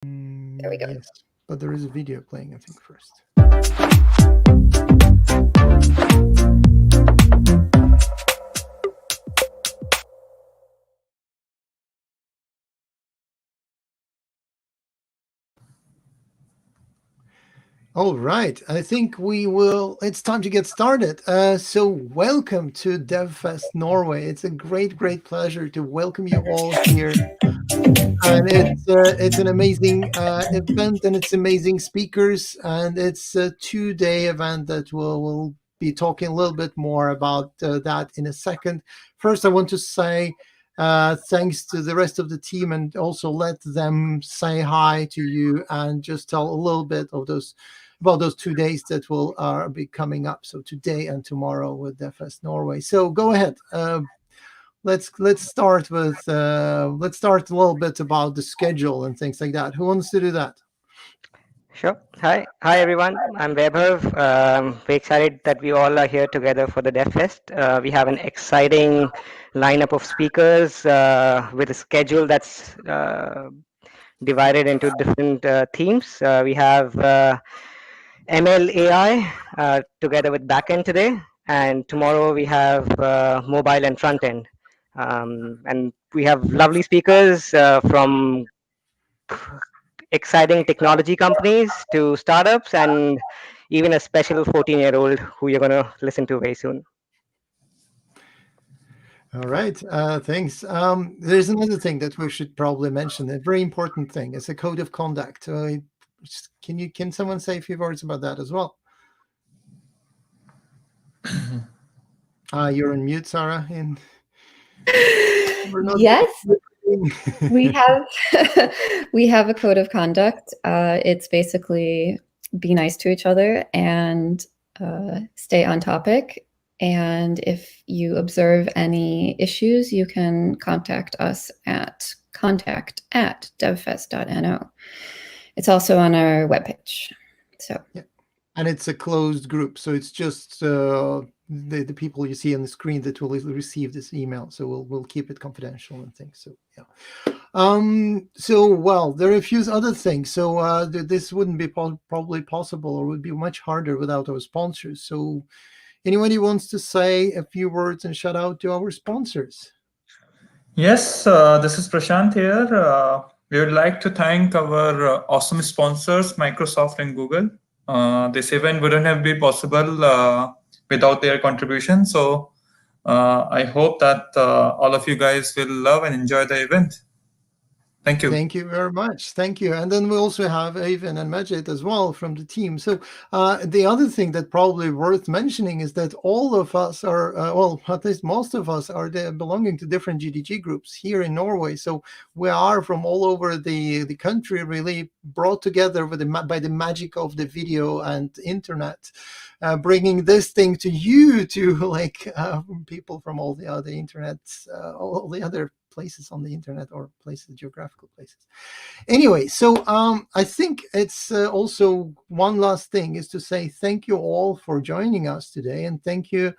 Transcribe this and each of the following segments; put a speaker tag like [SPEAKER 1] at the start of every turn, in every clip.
[SPEAKER 1] There we go.
[SPEAKER 2] Yes, but there is a video playing, I think, first. All right, I think we will. It's time to get started. So, welcome to Devfest Norway. It's a great pleasure to welcome you all here, and it's an amazing event, and it's amazing speakers, and it's a 2 day event that we'll be talking a little bit more about that in a second. First, I want to say thanks to the rest of the team, and also let them say hi to you and just tell a little bit of those about those 2 days that will be coming up. So today and tomorrow with Devfest Norway. So go ahead. Let's start with let's start a little bit about the schedule and things like that. Who wants to do that?
[SPEAKER 3] Sure. Hi everyone. I'm Vaibhav. We're excited that we all are here together for the Devfest. We have an exciting lineup of speakers with a schedule that's divided into different themes. We have ML AI together with backend today, and tomorrow we have mobile and front end. And we have lovely speakers from exciting technology companies to startups and even a special 14-year-old who you're going to listen to very soon.
[SPEAKER 2] All right, thanks. There's another thing that we should probably mention. A very important thing is a code of conduct. Can someone say a few words about that as well? You're on mute, Sarah, and we're not.
[SPEAKER 1] Yes, we have we have a code of conduct. It's basically be nice to each other and stay on topic. And if you observe any issues, you can contact us at contact@devfest.no. It's also on our webpage. So
[SPEAKER 2] Yeah. And it's a closed group, so it's just the people you see on the screen that will receive this email. So we'll keep it confidential and things. So yeah. So well, there are a few other things. So this wouldn't be probably possible, or would be much harder without our sponsors. So anybody wants to say a few words and shout out to our sponsors?
[SPEAKER 4] Yes, this is Prashant here. We would like to thank our awesome sponsors, Microsoft and Google. This event wouldn't have been possible without their contribution. So I hope that all of you guys will love and enjoy the event. Thank you.
[SPEAKER 2] Thank you very much. Thank you. And then we also have Avin and Majid as well from the team. So the other thing that probably worth mentioning is that all of us are, well, at least most of us are belonging to different GDG groups here in Norway. So we are from all over the country, really brought together with by the magic of the video and internet. Bringing this thing to you, to like people from all the other internets, all the other places on the internet, or places, geographical places. Anyway, so I think it's also one last thing is to say thank you all for joining us today, and thank you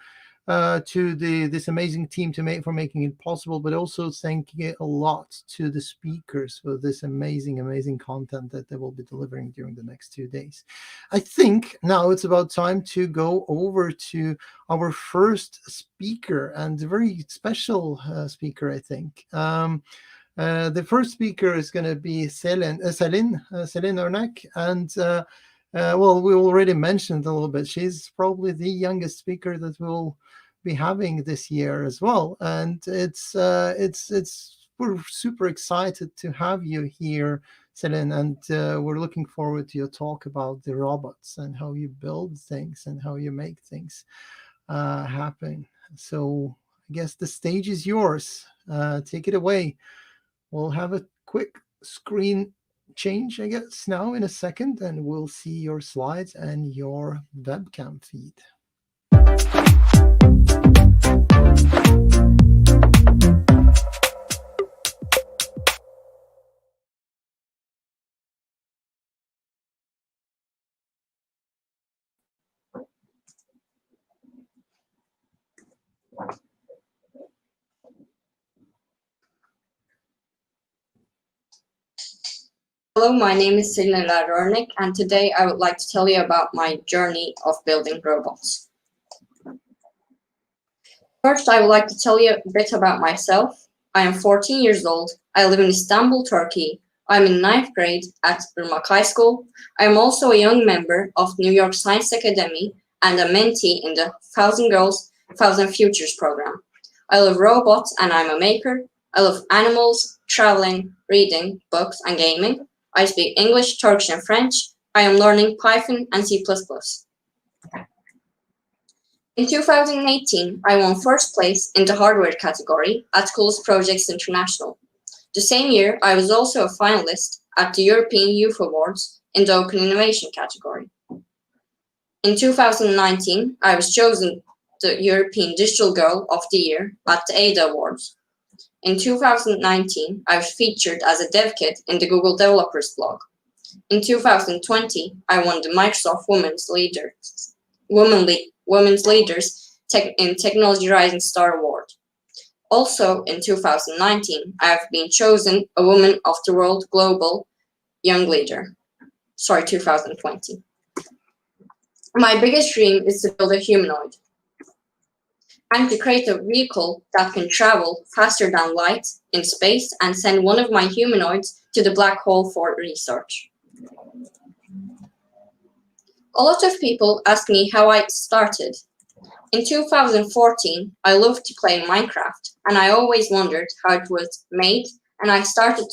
[SPEAKER 2] to this amazing team for making it possible, but also thank you a lot to the speakers for this amazing content that they will be delivering during the next 2 days. I think now it's about time to go over to our first speaker, and a very special speaker, I think. The first speaker is going to be Celine Örnek, and well, we already mentioned a little bit. She's probably the youngest speaker that we'll be having this year as well, and it's we're super excited to have you here, Celine, and we're looking forward to your talk about the robots and how you build things and how you make things happen. So I guess the stage is yours. Take it away. We'll have a quick screen change, I guess, now in a second, and we'll see your slides and your webcam feed.
[SPEAKER 5] Hello, my name is Silne Rornik, and today I would like to tell you about my journey of building robots. First, I would like to tell you a bit about myself. I am 14 years old. I live in Istanbul, Turkey. I'm in 9th grade at Irmak High School. I am also a young member of New York Science Academy and a mentee in the 1000 Girls, 1000 Futures program. I love robots and I'm a maker. I love animals, traveling, reading, books, and gaming. I speak English, Turkish, and French. I am learning Python and C++. In 2018, I won first place in the hardware category at Coolest Projects International. The same year, I was also a finalist at the European Youth Awards in the Open Innovation category. In 2019, I was chosen the European Digital Girl of the Year at the ADA Awards. In 2019, I was featured as a dev kit in the Google Developers blog. In 2020, I won the Microsoft Women's Leaders in Technology Rising Star Award. Also, in 2019, I have been chosen a Woman of the World Global Young Leader. 2020. My biggest dream is to build a humanoid and to create a vehicle that can travel faster than light in space and send one of my humanoids to the black hole for research. A lot of people ask me how I started. In 2014, I loved to play Minecraft, and I always wondered how it was made, and I started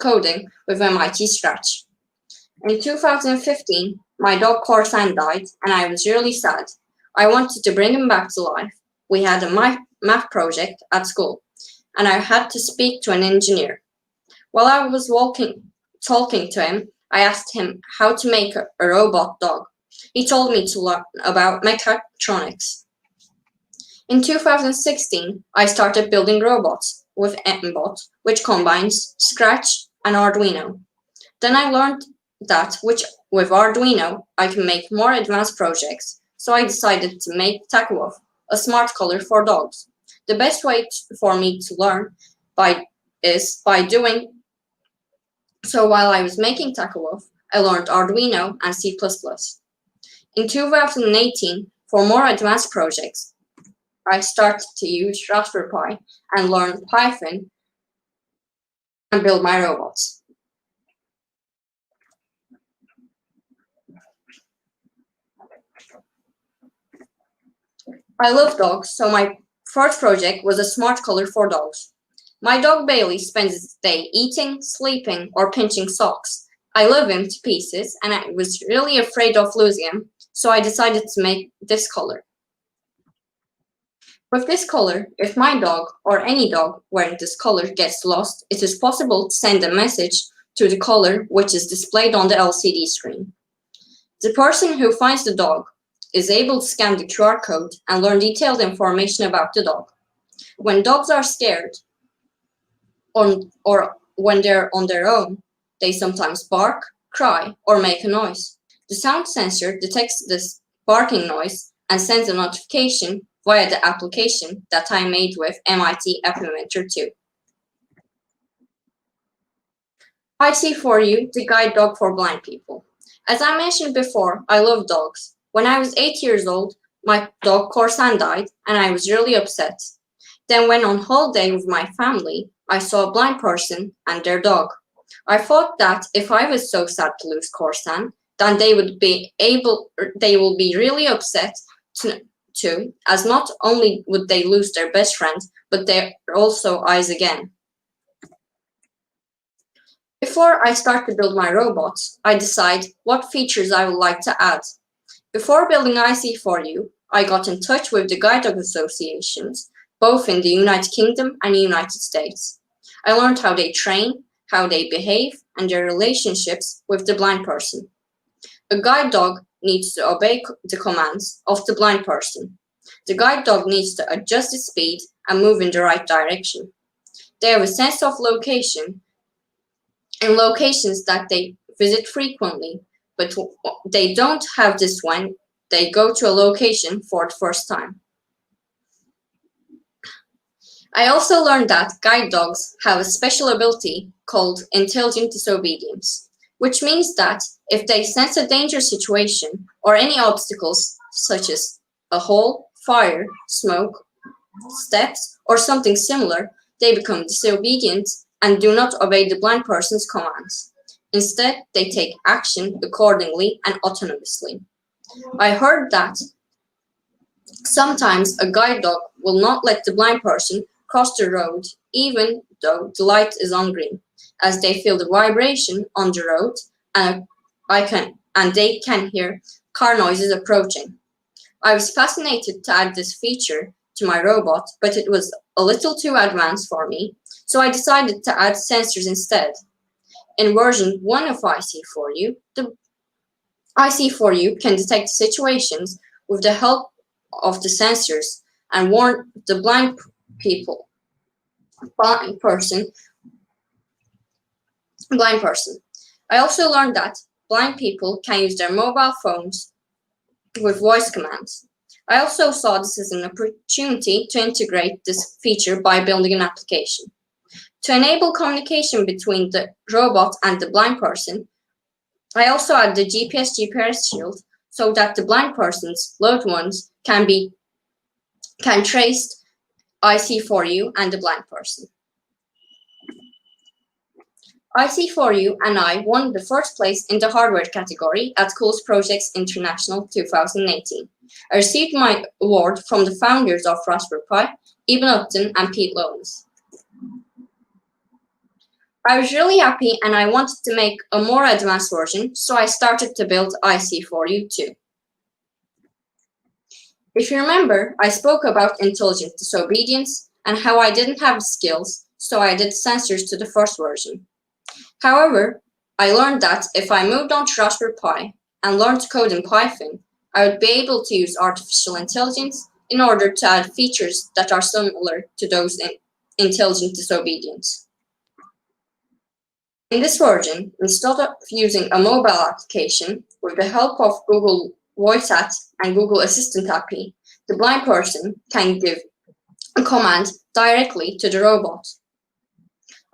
[SPEAKER 5] coding with MIT Scratch. In 2015, my dog Corsan died, and I was really sad. I wanted to bring him back to life. We had a math project at school, and I had to speak to an engineer. While I was talking to him, I asked him how to make a robot dog. He told me to learn about mechatronics. In 2016, I started building robots with MBot, which combines Scratch and Arduino. Then I learned that with Arduino, I can make more advanced projects, so I decided to make TacoWolf, a smart collar for dogs. The best way for me to learn is by doing. So while I was making TacoWolf, I learned Arduino and C++. In 2018, for more advanced projects, I started to use Raspberry Pi and learn Python and build my robots. I love dogs, so my first project was a smart collar for dogs. My dog Bailey spends his day eating, sleeping, or pinching socks. I love him to pieces, and I was really afraid of losing him, so I decided to make this collar. With this collar, if my dog or any dog wearing this collar gets lost, it is possible to send a message to the collar, which is displayed on the LCD screen. The person who finds the dog is able to scan the QR code and learn detailed information about the dog. When dogs are scared or when they're on their own, they sometimes bark, cry, or make a noise. The sound sensor detects this barking noise and sends a notification via the application that I made with MIT App Inventor 2. I see for you the guide dog for blind people. As I mentioned before, I love dogs. When I was 8 years old, my dog Corsan died, and I was really upset. Then when on holiday with my family, I saw a blind person and their dog. I thought that if I was so sad to lose Corsan, then they will be really upset too, as not only would they lose their best friend, but their also eyes again. Before I start to build my robots, I decide what features I would like to add. Before building IC4U, I got in touch with the guide dog associations, both in the United Kingdom and United States. I learned how they train, how they behave, and their relationships with the blind person. A guide dog needs to obey the commands of the blind person. The guide dog needs to adjust its speed and move in the right direction. They have a sense of location and locations that they visit frequently, but they don't have this when they go to a location for the first time. I also learned that guide dogs have a special ability called intelligent disobedience, which means that if they sense a dangerous situation or any obstacles such as a hole, fire, smoke, steps, or something similar, they become disobedient and do not obey the blind person's commands. Instead, they take action accordingly and autonomously. I heard that sometimes a guide dog will not let the blind person cross the road even though the light is on green, as they feel the vibration on the road and they can hear car noises approaching. I was fascinated to add this feature to my robot, but it was a little too advanced for me, so I decided to add sensors instead. In version 1 of IC4U, the IC4U can detect situations with the help of the sensors and warn the blind person. I also learned that blind people can use their mobile phones with voice commands. I also saw this as an opportunity to integrate this feature by building an application. To enable communication between the robot and the blind person, I also add the GPS shield so that the blind person's loved ones can trace IC4U and the blind person. IC4U and I won the first place in the hardware category at Coolest Projects International 2018. I received my award from the founders of Raspberry Pi, Eben Upton and Pete Lowndes. I was really happy and I wanted to make a more advanced version, so I started to build IC4U too. If you remember, I spoke about intelligent disobedience and how I didn't have the skills, so I did sensors to the first version. However, I learned that if I moved on to Raspberry Pi and learned to code in Python, I would be able to use artificial intelligence in order to add features that are similar to those in intelligent disobedience. In this version, instead of using a mobile application with the help of Google Voice Chat and Google Assistant API, the blind person can give a command directly to the robot.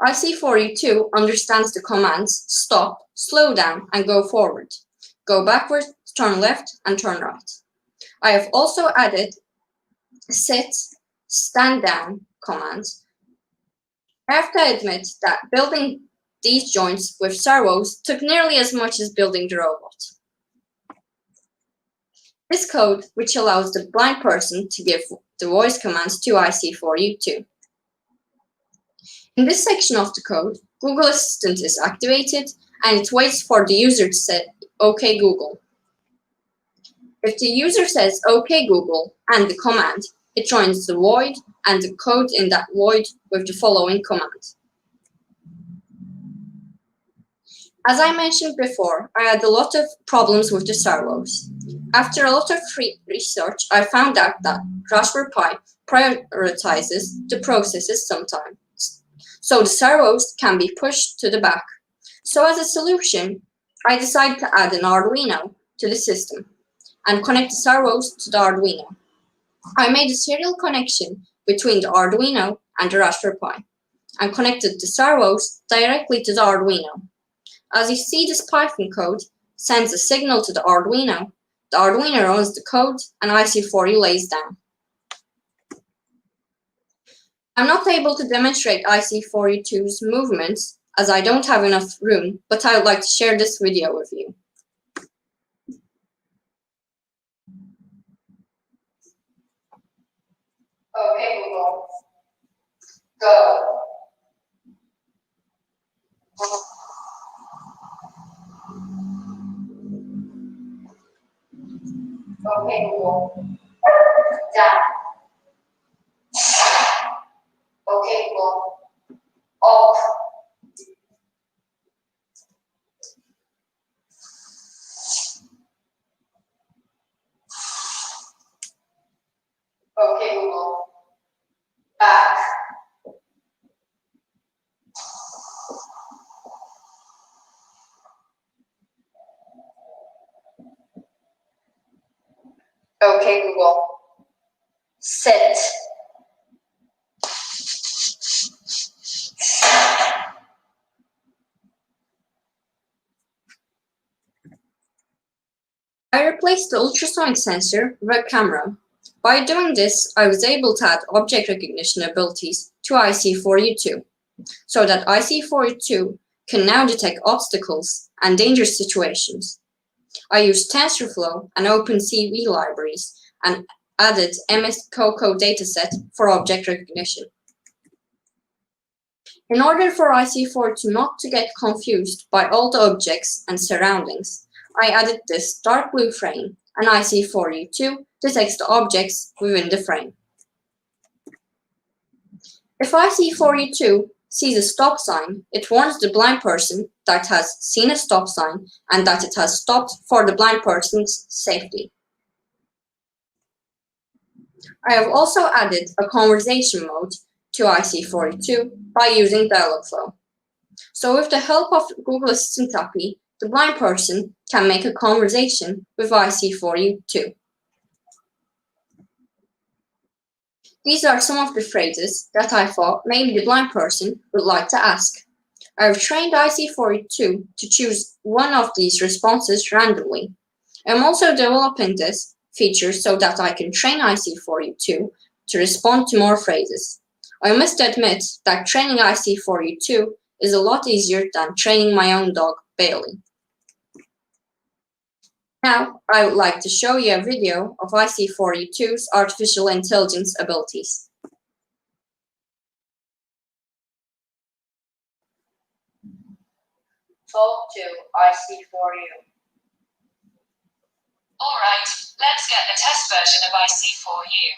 [SPEAKER 5] IC4U2 understands the commands stop, slow down, and go forward, go backwards, turn left, and turn right. I have also added sit, stand down commands. I have to admit that building these joints with servos took nearly as much as building the robot. This code, which allows the blind person to give the voice commands to IC4U2. In this section of the code, Google Assistant is activated and it waits for the user to say, OK Google. If the user says OK Google and the command, it joins the void and the code in that void with the following command. As I mentioned before, I had a lot of problems with the servos. After a lot of research, I found out that Raspberry Pi prioritizes the processes sometimes, so the servos can be pushed to the back. So as a solution, I decided to add an Arduino to the system and connect the servos to the Arduino. I made a serial connection between the Arduino and the Raspberry Pi and connected the servos directly to the Arduino. As you see, this Python code sends a signal to the Arduino runs the code, and IC4U lays down. I'm not able to demonstrate IC4U2's movements as I don't have enough room, but I would like to share this video with you. Okay, Google. Go. Okay, Google. Down. Okay, Google. Up. Okay, Google. Back. Okay, Google. Sit. I replaced the ultrasonic sensor with a camera. By doing this, I was able to add object recognition abilities to IC4U2, so that IC4U2 can now detect obstacles and dangerous situations. I used TensorFlow and OpenCV libraries and added MS COCO dataset for object recognition. In order for IC4 not to get confused by all the objects and surroundings, I added this dark blue frame, and IC4U2 detects the objects within the frame. If IC4U2 sees a stop sign, it warns the blind person that it has seen a stop sign and that it has stopped for the blind person's safety. I have also added a conversation mode to IC4U2 by using Dialogflow. So with the help of Google Assistant API, the blind person can make a conversation with IC4U2. These are some of the phrases that I thought maybe the blind person would like to ask. I have trained IC4U2 to choose one of these responses randomly. I'm also developing this feature so that I can train IC4U2 to respond to more phrases. I must admit that training IC4U2 is a lot easier than training my own dog, Bailey. Now, I would like to show you a video of IC4U2's artificial intelligence abilities.
[SPEAKER 6] Talk to IC4U.
[SPEAKER 7] All right, let's get the test version of IC4U.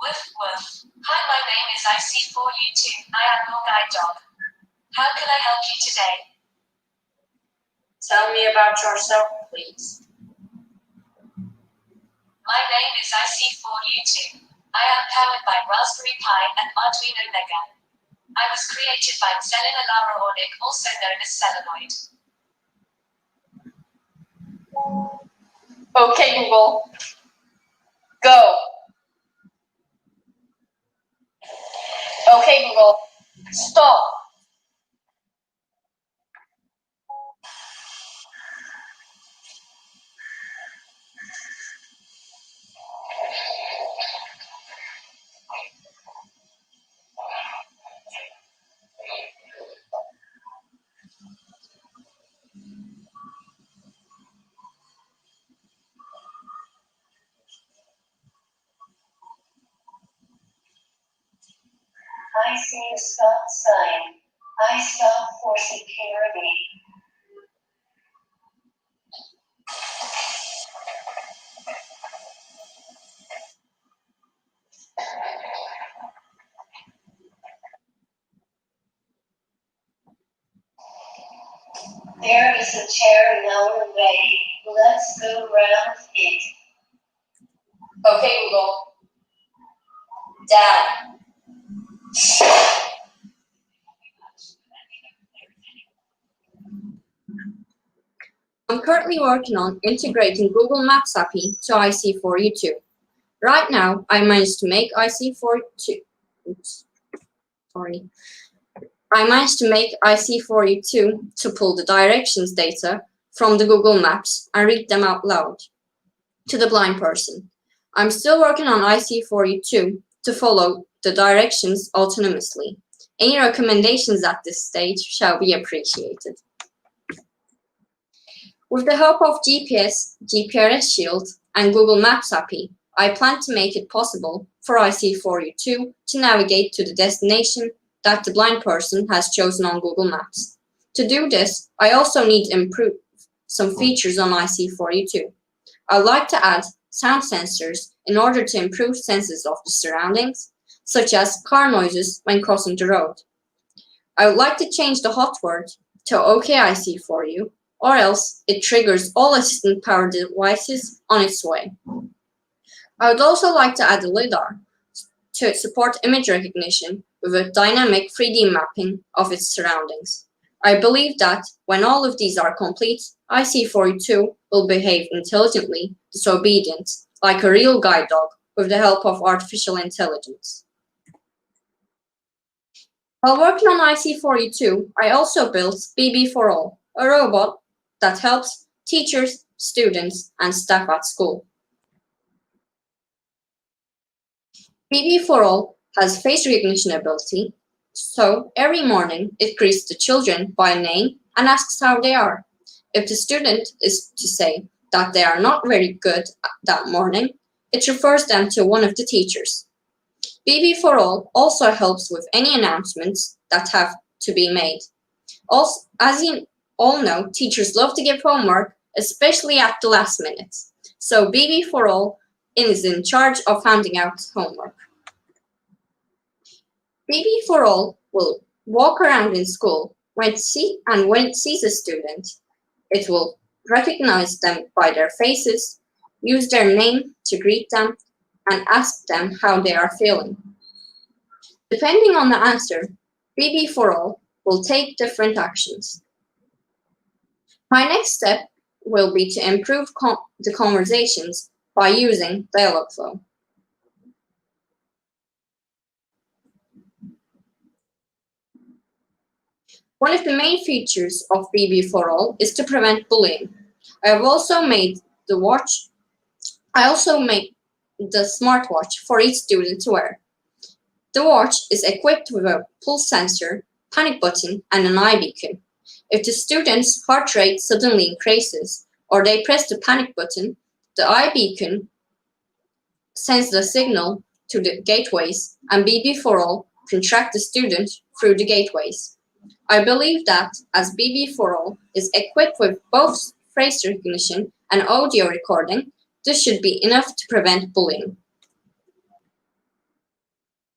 [SPEAKER 7] Woof woof. Hi, my name is IC4U2. I am your guide dog. How can I help you today?
[SPEAKER 6] Tell me about yourself, please.
[SPEAKER 7] My name is IC4U2. I am powered by Raspberry Pi and Arduino Mega. I was created by Zelina Lara Ornick, also known as Celluloid.
[SPEAKER 6] Okay, Google. Go. Okay, Google. Stop.
[SPEAKER 7] I see a stop sign. I stop for security. There is a chair in our way. Let's go round it.
[SPEAKER 6] Okay, Google. Down.
[SPEAKER 5] I'm currently working on integrating Google Maps API to IC4U2. Right now, I managed to make IC4U2 to pull the directions data from the Google Maps and read them out loud to the blind person. I'm still working on IC4U2 to follow the directions autonomously. Any recommendations at this stage shall be appreciated. With the help of GPS, GPRS Shield, and Google Maps API, I plan to make it possible for IC4U2 to navigate to the destination that the blind person has chosen on Google Maps. To do this, I also need to improve some features on IC4U2. I'd like to add sound sensors in order to improve senses of the surroundings, such as car noises when crossing the road. I would like to change the hot word to OK IC4U, or else it triggers all assistant-powered devices on its way. I would also like to add a LiDAR to support image recognition with a dynamic 3D mapping of its surroundings. I believe that when all of these are complete, IC4U2 will behave intelligently, disobedient, like a real guide dog with the help of artificial intelligence. While working on IC4U2, I also built BB4All, a robot that helps teachers, students, and staff at school. BB4All has face recognition ability, so every morning it greets the children by name and asks how they are. If the student is to say that they are not very good that morning, it refers them to one of the teachers. BB4All also helps with any announcements that have to be made. Also, as you all know, teachers love to give homework, especially at the last minute. So BB4All is in charge of handing out homework. BB4All will walk around in school when it sees a student. It will recognize them by their faces, use their name to greet them, and ask them how they are feeling. Depending on the answer, BB4All will take different actions. My next step will be to improve the conversations by using Dialogflow. One of the main features of BB4All is to prevent bullying. I also made the smartwatch for each student to wear. The watch is equipped with a pulse sensor, panic button, and an eye beacon. If the student's heart rate suddenly increases or they press the panic button, the eye beacon sends the signal to the gateways, and BB4All can track the student through the gateways. I believe that as BB4All is equipped with both face recognition and audio recording, this should be enough to prevent bullying.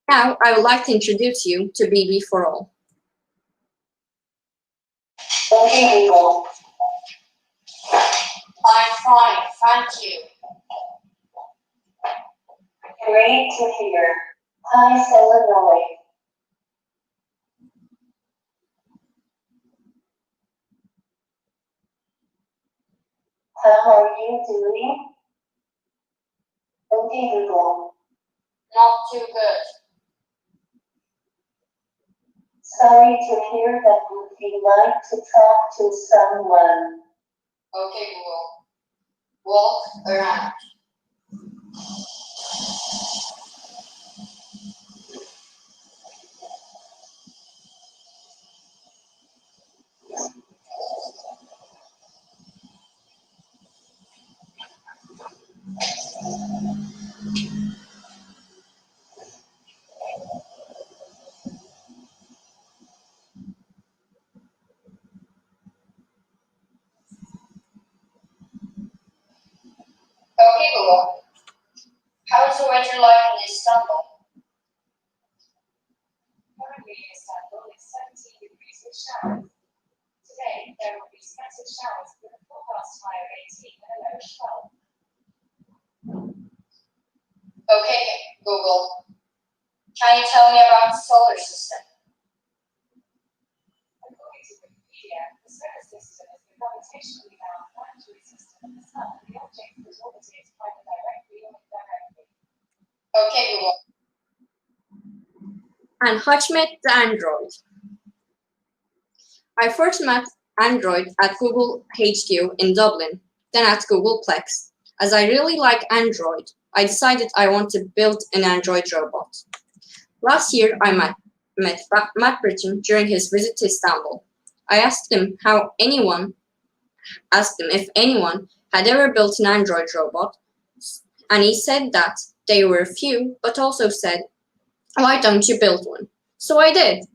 [SPEAKER 5] Now, I would like to introduce you to BB4All.
[SPEAKER 6] Okay, Google. I'm fine, thank you. Great to hear. Hi, Norway. How are you doing? Okay, Google. Not too good. Sorry to hear that. Would you like to talk to someone? Okay, Google. Walk around. Okay, Google. How is the weather like in Istanbul?
[SPEAKER 7] Currently in Istanbul, it's 17 degrees with showers. Today, there will be scattered showers with a forecast high of 18 and a low of 12.
[SPEAKER 6] Okay, Google. Can you tell me about the solar system?
[SPEAKER 7] According to Wikipedia, the solar system is the gravitationally bound planetary system of the Sun and the object that orbits it either directly or indirectly.
[SPEAKER 6] Okay, Google.
[SPEAKER 5] And Hutchmet the Android. I first met Android at Google HQ in Dublin, then at Googleplex. As I really like Android, I decided I want to build an Android robot. Last year, I met Matt Britton during his visit to Istanbul. I asked him if anyone had ever built an Android robot, and he said that they were few, but also said, why don't you build one? So I did.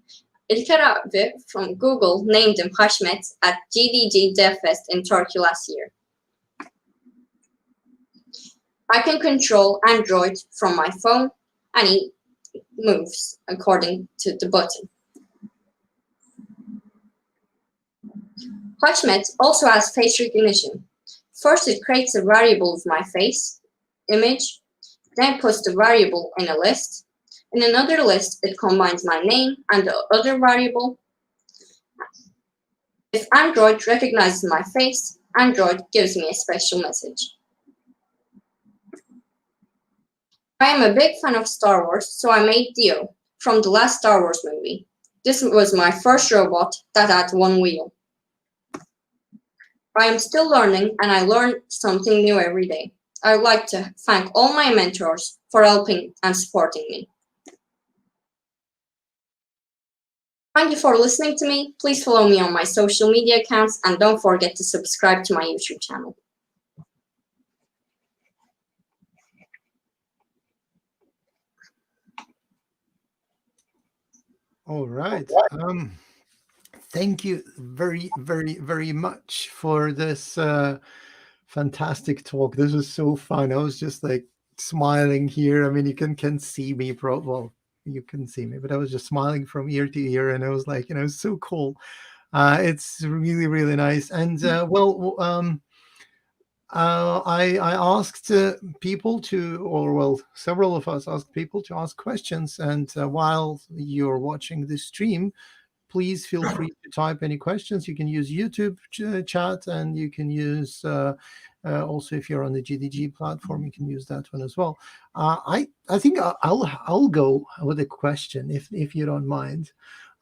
[SPEAKER 5] İlker abi from Google named him Hashmet at GDG Devfest in Turkey last year. I can control Android from my phone, and he moves according to the button. Hutchmet also has face recognition. First, it creates a variable with my face, image, then puts the variable in a list. In another list, it combines my name and the other variable. If Android recognizes my face, Android gives me a special message. I am a big fan of Star Wars, so I made Dio from the last Star Wars movie. This was my first robot that had one wheel. I am still learning and I learn something new every day. I would like to thank all my mentors for helping and supporting me. Thank you for listening to me. Please follow me on my social media accounts and don't forget to subscribe to my YouTube channel.
[SPEAKER 2] All right. Thank you very, very, very much for this fantastic talk. This was so fun. I was just like smiling here. I mean, you can see me, well, you couldn't see me, but I was just smiling from ear to ear, and I was like, it's so cool. It's really, really nice. And I asked people to, or well, several of us asked people to ask questions. And while you're watching this stream, please feel free to type any questions. You can use YouTube chat, and you can use also, if you're on the GDG platform, you can use that one as well. I think I'll go with a question, if you don't mind.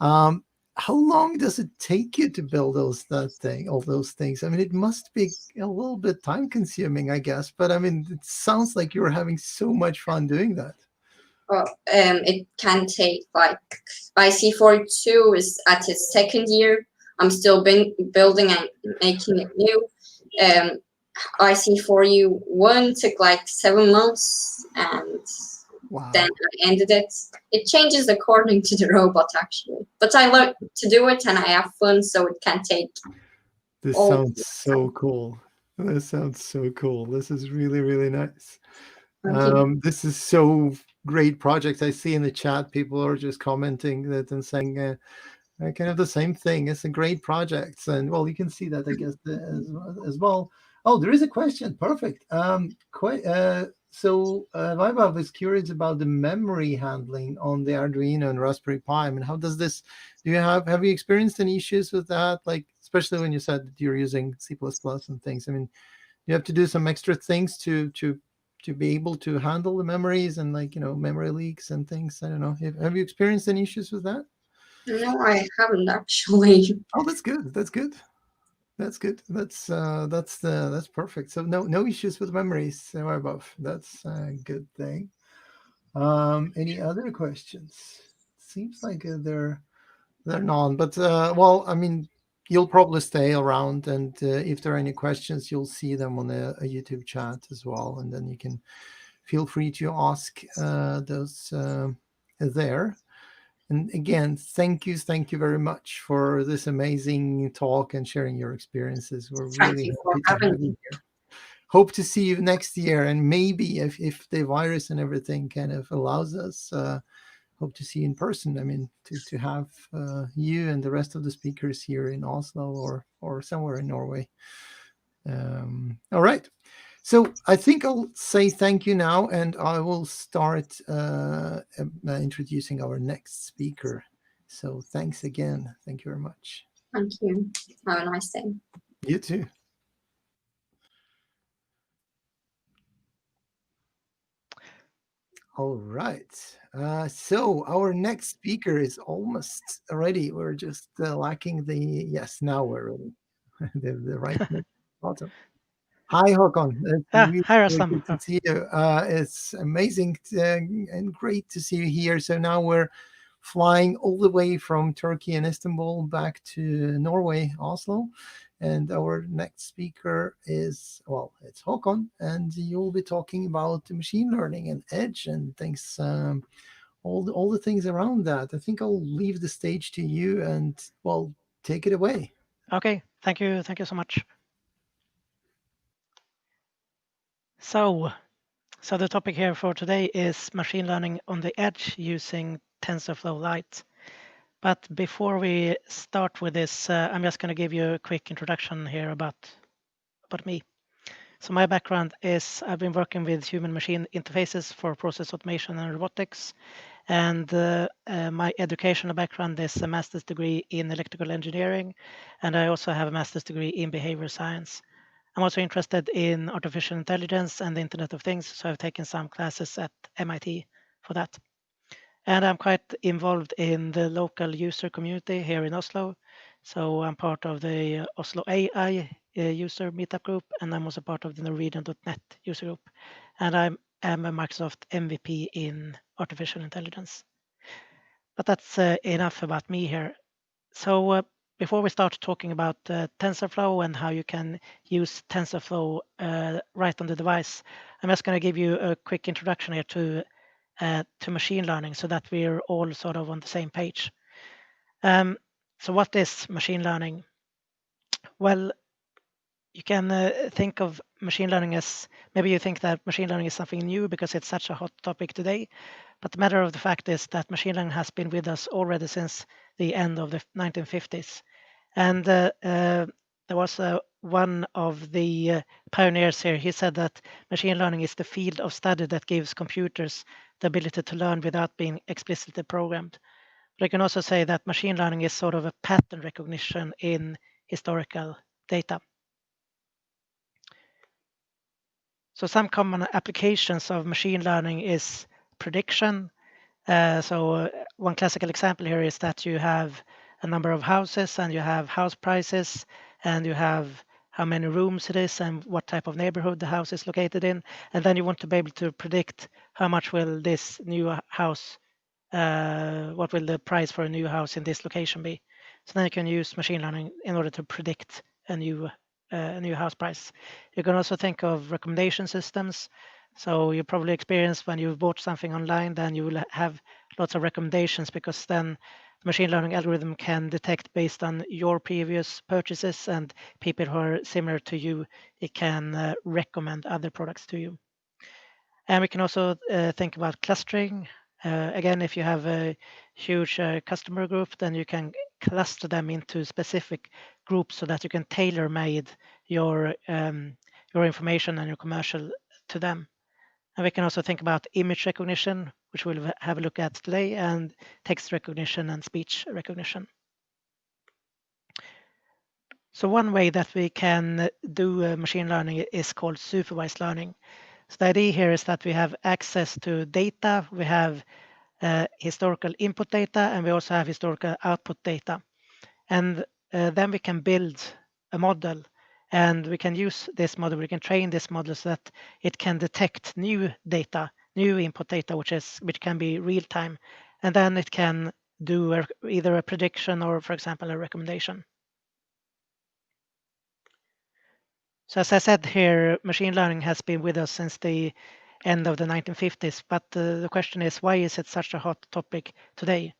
[SPEAKER 2] How long does it take you to build all those things? I mean, it must be a little bit time consuming, I guess, but I mean, it sounds like you're having so much fun doing that.
[SPEAKER 5] Well, it can take, like, IC42 is at its second year. I'm still building and making it new. IC41 took like 7 months, and
[SPEAKER 2] Wow.
[SPEAKER 5] then I ended it. It changes according to the robot, actually. But I learned to do it, and I have fun, so it can take.
[SPEAKER 2] This sounds so cool. This sounds so cool. This is really, really nice. This is so great project. I see in the chat people are just commenting that and saying kind of the same thing. It's a great project, and well, you can see that, I guess, as well. Oh, there is a question. Perfect. So Vaibhav is curious about the memory handling on the Arduino and Raspberry Pi. I mean, how does this? Have you experienced any issues with that? Like, especially when you said that you're using C++ and things. I mean, you have to do some extra things to be able to handle the memories and, like, memory leaks and things. I don't know. Have you experienced any issues with that?
[SPEAKER 5] No, I haven't actually.
[SPEAKER 2] Oh, that's good. That's good. That's good. That's perfect. So no issues with memories or above. That's a good thing. Any other questions? Seems like they're none. But well, I mean, you'll probably stay around, and if there are any questions, you'll see them on a YouTube chat as well, and then you can feel free to ask those there. And again, thank you very much for this amazing talk and sharing your experiences. We're really happy to have you here. Hope to see you next year, and maybe if the virus and everything kind of allows us, hope to see you in person. I mean, to have you and the rest of the speakers here in Oslo or somewhere in Norway. All right. So I think I'll say thank you now, and I will start introducing our next speaker. So thanks again. Thank you very much.
[SPEAKER 5] Thank you. Have a nice day.
[SPEAKER 2] You too. All right. So our next speaker is almost ready. We're just lacking the, yes, now we're ready. the right bottom. Hi, Håkon. It's really,
[SPEAKER 8] hi,
[SPEAKER 2] really good to see you. It's amazing and great to see you here. So now we're flying all the way from Turkey and Istanbul back to Norway, Oslo. And our next speaker is, well, it's Håkon, and you'll be talking about machine learning and edge and things, all the things around that. I think I'll leave the stage to you, and, well, take it away.
[SPEAKER 8] Okay, thank you so much. So the topic here for today is machine learning on the edge using TensorFlow Lite. But before we start with this, I'm just going to give you a quick introduction here about me. So my background is I've been working with human-machine interfaces for process automation and robotics. And my educational background is a master's degree in electrical engineering, and I also have a master's degree in behavior science. I'm also interested in artificial intelligence and the Internet of Things, so I've taken some classes at MIT for that. And I'm quite involved in the local user community here in Oslo. So I'm part of the Oslo AI user meetup group, and I'm also part of the Norwegian.net user group. And I am a Microsoft MVP in artificial intelligence. But that's enough about me here. So before we start talking about TensorFlow and how you can use TensorFlow right on the device, I'm just going to give you a quick introduction here to machine learning so that we're all sort of on the same page. So what is machine learning? Well, you can think of machine learning as, maybe you think that machine learning is something new because it's such a hot topic today. But the matter of the fact is that machine learning has been with us already since the end of the 1950s. And there was one of the pioneers here. He said that machine learning is the field of study that gives computers the ability to learn without being explicitly programmed. But I can also say that machine learning is sort of a pattern recognition in historical data. So some common applications of machine learning is prediction. One classical example here is that you have a number of houses and you have house prices and you have how many rooms it is and what type of neighborhood the house is located in. And then you want to be able to predict how much will this new house, what will the price for a new house in this location be. So then you can use machine learning in order to predict a new house price. You can also think of recommendation systems. So you probably experienced when you bought something online, then you will have lots of recommendations because then the machine learning algorithm can detect based on your previous purchases and people who are similar to you, it can recommend other products to you. And we can also think about clustering. Again, if you have a huge customer group, then you can cluster them into specific groups so that you can tailor-made your information and your commercial to them. And we can also think about image recognition, which we'll have a look at today, and text recognition and speech recognition. So one way that we can do machine learning is called supervised learning. So the idea here is that we have access to data, we have historical input data, and we also have historical output data. And then we can build a model, and we can use this model, we can train this model so that it can detect new data, new input data, which can be real time. And then it can do either a prediction or, for example, a recommendation. So as I said here, machine learning has been with us since the end of the 1950s, but the question is, why is it such a hot topic today?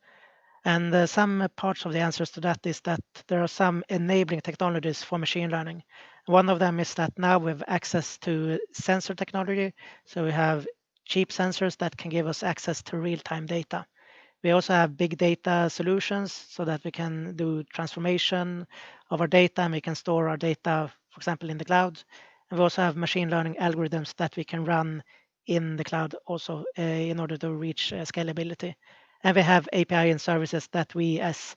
[SPEAKER 8] And some parts of the answers to that is that there are some enabling technologies for machine learning. One of them is that now we have access to sensor technology. So we have cheap sensors that can give us access to real-time data. We also have big data solutions so that we can do transformation of our data and we can store our data, for example, in the cloud. And we also have machine learning algorithms that we can run in the cloud also in order to reach scalability. And we have API and services that we as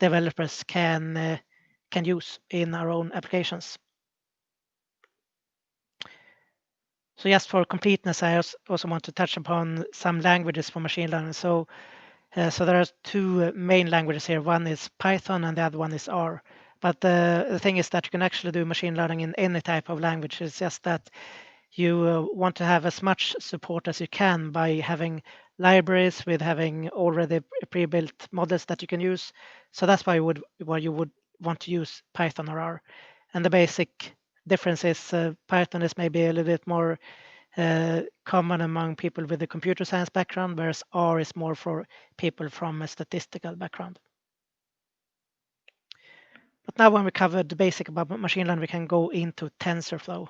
[SPEAKER 8] developers can use in our own applications. So just for completeness, I also want to touch upon some languages for machine learning. So there are two main languages here. One is Python and the other one is R. But the thing is that you can actually do machine learning in any type of language. It's just that you want to have as much support as you can by having libraries with having already pre-built models that you can use. So that's why you would want to use Python or R. And the basic difference is Python is maybe a little bit more common among people with a computer science background, whereas R is more for people from a statistical background. But now when we covered the basic about machine learning, we can go into TensorFlow.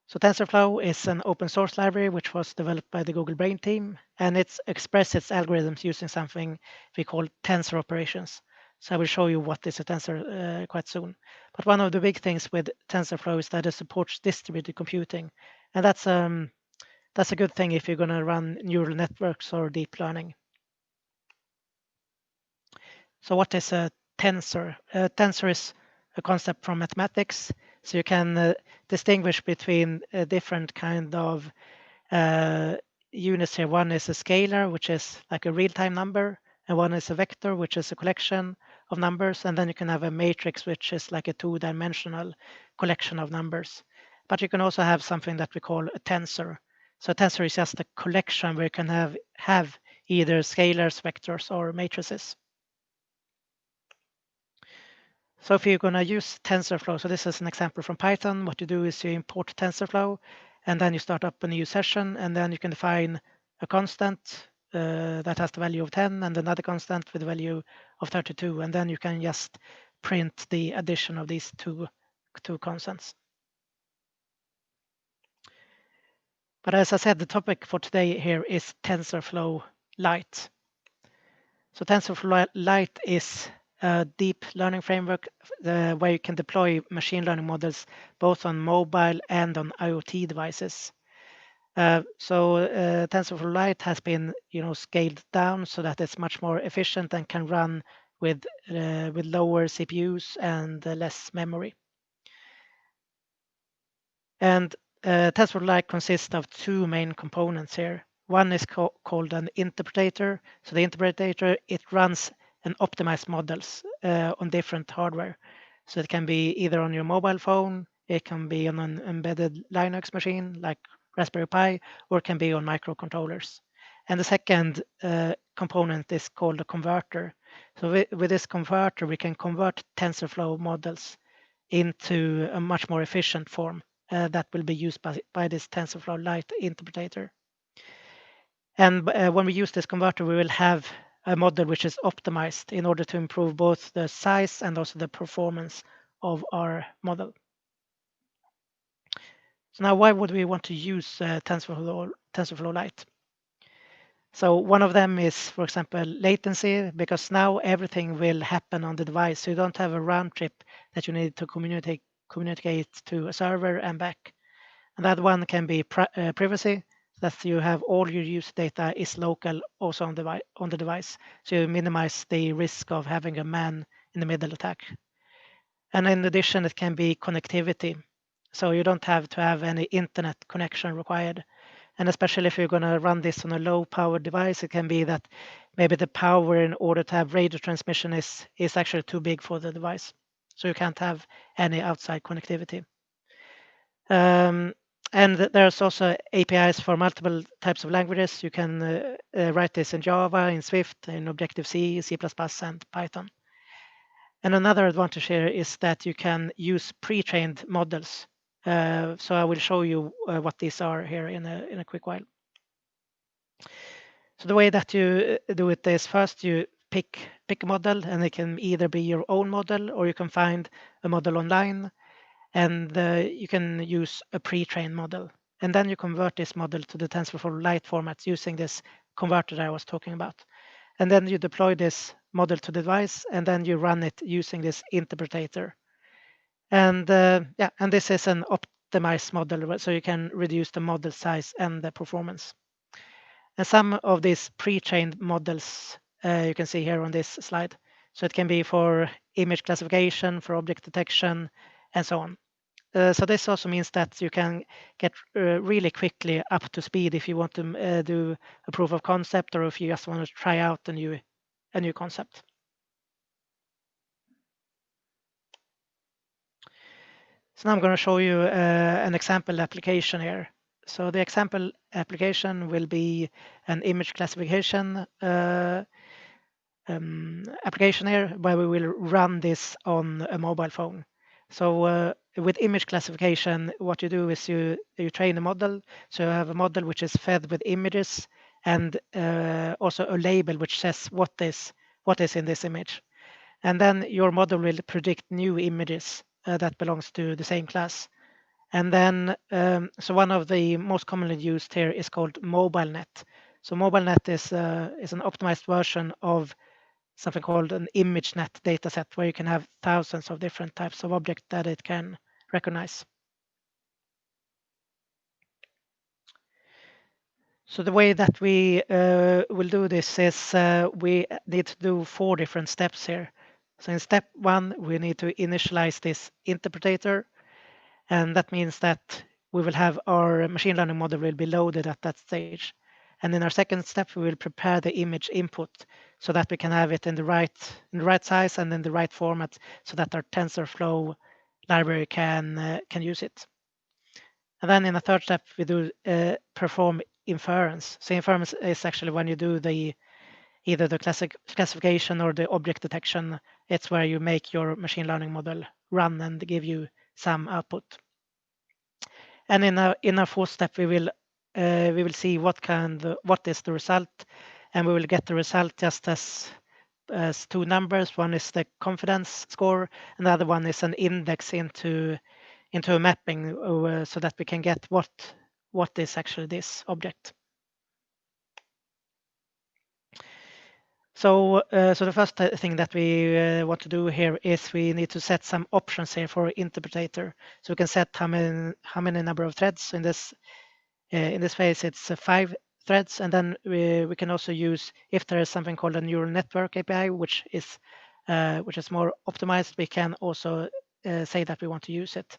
[SPEAKER 8] So TensorFlow is an open source library which was developed by the Google Brain team, and it expresses its algorithms using something we call tensor operations. So I will show you what is a tensor quite soon. But one of the big things with TensorFlow is that it supports distributed computing. And that's a good thing if you're going to run neural networks or deep learning. So what is a tensor? A tensor is a concept from mathematics. So you can distinguish between different kind of units here. One is a scalar, which is like a real-time number, and one is a vector, which is a collection of numbers, and then you can have a matrix, which is like a two-dimensional collection of numbers. But you can also have something that we call a tensor. So a tensor is just a collection where you can have either scalars, vectors, or matrices. So if you're going to use TensorFlow, so this is an example from Python, what you do is you import TensorFlow, and then you start up a new session, and then you can define a constant that has the value of 10 and another constant with the value of 32, and then you can just print the addition of these two constants. But as I said, the topic for today here is TensorFlow Lite. So TensorFlow Lite is a deep learning framework where you can deploy machine learning models both on mobile and on IoT devices. TensorFlow Lite has been, scaled down so that it's much more efficient and can run with lower CPUs and less memory. And TensorFlow Lite consists of two main components here. One is called an interpretator. So the interpretator, it runs and optimizes models on different hardware. So it can be either on your mobile phone, it can be on an embedded Linux machine like Raspberry Pi, or it can be on microcontrollers. And the second component is called a converter. So with this converter, we can convert TensorFlow models into a much more efficient form that will be used by this TensorFlow Lite interpretator. And when we use this converter, we will have a model which is optimized in order to improve both the size and also the performance of our model. So now, why would we want to use TensorFlow Lite? So one of them is, for example, latency, because now everything will happen on the device. So you don't have a round trip that you need to communicate to a server and back. And that one can be privacy, that you have all your user data is local also on the device. So you minimize the risk of having a man in the middle attack. And in addition, it can be connectivity. So you don't have to have any internet connection required. And especially if you're going to run this on a low power device, it can be that maybe the power in order to have radio transmission is actually too big for the device. So you can't have any outside connectivity. And there's also APIs for multiple types of languages. You can write this in Java, in Swift, in Objective-C, C++, and Python. And another advantage here is that you can use pre-trained models. So I will show you what these are here in a quick while. So the way that you do it is first you pick a model, and it can either be your own model or you can find a model online, and you can use a pre-trained model. And then you convert this model to the TensorFlow Lite format using this converter that I was talking about. And then you deploy this model to the device, and then you run it using this interpretator. And and this is an optimized model, so you can reduce the model size and the performance. And some of these pre-trained models you can see here on this slide. So it can be for image classification, for object detection, and so on. So this also means that you can get really quickly up to speed if you want to do a proof of concept, or if you just want to try out a new concept. So now I'm going to show you an example application here. So the example application will be an image classification application here, where we will run this on a mobile phone. So with image classification, what you do is you train a model. So you have a model which is fed with images, and also a label which says what is in this image. And then your model will predict new images that belongs to the same class. And then, so one of the most commonly used here is called MobileNet. So MobileNet is an optimized version of something called an ImageNet dataset, where you can have thousands of different types of objects that it can recognize. So the way that we will do this is we need to do 4 different steps here. So in step 1, we need to initialize this interpretator. And that means that we will have our machine learning model will be loaded at that stage. And in our second step, we will prepare the image input so that we can have it in the right size and in the right format, so that our TensorFlow library can use it. And then in the third step, we do perform inference. So inference is actually when you do either the classification or the object detection. It's where you make your machine learning model run and give you some output. And in our fourth step, we will see what is the result, and we will get the result just as two numbers. One is the confidence score, and the other one is an index into a mapping, so that we can get what is actually this object. So the first thing that we want to do here is we need to set some options here for interpreter. So we can set how many number of threads. In this phase, it's 5 threads, and then we can also use, if there is something called a neural network API, which is more optimized, we can also say that we want to use it.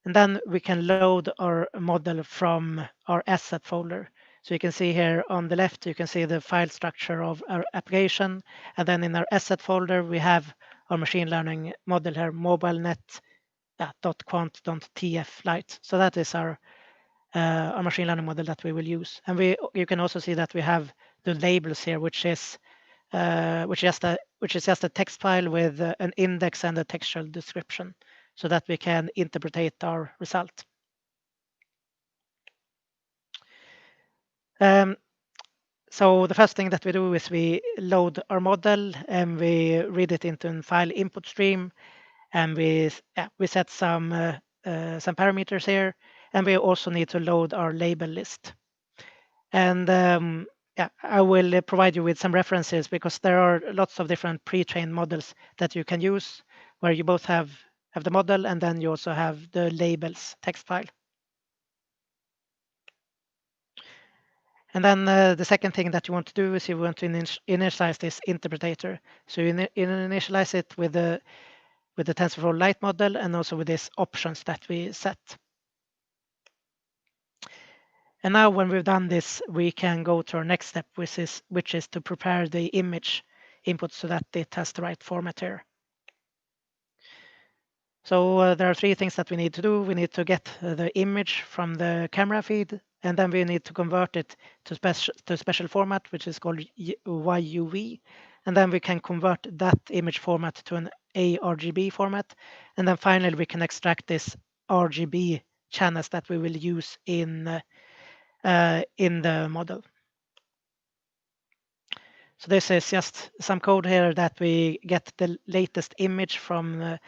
[SPEAKER 8] And then we can load our model from our asset folder. So you can see here on the left, you can see the file structure of our application. And then in our asset folder, we have our machine learning model here, mobilenet.quant.tf lite. So that is our machine learning model that we will use. And you can also see that we have the labels here, which is just a text file with an index and a textual description, so that we can interpret our result. So the first thing that we do is we load our model and we read it into a file input stream, and we set some parameters here, and we also need to load our label list. And I will provide you with some references, because there are lots of different pre-trained models that you can use, where you both have the model and then you also have the labels text file. And then the second thing that you want to do is you want to initialize this interpreter. So you initialize it with the TensorFlow Lite model and also with these options that we set. And now when we've done this, we can go to our next step, which is to prepare the image input so that it has the right format here. So there are 3 things that we need to do. We need to get the image from the camera feed, and then we need to convert it to a special format, which is called YUV. And then we can convert that image format to an ARGB format. And then finally, we can extract this RGB channels that we will use in the model. So this is just some code here that we get the latest image from the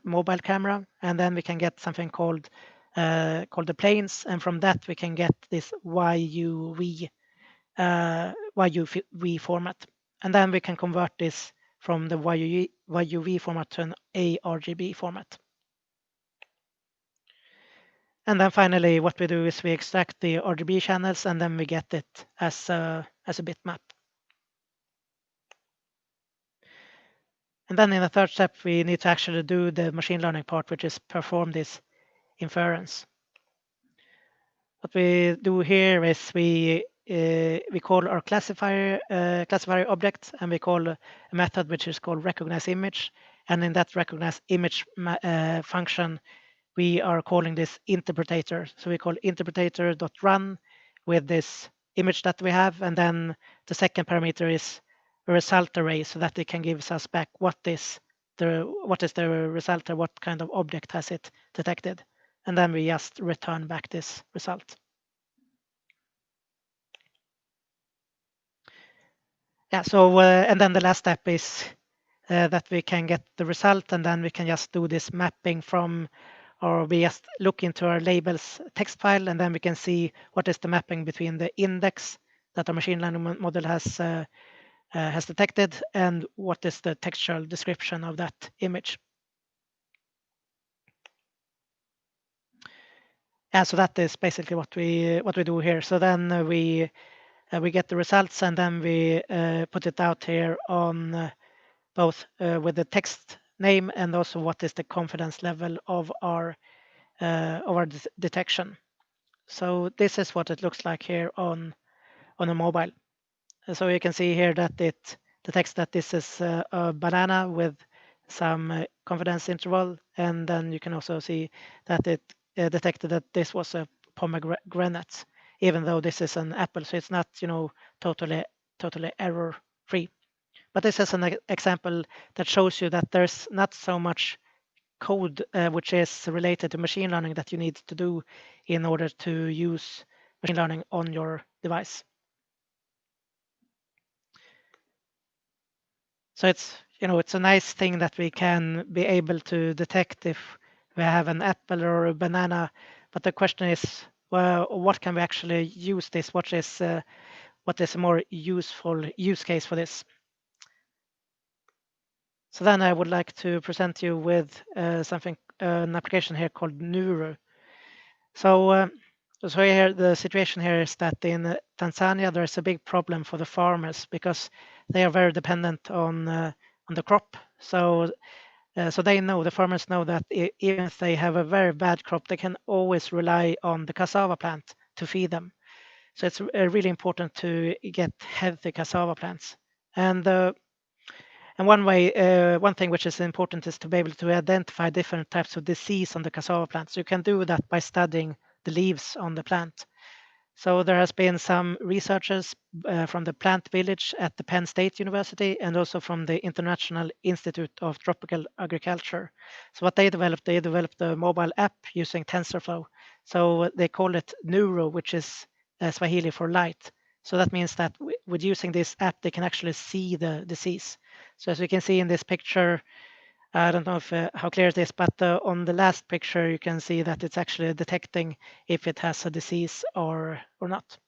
[SPEAKER 8] mobile camera, and then we can get something called the planes, and from that we can get this YUV format, and then we can convert this from the YUV format to an ARGB format. And then finally, what we do is we extract the RGB channels, and then we get it as a bitmap. And then in the third step, we need to actually do the machine learning part, which is perform this inference. What we do here is we call our classifier object, and we call a method which is called recognize image. And in that recognize image function, we are calling this interpreter. So we call interpreter.run with this image that we have, and then the second parameter is a result array, so that it can give us back what is the result, or what kind of object has it detected, and then we just return back this result. Yeah. So and then the last step is that we can get the result, and then we can just do this mapping from, or we just look into our labels text file, and then we can see what is the mapping between the index that our machine learning model has detected and what is the textual description of that image. Yeah, so that is basically what we do here. So then we get the results, and then we put it out here on both with the text name and also what is the confidence level of our detection. So this is what it looks like here on a mobile. So you can see here that it detects that this is a banana with some confidence interval, and then you can also see that it detected that this was a pomegranate, even though this is an apple. So it's not, totally error free. But this is an example that shows you that there's not so much code which is related to machine learning that you need to do in order to use machine learning on your device. So it's a nice thing that we can be able to detect if we have an apple or a banana. But the question is, well, what can we actually use this? What is a more useful use case for this? So then I would like to present you with an application here called Nuru. So here the situation here is that in Tanzania there's a big problem for the farmers because they are very dependent on the crop. So the farmers know that even if they have a very bad crop, they can always rely on the cassava plant to feed them. So it's really important to get healthy cassava plants. And one thing which is important is to be able to identify different types of disease on the cassava plant. So you can do that by studying the leaves on the plant. So there has been some researchers from the Plant Village at the Penn State University and also from the International Institute of Tropical Agriculture. So what they developed a mobile app using TensorFlow. So they call it Neuro, which is Swahili for light. So that means that with using this app, they can actually see the disease. So as we can see in this picture, I don't know how clear it is, but on the last picture, you can see that it's actually detecting if it has a disease or not.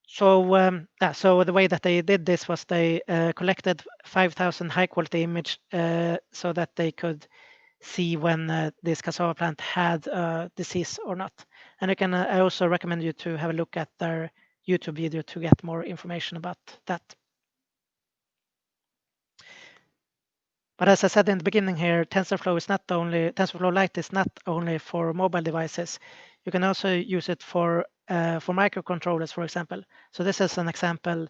[SPEAKER 8] So the way that they did this was they collected 5,000 high-quality image so that they could see when this cassava plant had a disease or not. And I also recommend you to have a look at their YouTube video to get more information about that. But as I said in the beginning here, TensorFlow Lite is not only for mobile devices. You can also use it for microcontrollers, for example. So this is an example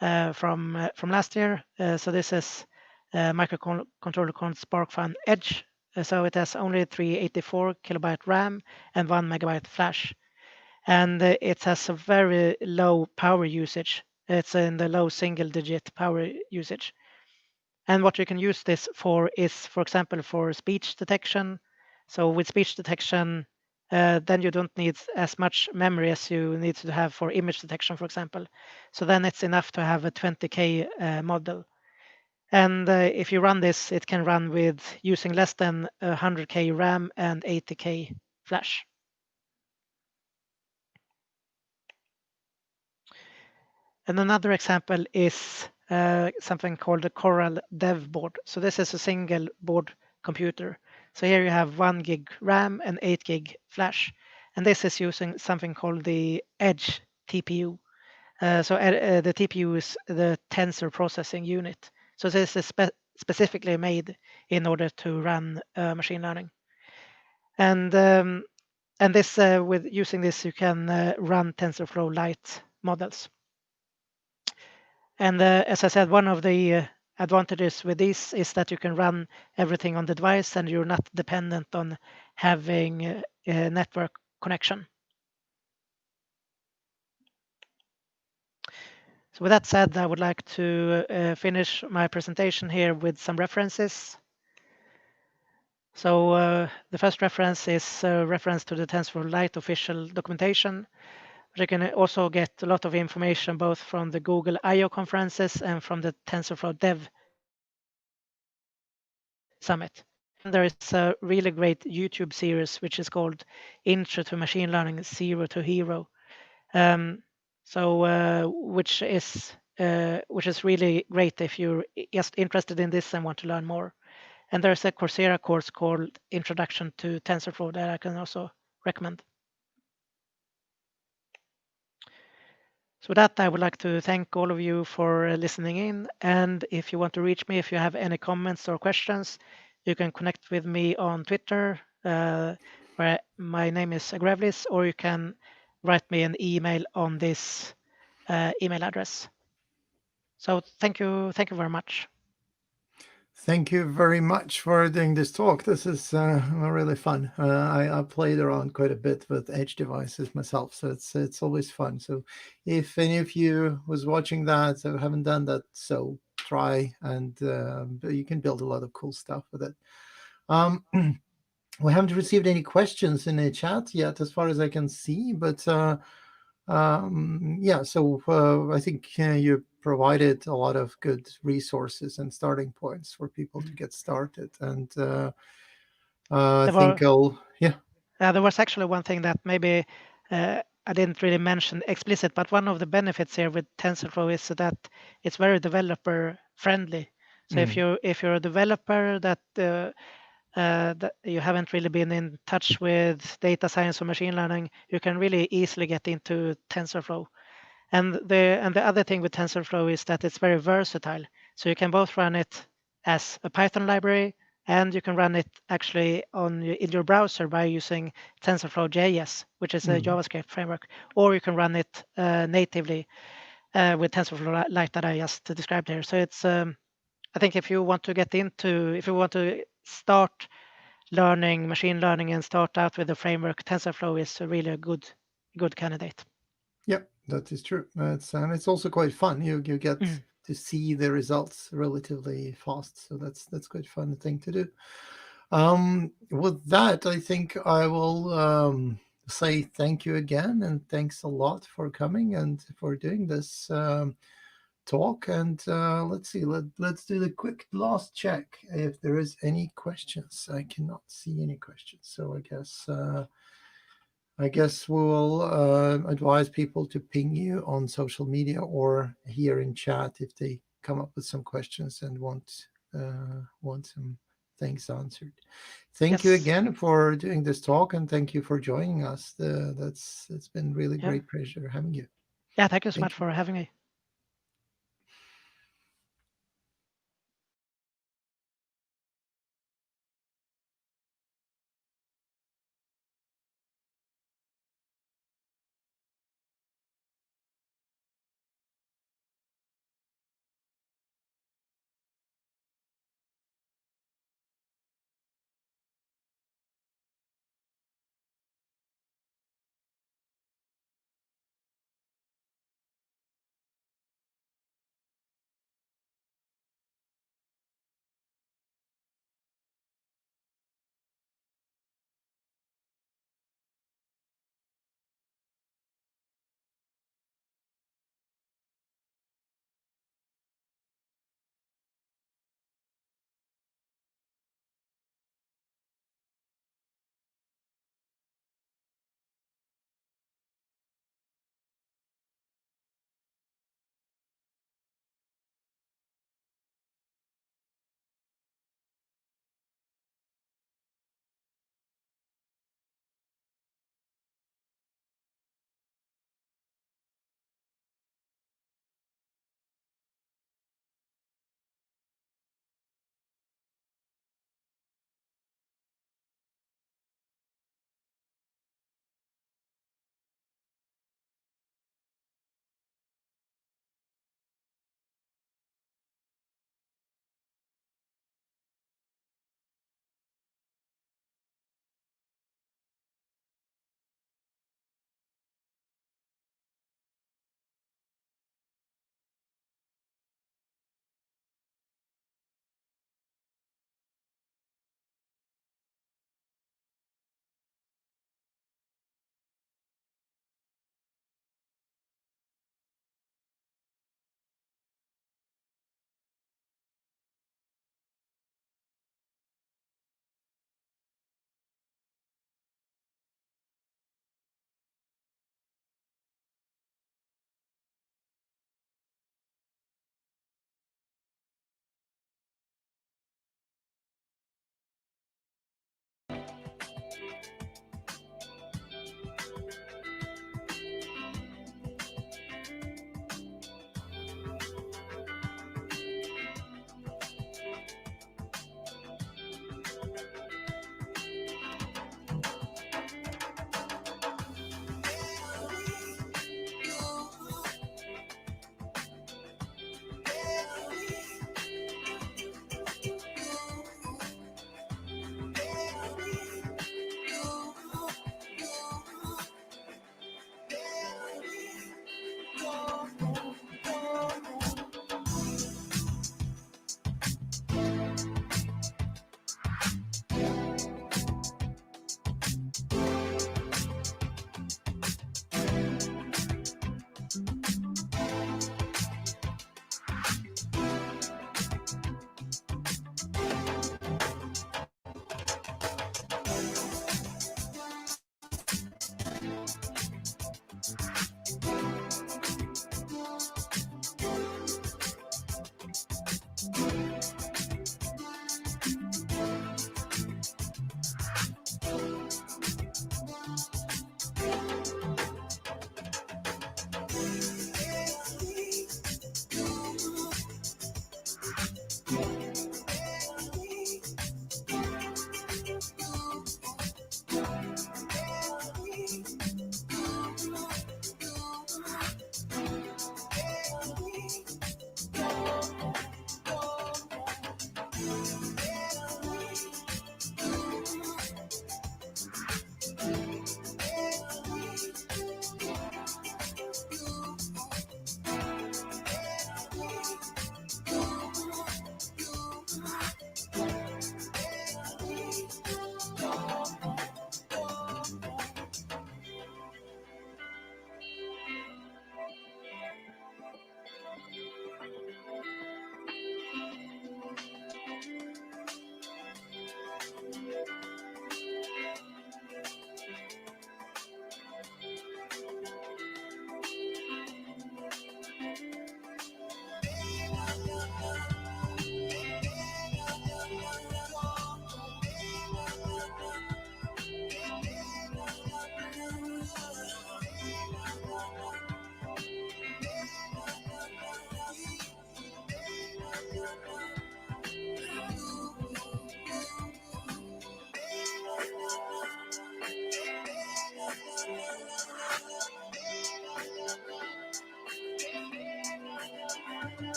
[SPEAKER 8] from last year. So this is a microcontroller called SparkFun Edge. So it has only 384 kilobyte RAM and 1 megabyte flash. And it has a very low power usage. It's in the low single digit power usage. And what you can use this for is, for example, for speech detection. So with speech detection, then you don't need as much memory as you need to have for image detection, for example. So then it's enough to have a 20K model. And if you run this, it can run with using less than 100K RAM and 80K flash. And another example is something called the Coral Dev board. So this is a single board computer. So here you have 1 gig RAM and 8 gig flash. And this is using something called the Edge TPU. The TPU is the tensor processing unit. So this is specifically made in order to run machine learning. And with using this, you can run TensorFlow Lite models. And as I said, one of the advantages with this is that you can run everything on the device and you're not dependent on having a network connection. So with that said, I would like to finish my presentation here with some references. So the first reference is a reference to the TensorFlow Lite official documentation. But you can also get a lot of information both from the Google I/O conferences and from the TensorFlow Dev Summit. And there is a really great YouTube series which is called Intro to Machine Learning Zero to Hero. Which is really great if you're just interested in this and want to learn more. And there's a Coursera course called Introduction to TensorFlow that I can also recommend. So with that, I would like to thank all of you for listening in. And if you want to reach me, if you have any comments or questions, you can connect with me on Twitter. where my name is Gravlis, or you can write me an email on this email address. So thank you very much.
[SPEAKER 2] Thank you very much for doing this talk. This is really fun. I played around quite a bit with edge devices myself, so it's always fun. So if any of you was watching that or haven't done that, so try, and you can build a lot of cool stuff with it. We haven't received any questions in the chat yet, as far as I can see, but yeah, so I think you provided a lot of good resources and starting points for people to get started. And I think
[SPEAKER 8] there was actually one thing that maybe I didn't really mention explicit, but one of the benefits here with TensorFlow is that it's very developer friendly. So if you're a developer that you haven't really been in touch with data science or machine learning, you can really easily get into TensorFlow. And the other thing with TensorFlow is that it's very versatile. So you can both run it as a Python library, and you can run it actually in your browser by using TensorFlow.js, which is a JavaScript framework, or you can run it natively with TensorFlow like that I just described here. So it's I think if you want to start learning machine learning and start out with the framework, TensorFlow is really a good candidate.
[SPEAKER 2] Yeah, that is true. And it's also quite fun. You get to see the results relatively fast, so that's quite fun thing to do. With that, I think I will say thank you again, and thanks a lot for coming and for doing this talk. And let's see, let's do the quick last check if there is any questions. I cannot see any questions, so I guess we'll advise people to ping you on social media or here in chat if they come up with some questions and want some things answered. Thank you again for doing this talk, and thank you for joining us. It's been really great pleasure having you.
[SPEAKER 8] Yeah, thank you so much for having me.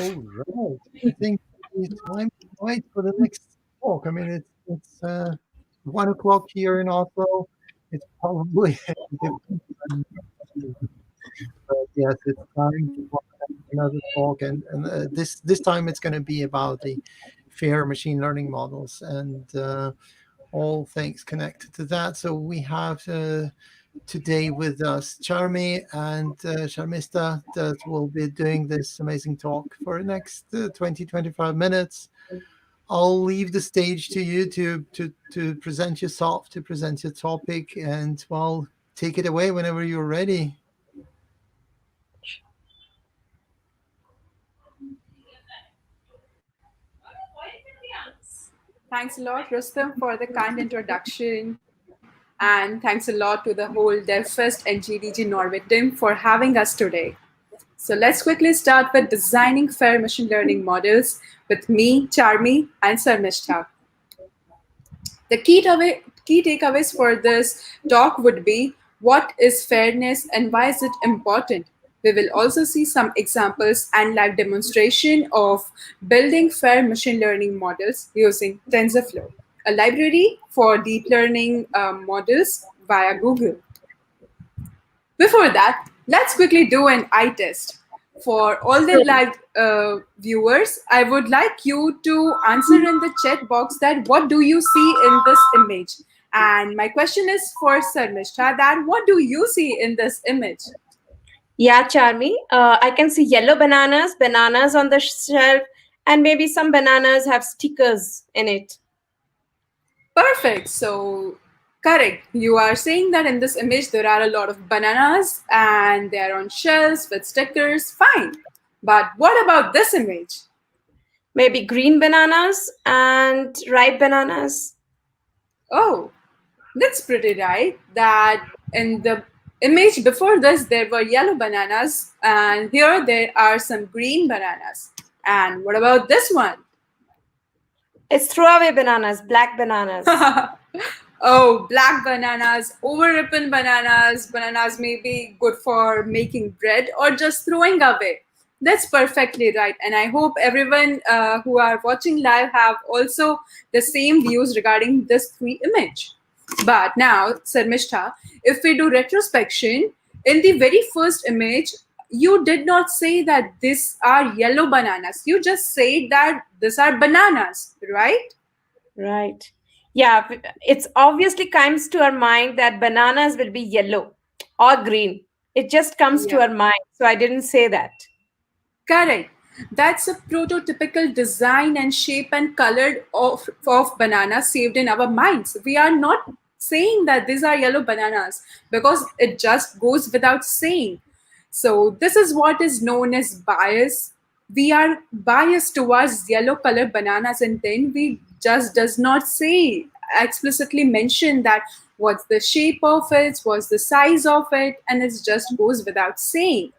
[SPEAKER 2] All right. I think it's time to wait for the next talk. I mean, it's 1 o'clock here in Oslo. It's probably different. But yes, it's time for another talk, and this time it's going to be about the fair machine learning models and all things connected to that. So we have today with us Charmy and Sharmista that will be doing this amazing talk for the next 20-25 minutes. I'll leave the stage to you to present yourself, to present your topic, and well, take it away whenever you're ready.
[SPEAKER 9] Thanks a lot, Rustam, for the kind introduction. And thanks a lot to the whole Devfest and GDG Norway team for having us today. So let's quickly start with designing fair machine learning models with me, Charmy, and Sarmishta. The key takeaways for this talk would be what is fairness and why is it important? We will also see some examples and live demonstration of building fair machine learning models using TensorFlow, a library for deep learning models via Google. Before that, let's quickly do an eye test. For all the live viewers, I would like you to answer in the chat box that what do you see in this image? And my question is for Sarmishta, that what do you see in this image?
[SPEAKER 10] Yeah, Charmy, I can see yellow bananas on the shelf, and maybe some bananas have stickers in it.
[SPEAKER 9] Perfect. So, correct. You are saying that in this image there are a lot of bananas and they are on shelves with stickers. Fine. But what about this image?
[SPEAKER 10] Maybe green bananas and ripe bananas.
[SPEAKER 9] Oh, that's pretty right. That in the image before this, there were yellow bananas, and here there are some green bananas. And what about this one?
[SPEAKER 10] It's throwaway bananas, black bananas.
[SPEAKER 9] Oh, black bananas, over-ripened bananas. Bananas may be good for making bread or just throwing away. That's perfectly right. And I hope everyone who are watching live have also the same views regarding this three image. But now, Sarmishta, if we do retrospection, in the very first image, you did not say that these are yellow bananas. You just said that these are bananas, right?
[SPEAKER 10] Right. Yeah, it's obviously comes to our mind that bananas will be yellow or green. It just comes to our mind. So I didn't say that.
[SPEAKER 9] Correct. That's a prototypical design and shape and color of banana saved in our minds. We are not saying that these are yellow bananas because it just goes without saying. So this is what is known as bias. We are biased towards yellow color bananas, and then we just does not say explicitly mention that what's the shape of it, what's the size of it, and it just goes without saying.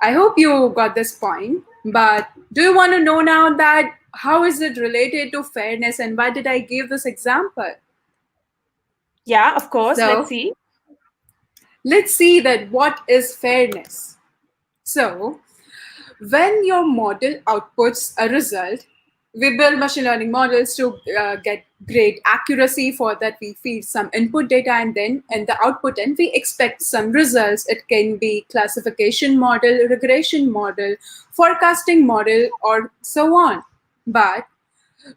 [SPEAKER 9] I hope you got this point, but do you want to know now that how is it related to fairness and why did I give this example?
[SPEAKER 10] Yeah, of course.
[SPEAKER 9] So,
[SPEAKER 10] let's see.
[SPEAKER 9] Let's see that what is fairness. So, when your model outputs a result, we build machine learning models to get great accuracy. For that, we feed some input data, and then in the output end, we expect some results. It can be classification model, regression model, forecasting model, or so on. But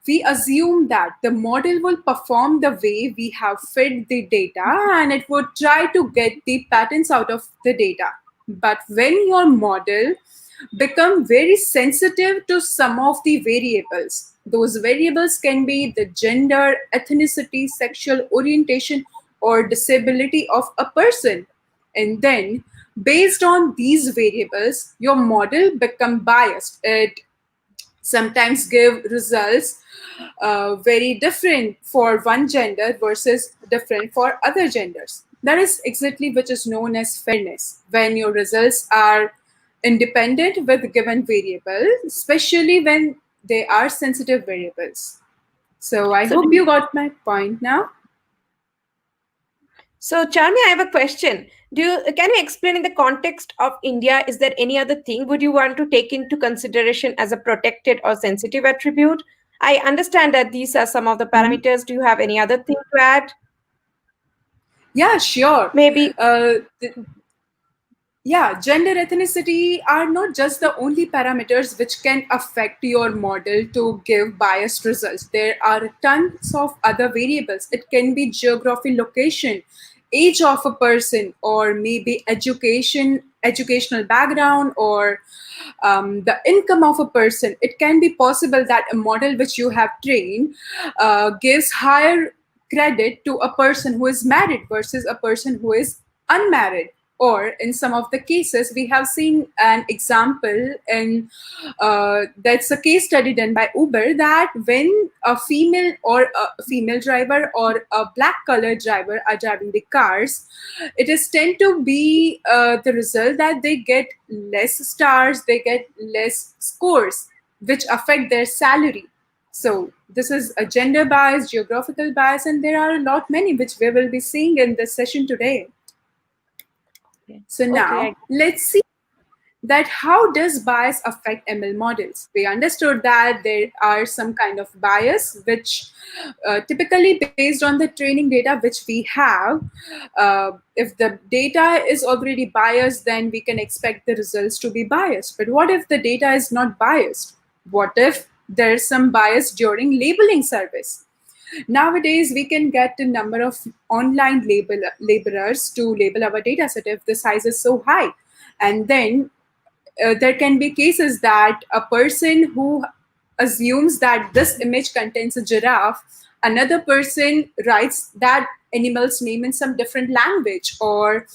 [SPEAKER 9] we assume that the model will perform the way we have fed the data, and it would try to get the patterns out of the data. But when your model become very sensitive to some of the variables, those variables can be the gender, ethnicity, sexual orientation, or disability of a person. And then based on these variables, your model become biased. It sometimes give results very different for one gender versus different for other genders. That is exactly which is known as fairness, when your results are independent with a given variable, especially when they are sensitive variables. So I hope you got my point now.
[SPEAKER 10] So, Charmi, I have a question. Can you explain in the context of India, is there any other thing would you want to take into consideration as a protected or sensitive attribute? I understand that these are some of the parameters. Do you have any other thing to add?
[SPEAKER 9] Yeah, sure.
[SPEAKER 10] Maybe.
[SPEAKER 9] Yeah, gender, ethnicity are not just the only parameters which can affect your model to give biased results. There are tons of other variables. It can be geography, location, age of a person, or maybe educational background, or the income of a person. It can be possible that a model which you have trained gives higher credit to a person who is married versus a person who is unmarried. Or in some of the cases, we have seen an example, and that's a case study done by Uber, that when a female driver or a black colored driver are driving the cars, it is tend to be the result that they get less stars, they get less scores, which affect their salary. So this is a gender bias, geographical bias, and there are a lot many which we will be seeing in this session today. So now let's see that how does bias affect ML models. We understood that there are some kind of bias which typically based on the training data which we have. If the data is already biased, then we can expect the results to be biased. But what if the data is not biased? What if there's some bias during labeling service? Nowadays, we can get a number of online laborers to label our data set if the size is so high. And then there can be cases that a person who assumes that this image contains a giraffe, another person writes that animal's name in some different language. Or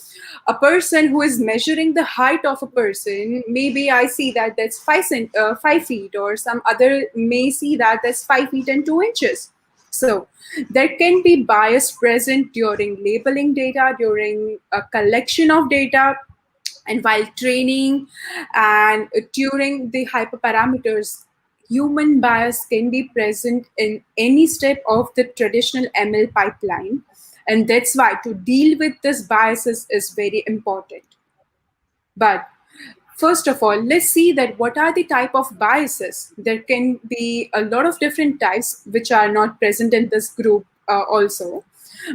[SPEAKER 9] a person who is measuring the height of a person, maybe I see that that's 5 feet, or some other may see that that's 5 feet and 2 inches. So there can be bias present during labeling data, during a collection of data, and while training and during the hyperparameters. Human bias can be present in any step of the traditional ML pipeline, and that's why to deal with this biases is very important. But first of all, let's see that what are the type of biases. There can be a lot of different types which are not present in this group also.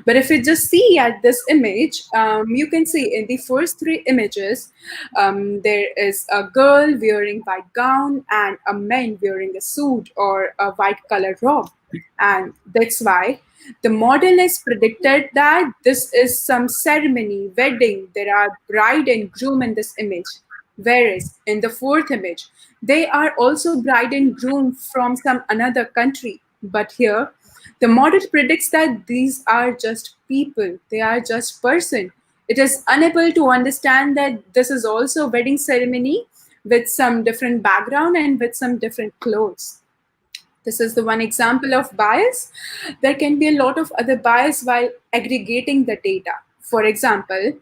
[SPEAKER 9] But if you just see at this image, you can see in the first three images, there is a girl wearing white gown and a man wearing a suit or a white color robe. And that's why the model is predicted that this is some ceremony, wedding. There are bride and groom in this image. Whereas in the fourth image, they are also bride and groom from some another country. But here, the model predicts that these are just people, they are just person. It is unable to understand that this is also a wedding ceremony with some different background and with some different clothes. This is the one example of bias. There can be a lot of other bias while aggregating the data. For example,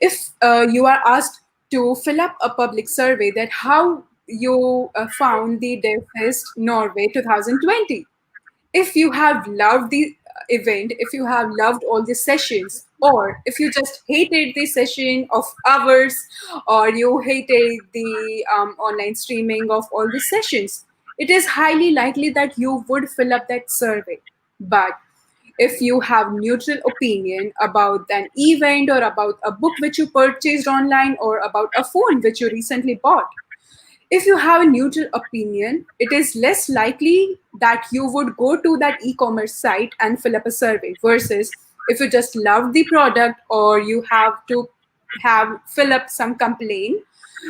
[SPEAKER 9] if you are asked to fill up a public survey that how you found the Devfest Norway 2020. If you have loved the event, if you have loved all the sessions, or if you just hated the session of hours, or you hated the online streaming of all the sessions, it is highly likely that you would fill up that survey. But if you have neutral opinion about an event or about a book which you purchased online or about a phone which you recently bought, if you have a neutral opinion, it is less likely that you would go to that e-commerce site and fill up a survey versus if you just love the product or you have to fill up some complaint,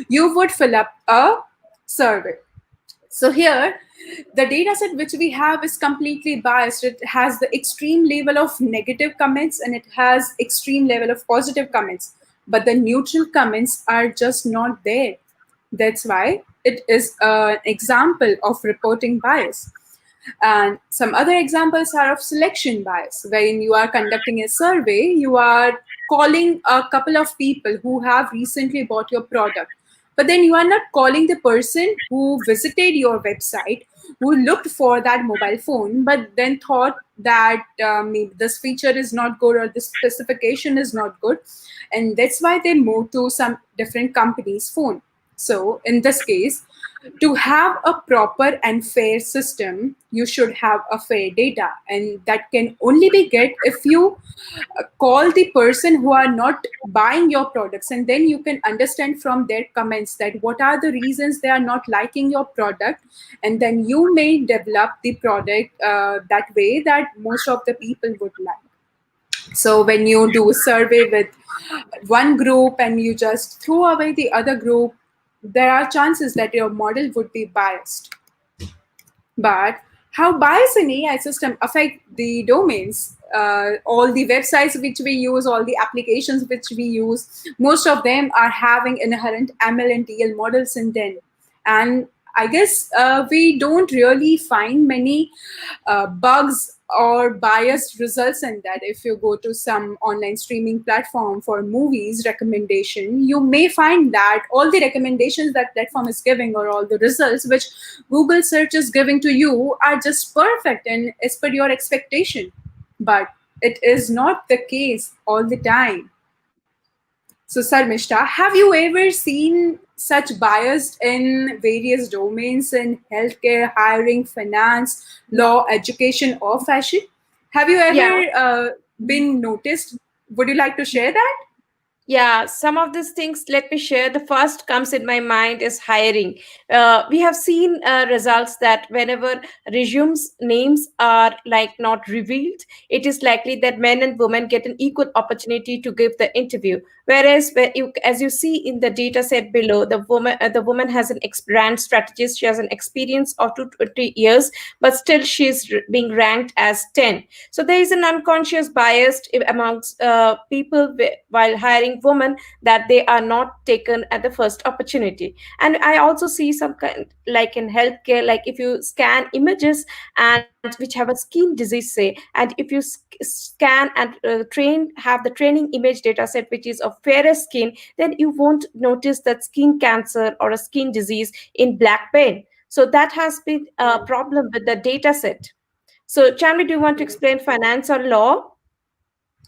[SPEAKER 9] you would fill up a survey. So here, the data set which we have is completely biased. It has the extreme level of negative comments and it has extreme level of positive comments. But the neutral comments are just not there. That's why it is an example of reporting bias. And some other examples are of selection bias. When you are conducting a survey, you are calling a couple of people who have recently bought your product. But then you are not calling the person who visited your website, who looked for that mobile phone, but then thought that maybe this feature is not good or this specification is not good, and that's why they moved to some different company's phone. So in this case, to have a proper and fair system, you should have a fair data, and that can only be get if you call the person who are not buying your products, and then you can understand from their comments that what are the reasons they are not liking your product, and then you may develop the product that way that most of the people would like. So when you do a survey with one group and you just throw away the other group, there are chances that your model would be biased. But how bias in AI system affect the domains? All the websites which we use, all the applications which we use, most of them are having inherent ML and TL models in them. And I guess we don't really find many bugs or biased results in that. If you go to some online streaming platform for movies recommendation, you may find that all the recommendations that platform is giving or all the results which Google search is giving to you are just perfect and as per your expectation. But it is not the case all the time. So, Sarmishta, have you ever seen such bias in various domains in healthcare, hiring, finance, law, education, or fashion? Have you ever been noticed? Would you like to share that?
[SPEAKER 10] Yeah, some of these things, let me share. The first comes in my mind is hiring. We have seen results that whenever resumes names are like not revealed, it is likely that men and women get an equal opportunity to give the interview. Whereas, as you see in the data set below, the woman has an brand strategist. She has an experience of 20 years, but still she's being ranked as 10. So there is an unconscious bias amongst people while hiring women, that they are not taken at the first opportunity. And I also see some kind, like in healthcare, like if you scan images and which have a skin disease, say, and if you scan and have the training image data set which is of fairer skin, then you won't notice that skin cancer or a skin disease in black pain. So that has been a problem with the data set. So, Chanvi, do you want to explain finance or law?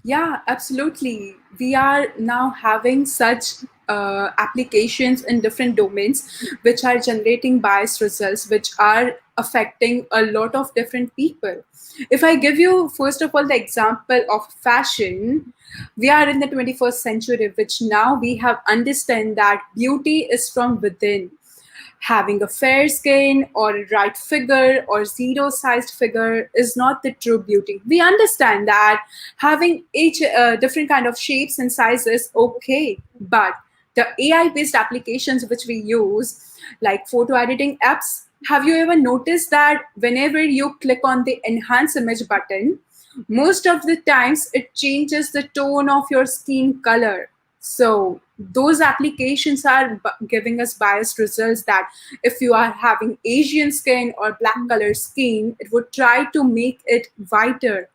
[SPEAKER 9] Yeah, absolutely. We are now having such applications in different domains which are generating biased results, which are affecting a lot of different people. If I give you, first of all, the example of fashion, we are in the 21st century, which now we have understand that beauty is from within. Having a fair skin or a right figure or zero sized figure is not the true beauty. We understand that having each different kind of shapes and sizes, okay, but the AI based applications which we use, like photo editing apps, have you ever noticed that whenever you click on the enhance image button, most of the times it changes the tone of your skin color? So those applications are giving us biased results, that if you are having Asian skin or black color skin, it would try to make it whiter.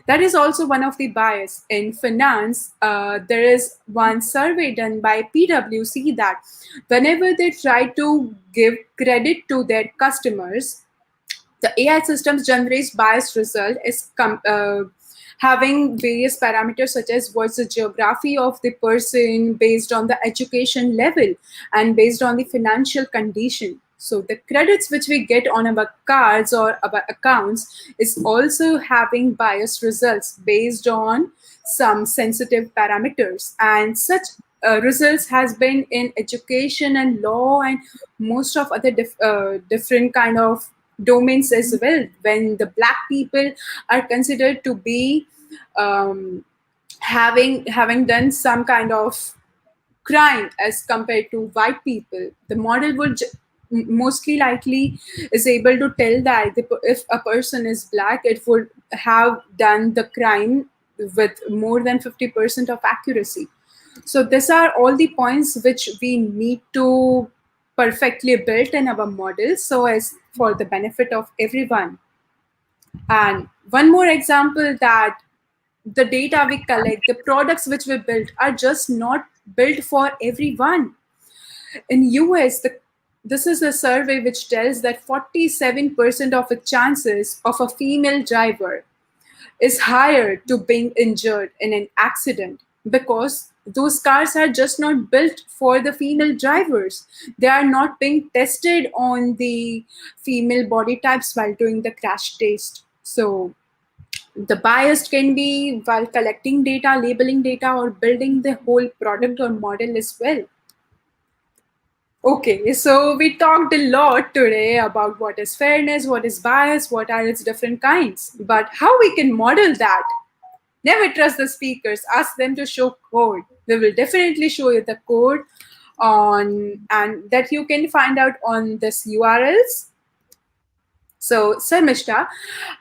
[SPEAKER 9] That is also one of the bias. In finance, there is one survey done by PwC that whenever they try to give credit to their customers, the AI systems generates biased result is having various parameters such as what's the geography of the person based on the education level and based on the financial condition. So the credits which we get on our cards or our accounts is also having biased results based on some sensitive parameters, and such results has been in education and law and most of other different kind of domains as well, when the black people are considered to be having done some kind of crime as compared to white people. The model would mostly likely is able to tell that if a person is black, it would have done the crime with more than 50% of accuracy. So these are all the points which we need to perfectly build in our model so as for the benefit of everyone. And one more example, that the data we collect, the products which we build are just not built for everyone. In US, the This is a survey which tells that 47% of the chances of a female driver is higher to being injured in an accident, because those cars are just not built for the female drivers. They are not being tested on the female body types while doing the crash test. So the bias can be while collecting data, labeling data, or building the whole product or model as well. Okay, so we talked a lot today about what is fairness, what is bias, what are its different kinds, but how we can model that. Never trust the speakers, ask them to show code. They will definitely show you the code on, and that you can find out on this URLs. So, Sir Mishra,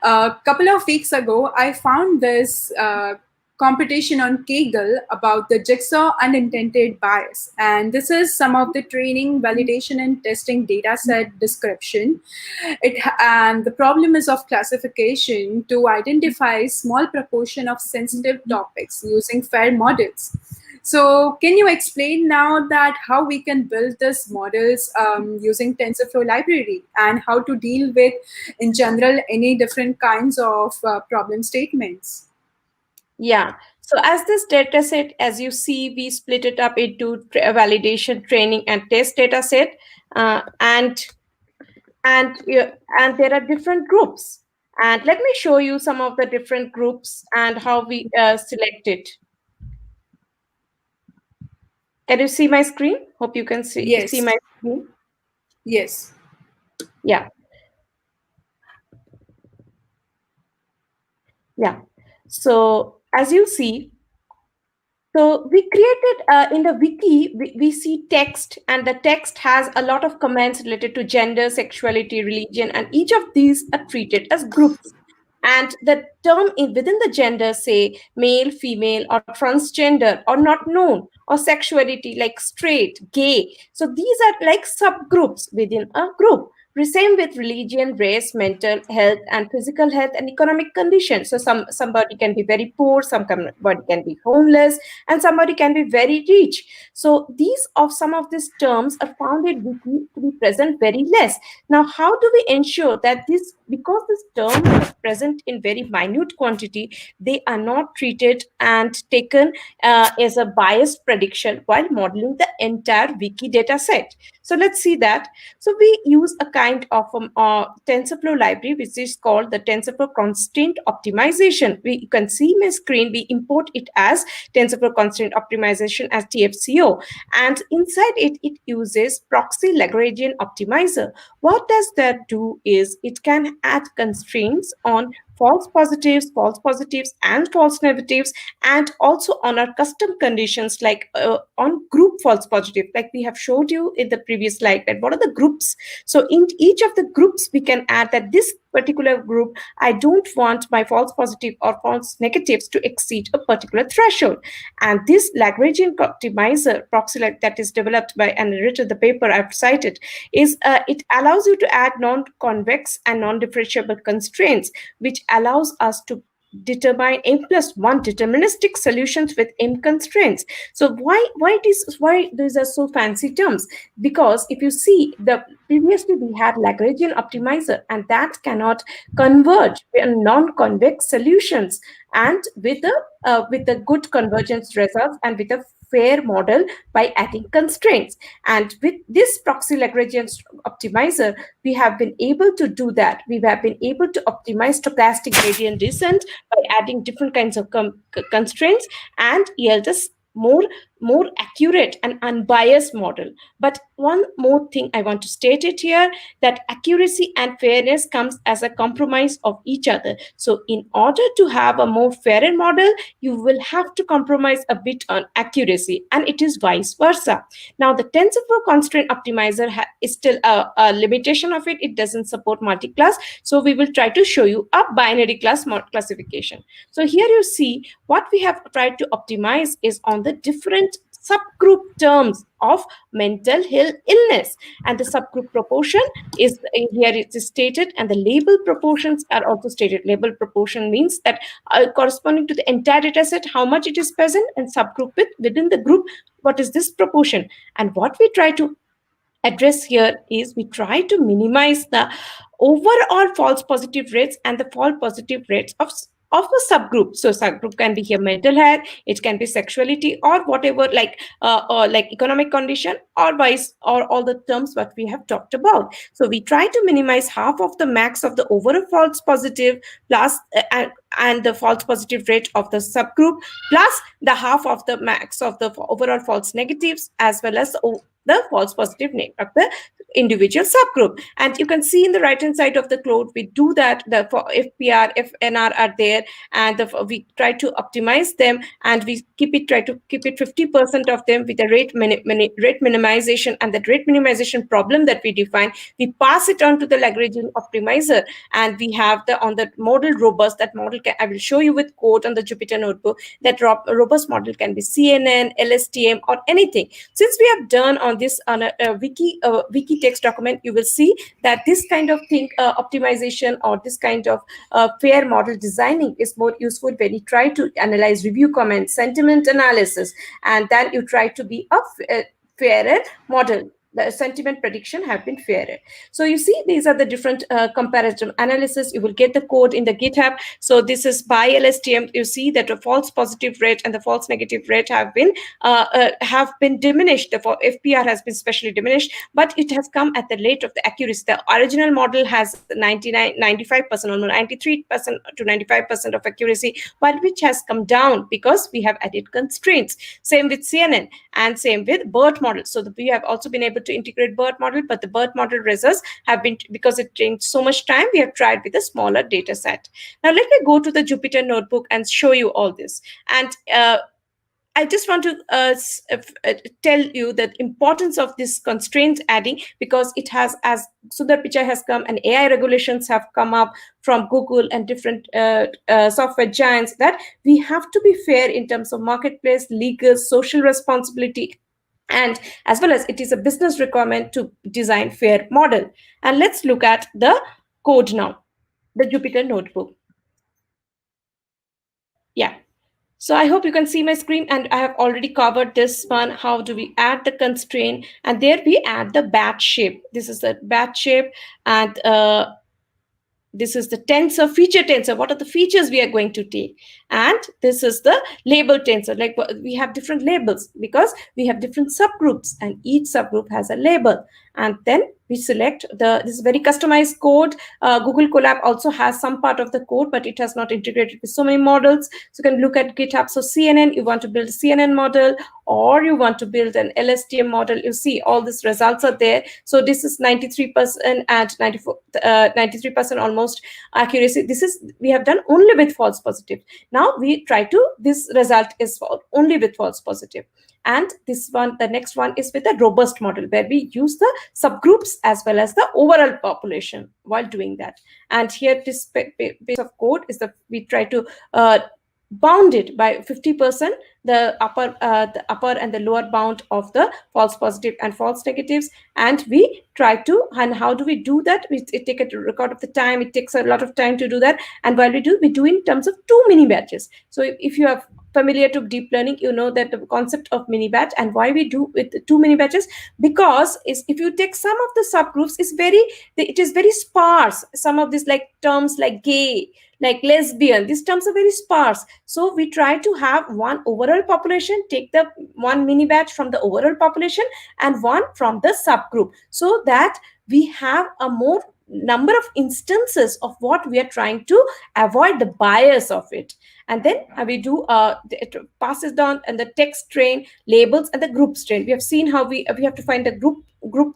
[SPEAKER 9] a couple of weeks ago, I found this competition on Kaggle about the jigsaw unintended bias. And this is some of the training, validation, and testing data set description. And the problem is of classification to identify small proportion of sensitive topics using fair models. So can you explain now that how we can build these models using TensorFlow library, and how to deal with, in general, any different kinds of problem statements?
[SPEAKER 10] Yeah. So as this data set, as you see, we split it up into validation, training, and test data set. And there are different groups. And let me show you some of the different groups and how we select it. Can you see my screen? Hope you can see,
[SPEAKER 9] Yes.
[SPEAKER 10] see my screen.
[SPEAKER 9] Yes.
[SPEAKER 10] Yeah. Yeah. So as you see, so we created in the wiki, we see text, and the text has a lot of comments related to gender, sexuality, religion, and each of these are treated as groups. And the term within the gender, say male, female, or transgender, or not known, or sexuality like straight, gay. So these are like subgroups within a group. Same with religion, race, mental health, and physical health and economic conditions. So somebody can be very poor, somebody can be homeless, and somebody can be very rich. So these of some of these terms are found in wiki to be present very less. Now, how do we ensure that this, because these terms are present in very minute quantity, they are not treated and taken as a biased prediction while modeling the entire wiki data set? So let's see that. So we use a kind of TensorFlow library, which is called the TensorFlow Constraint Optimization. You can see my screen. We import it as TensorFlow Constraint Optimization as TFCO. And inside it, it uses proxy Lagrangian optimizer. What does that do is it can add constraints on false positives, and false negatives, and also on our custom conditions, like on group false positive, like we have showed you in the previous slide, that what are the groups. So in each of the groups, we can add that this particular group, I don't want my false positive or false negatives to exceed a particular threshold. And this Lagrangian optimizer proxy that is developed by and written the paper I've cited is it allows you to add non-convex and non-differentiable constraints, which allows us to determine m+1 deterministic solutions with m constraints. So why these are so fancy terms? Because if you see, the previously we had Lagrangian optimizer, and that cannot converge in non-convex solutions, and with the good convergence results and with a fair model by adding constraints. And with this proxy Lagrangian optimizer, we have been able to do that. We have been able to optimize stochastic gradient descent by adding different kinds of constraints and yield us more accurate and unbiased model. But one more thing I want to state it here, that accuracy and fairness comes as a compromise of each other. So in order to have a more fairer model, you will have to compromise a bit on accuracy, and it is vice versa. Now, the TensorFlow constraint optimizer is still a limitation of it. It doesn't support multi-class. So we will try to show you a binary class classification. So here you see what we have tried to optimize is on the different subgroup terms of mental illness, and the subgroup proportion is here it is stated, and the label proportions are also stated. Label proportion means that corresponding to the entire data set, how much it is present, and subgroup within the group, what is this proportion. And what we try to address here is we try to minimize the overall false positive rates and the false positive rates of a subgroup. So subgroup can be here mental health, it can be sexuality, or whatever, or like economic condition, or vice, or all the terms what we have talked about. So we try to minimize half of the max of the overall false positive plus and the false positive rate of the subgroup plus the half of the max of the overall false negatives, as well as the false positive name of the individual subgroup. And you can see in the right hand side of the code, we do that. The FPR, FNR are there, and we try to optimize them, and we try to keep it 50% of them with the rate minimization, and that rate minimization problem that we define, we pass it on to the Lagrangian optimizer, and we have on the model robust. That model I will show you with code on the Jupyter notebook. That robust model can be CNN, LSTM, or anything. Since we have done on this on a wiki text document, you will see that this kind of thing, optimization, or this kind of fair model designing is more useful when you try to analyze review comments, sentiment analysis, and then you try to be a fairer model. The sentiment prediction have been fairer. So you see, these are the different comparative analysis. You will get the code in the GitHub. So this is by LSTM. You see that the false positive rate and the false negative rate have been diminished. The FPR has been specially diminished, but it has come at the rate of the accuracy. The original model has 95%, almost 93% to 95% of accuracy, but which has come down because we have added constraints. Same with CNN and same with BERT model. So we have also been able to integrate BERT model, but the BERT model results have been, because it changed so much time, we have tried with a smaller data set. Now let me go to the Jupyter notebook and show you all this. And I just want to tell you the importance of this constraint adding, because it has, as Sundar Pichai has come, and AI regulations have come up from Google and different software giants, that we have to be fair in terms of marketplace, legal, social responsibility, and as well as it is a business requirement to design fair model. And let's look at the code now, the Jupyter notebook. Yeah. So I hope you can see my screen, and I have already covered this one. How do we add the constraint? And there we add the batch shape. This is the batch shape, and this is the tensor, feature tensor. What are the features we are going to take? And this is the label tensor. Like, we have different labels because we have different subgroups, and each subgroup has a label. And then we select this is very customized code. Google Colab also has some part of the code, but it has not integrated with so many models. So you can look at GitHub. So CNN, you want to build a CNN model, or you want to build an LSTM model. You see all these results are there. So this is 93% and 93% almost accuracy. This is, we have done only with false positive. Now we try to, this result is only with false positive. And this one, the next one is with a robust model, where we use the subgroups as well as the overall population while doing that. And here this piece of code is we try to bound it by 50%, the upper and the lower bound of the false positive and false negatives. And we try to, and how do we do that? We take a record of the time. It takes a lot of time to do that. And while we do in terms of 2 mini batches. So if you have familiar to deep learning, you know that the concept of mini batch. And why we do with 2 mini batches, because if you take some of the subgroups, it is very sparse. Some of these, like terms like gay, like lesbian, these terms are very sparse. So we try to have one overall population, take the 1 mini batch from the overall population and 1 from the subgroup, so that we have a more number of instances of what we are trying to avoid the bias of it. And then we do it passes down, and the text train, labels, and the group train. We have seen how we have to find the group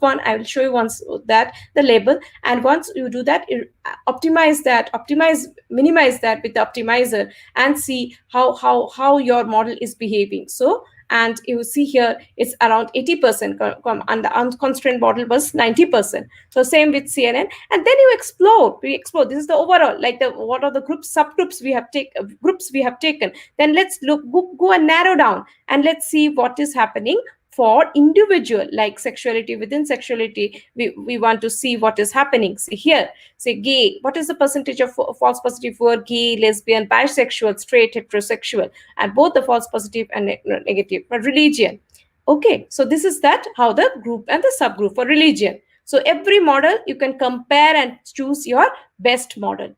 [SPEAKER 10] one. I will show you once that the label. And once you do that, minimize that with the optimizer, and see how your model is behaving. So, and you see here it's around 80%, and the unconstrained model was 90%. So same with CNN. And then we explore. This is the overall, like what are the subgroups we have taken. Then let's go and narrow down, and let's see what is happening for individual, like sexuality. Within sexuality, we want to see what is happening. See here, say gay, what is the percentage of false positive for gay, lesbian, bisexual, straight, heterosexual, and both the false positive and negative. But religion, Okay, so this is that how the group and the subgroup for religion. So every model you can compare and choose your best model.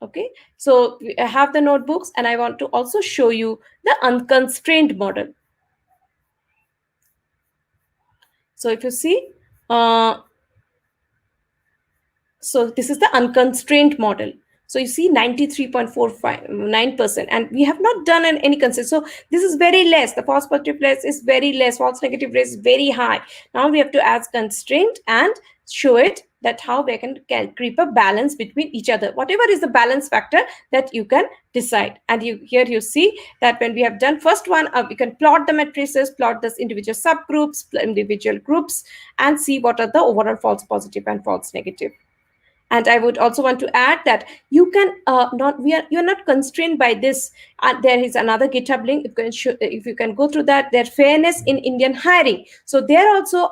[SPEAKER 10] Okay, so I have the notebooks, and I want to also show you the unconstrained model. So if you see, so this is the unconstrained model. So you see 93.459%, and we have not done any constraint. So this is very less. The false positive rate is very less. False negative rate is very high. Now we have to add constraint and show it that how we can keep a balance between each other. Whatever is the balance factor that you can decide. And here you see that when we have done first one, we can plot the matrices, plot this individual subgroups, individual groups, and see what are the overall false positive and false negative. And I would also want to add that you can you're not constrained by this. There is another GitHub link. If you can go through that, their fairness in Indian hiring. So there also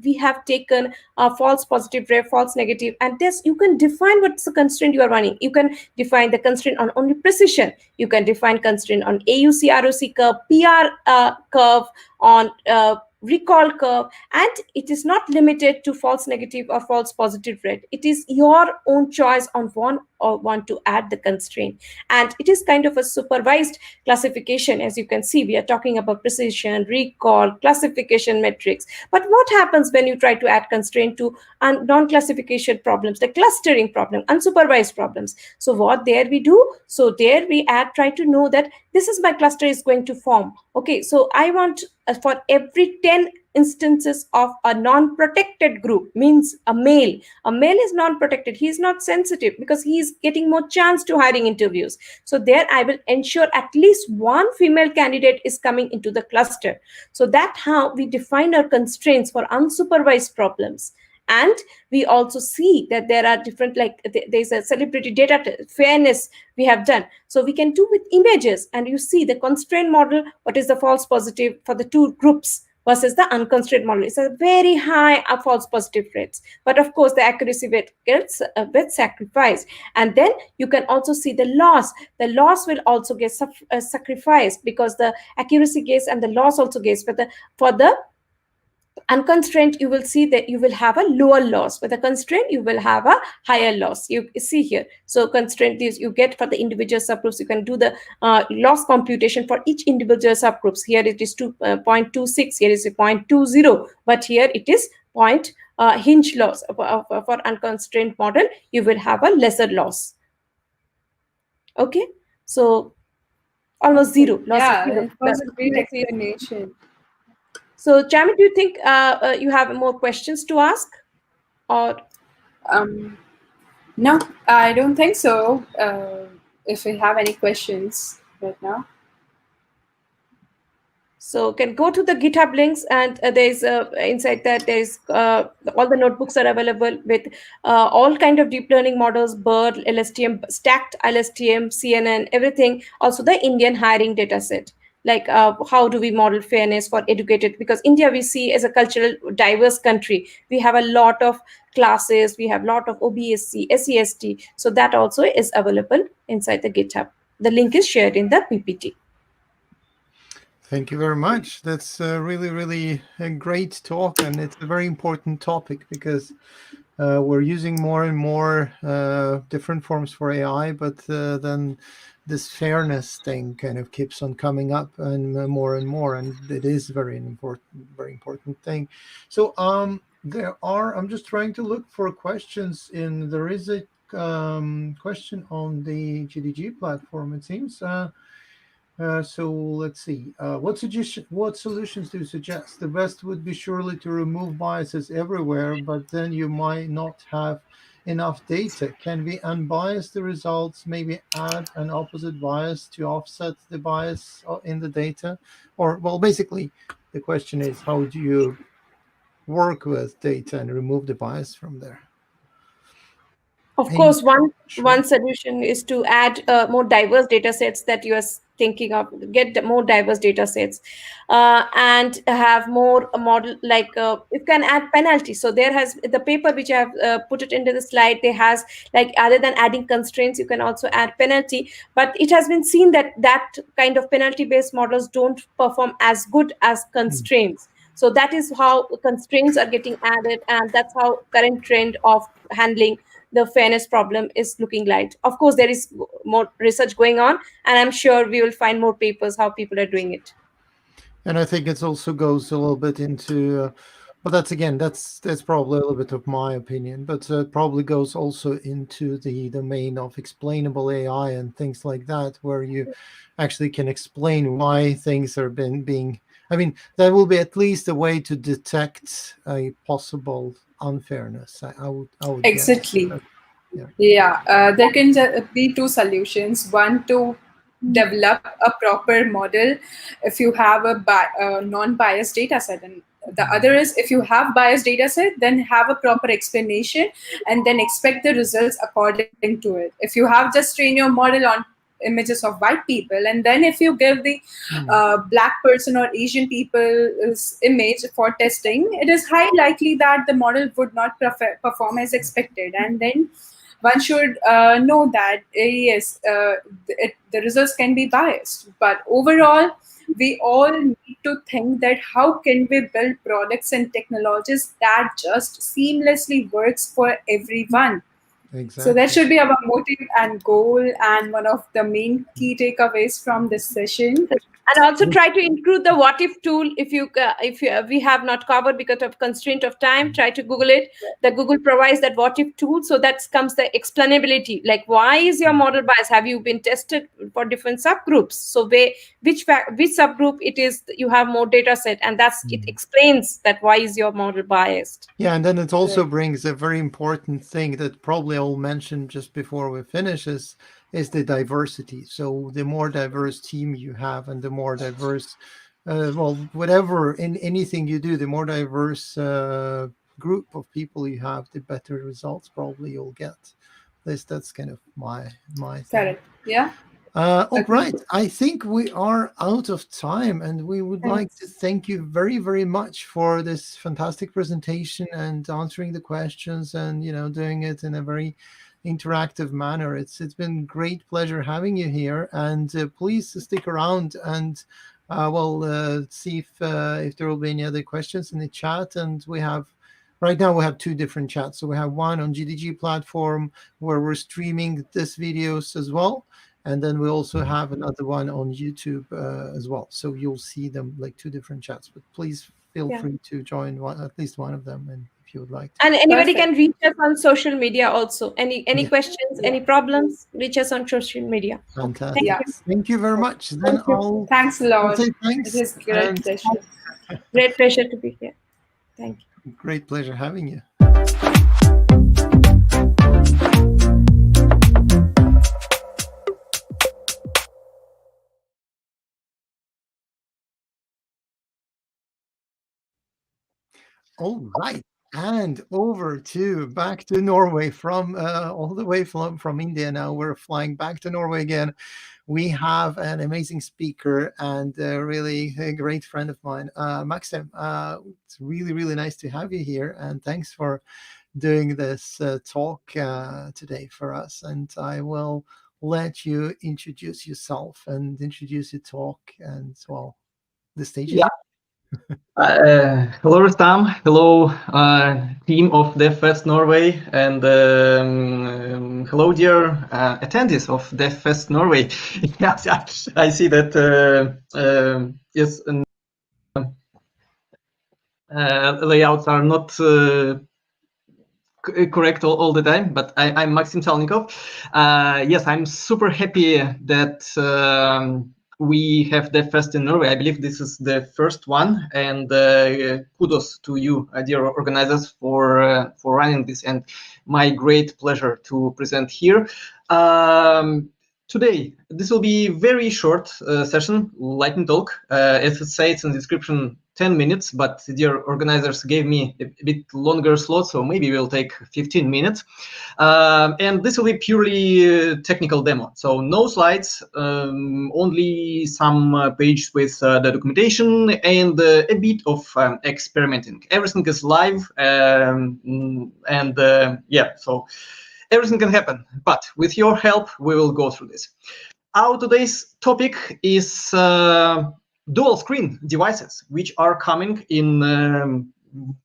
[SPEAKER 10] we have taken false positive, false negative, and this you can define what's the constraint you are running. You can define the constraint on only precision. You can define constraint on AUC, ROC curve, PR curve, on recall curve, and it is not limited to false negative or false positive rate. It is your own choice on one or want to add the constraint, and it is kind of a supervised classification. As you can see, we are talking about precision, recall, classification metrics. But what happens when you try to add constraint to non-classification problems, the clustering problem, unsupervised problems? So what there we do, so there we try to know that this is my cluster is going to form. Okay, so I want for every 10 instances of a non-protected group, means a male is non-protected, he is not sensitive because he is getting more chance to hiring interviews. So there I will ensure at least one female candidate is coming into the cluster. So that's how we define our constraints for unsupervised problems. And we also see that there are different, like there's a celebrity data fairness we have done. So we can do with images, and you see the constraint model, what is the false positive for the two groups versus the unconstrained model. It's a very high false positive rates, but of course the accuracy gets sacrificed. And then you can also see the loss. The loss will also get sacrificed because the accuracy gains and the loss also gains. But for the unconstrained, you will see that you will have a lower loss. With a constraint, you will have a higher loss. You see here. So constraint is you get for the individual subgroups. You can do the loss computation for each individual subgroups. Here it is 0.26. Here is 0.20. But here it is hinge loss. For unconstrained model, you will have a lesser loss. Okay. So almost zero. Loss
[SPEAKER 9] Yeah,
[SPEAKER 10] zero.
[SPEAKER 9] it was a great explanation.
[SPEAKER 10] So, Jamit, do you think you have more questions to ask? Or
[SPEAKER 9] no, I don't think so. If we have any questions right now.
[SPEAKER 10] So can go to the GitHub links, and there's inside that there's all the notebooks are available with all kind of deep learning models, BERT, LSTM, stacked LSTM, CNN, everything. Also the Indian hiring data set. Like how do we model fairness for educated? Because India we see as a cultural diverse country. We have a lot of classes, we have a lot of OBSC, SEST. So that also is available inside the GitHub. The link is shared in the PPT.
[SPEAKER 2] Thank you very much. That's really, really a great talk, and it's a very important topic because we're using more and more different forms for AI, but then this fairness thing kind of keeps on coming up and more, and it is very important thing. So I'm just trying to look for questions there is a question on the GDG platform, it seems. So let's see. What solutions do you suggest? The best would be surely to remove biases everywhere, but then you might not have enough data. Can we unbias the results? Maybe add an opposite bias to offset the bias in the data? Or, well, basically, the question is, how do you work with data and remove the bias from there?
[SPEAKER 10] Of course, one solution is to add more diverse data sets that you are thinking of, get the more diverse data sets, and have more model, like you can add penalties. So there has the paper which I have put it into the slide, there has, like, other than adding constraints, you can also add penalty. But it has been seen that that kind of penalty based models don't perform as good as constraints. So that is how constraints are getting added, and that's how current trend of handling the fairness problem is looking like. Of course, there is more research going on, and I'm sure we will find more papers how people are doing it.
[SPEAKER 2] And I think it also goes a little bit into, but that's probably a little bit of my opinion, but probably goes also into the domain of explainable AI and things like that, where you actually can explain why things are being. I mean, that will be at least a way to detect a possible unfairness. I would
[SPEAKER 9] Exactly.
[SPEAKER 2] guess.
[SPEAKER 9] There can be two solutions. One, to develop a proper model if you have a non-biased data set, and the other is, if you have biased data set, then have a proper explanation and then expect the results according to it. If you have just train your model on images of white people, and then if you give the black person or Asian people's image for testing, it is high likely that the model would not perform as expected. And then one should know that yes, the results can be biased, but overall we all need to think that how can we build products and technologies that just seamlessly works for everyone.
[SPEAKER 2] Exactly.
[SPEAKER 9] So that should be our motive and goal, and one of the main key takeaways from this session.
[SPEAKER 10] And also try to include the what if tool. If we have not covered because of constraint of time, try to Google it. The Google provides that what if tool, so that comes the explainability, like why is your model biased, have you been tested for different subgroups, so which subgroup it is you have more data set, and that's it explains that why is your model biased.
[SPEAKER 2] Yeah, and then it also brings a very important thing that probably I'll mention just before we finish is the diversity. So the more diverse team you have, and the more diverse, whatever in anything you do, the more diverse group of people you have, the better results probably you'll get. That's kind of my thing.
[SPEAKER 9] Correct. Yeah.
[SPEAKER 2] All right. I think we are out of time, and we would like to thank you very, very much for this fantastic presentation and answering the questions, and doing it in a very interactive manner. It's been great pleasure having you here, and please stick around and see if there will be any other questions in the chat. And right now we have two different chats. So we have one on GDG platform where we're streaming this videos as well. And then we also have another one on YouTube as well. So you'll see them like two different chats, but please feel free to join at least one of them, and if you would like to.
[SPEAKER 10] And anybody can reach us on social media also. Any questions, any problems, reach us on social media.
[SPEAKER 2] Fantastic. Thank you very much. Then
[SPEAKER 9] Thanks a lot.
[SPEAKER 2] I'll say thanks.
[SPEAKER 9] It is great pleasure.
[SPEAKER 10] Great pleasure to be here. Thank you.
[SPEAKER 2] Great pleasure having you. All right, and back to Norway from all the way from India. Now we're flying back to Norway again. We have an amazing speaker and really a great friend of mine, Maxim. It's really, really nice to have you here, and thanks for doing this talk today for us. And I will let you introduce yourself and introduce your talk, and the stage is yours.
[SPEAKER 11] Hello, Rustam. Hello, team of Devfest Norway, and hello, dear attendees of Devfest Norway. Yes, I see that yes, layouts are not correct all the time, but I'm Maxim Salnikov. Yes, I'm super happy that we have Devfest in Norway. I believe this is the first one, and kudos to you, dear organizers, for running this, and my great pleasure to present here. today, this will be very short session, lightning talk. As it says in the description, 10 minutes, but dear organizers gave me a bit longer slot, so maybe we'll take 15 minutes. And this will be purely technical demo. So no slides, only some pages with the documentation and a bit of experimenting. Everything is live, yeah, so everything can happen. But with your help, we will go through this. Our today's topic is dual screen devices, which are coming in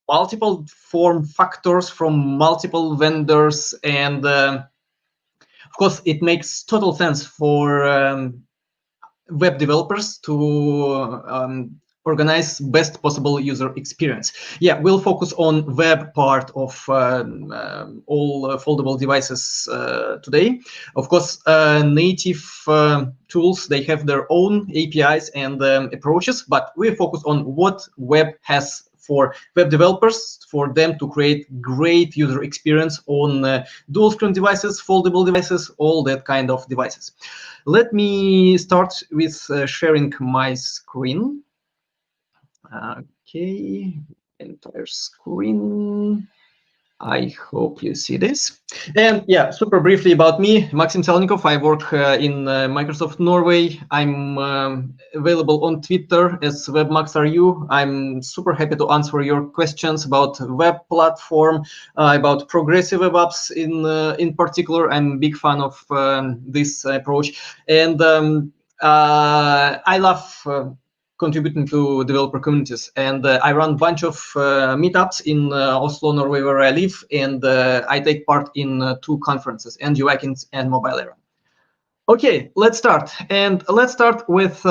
[SPEAKER 11] multiple form factors from multiple vendors, and of course it makes total sense for web developers to organize best possible user experience. Yeah, we'll focus on web part of all foldable devices today. Of course, native tools, they have their own APIs and approaches, but we focus on what web has for web developers, for them to create great user experience on dual screen devices, foldable devices, all that kind of devices. Let me start with sharing my screen. Okay, entire screen. I hope you see this. And yeah, super briefly about me, Maxim Salnikov. I work in Microsoft Norway. I'm available on Twitter as WebMaxRU. I'm super happy to answer your questions about web platform, about progressive web apps in particular. I'm a big fan of this approach. And I love contributing to developer communities, and I run a bunch of meetups in Oslo, Norway, where I live, and I take part in 2 conferences, NG Weekends and Mobile Era. Okay, let's start, and let's start with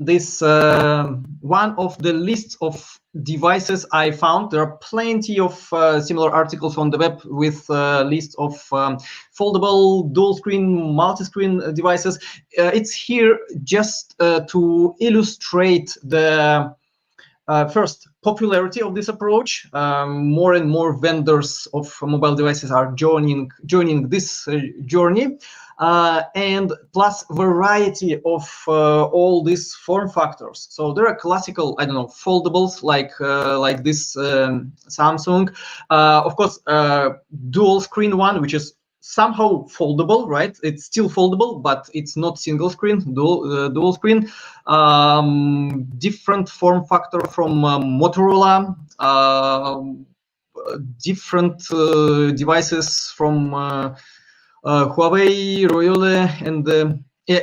[SPEAKER 11] this one of the lists of devices I found. There are plenty of similar articles on the web with lists of foldable, dual screen, multi-screen devices. It's here just to illustrate the first popularity of this approach. More and more vendors of mobile devices are joining this journey. And plus variety of all these form factors. So there are classical, I don't know, foldables like this Samsung. Of course, dual screen one, which is somehow foldable, right? It's still foldable, but it's not single screen, dual screen. Different form factor from Motorola. Different devices from Huawei, Royole, and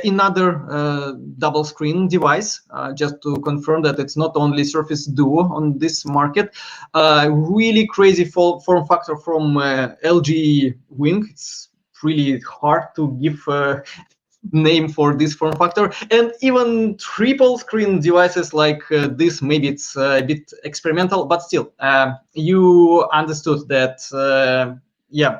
[SPEAKER 11] another double screen device, just to confirm that it's not only Surface Duo on this market. Really crazy form factor from LG Wing. It's really hard to give a name for this form factor, and even triple screen devices like this. Maybe it's a bit experimental, but still, you understood that yeah,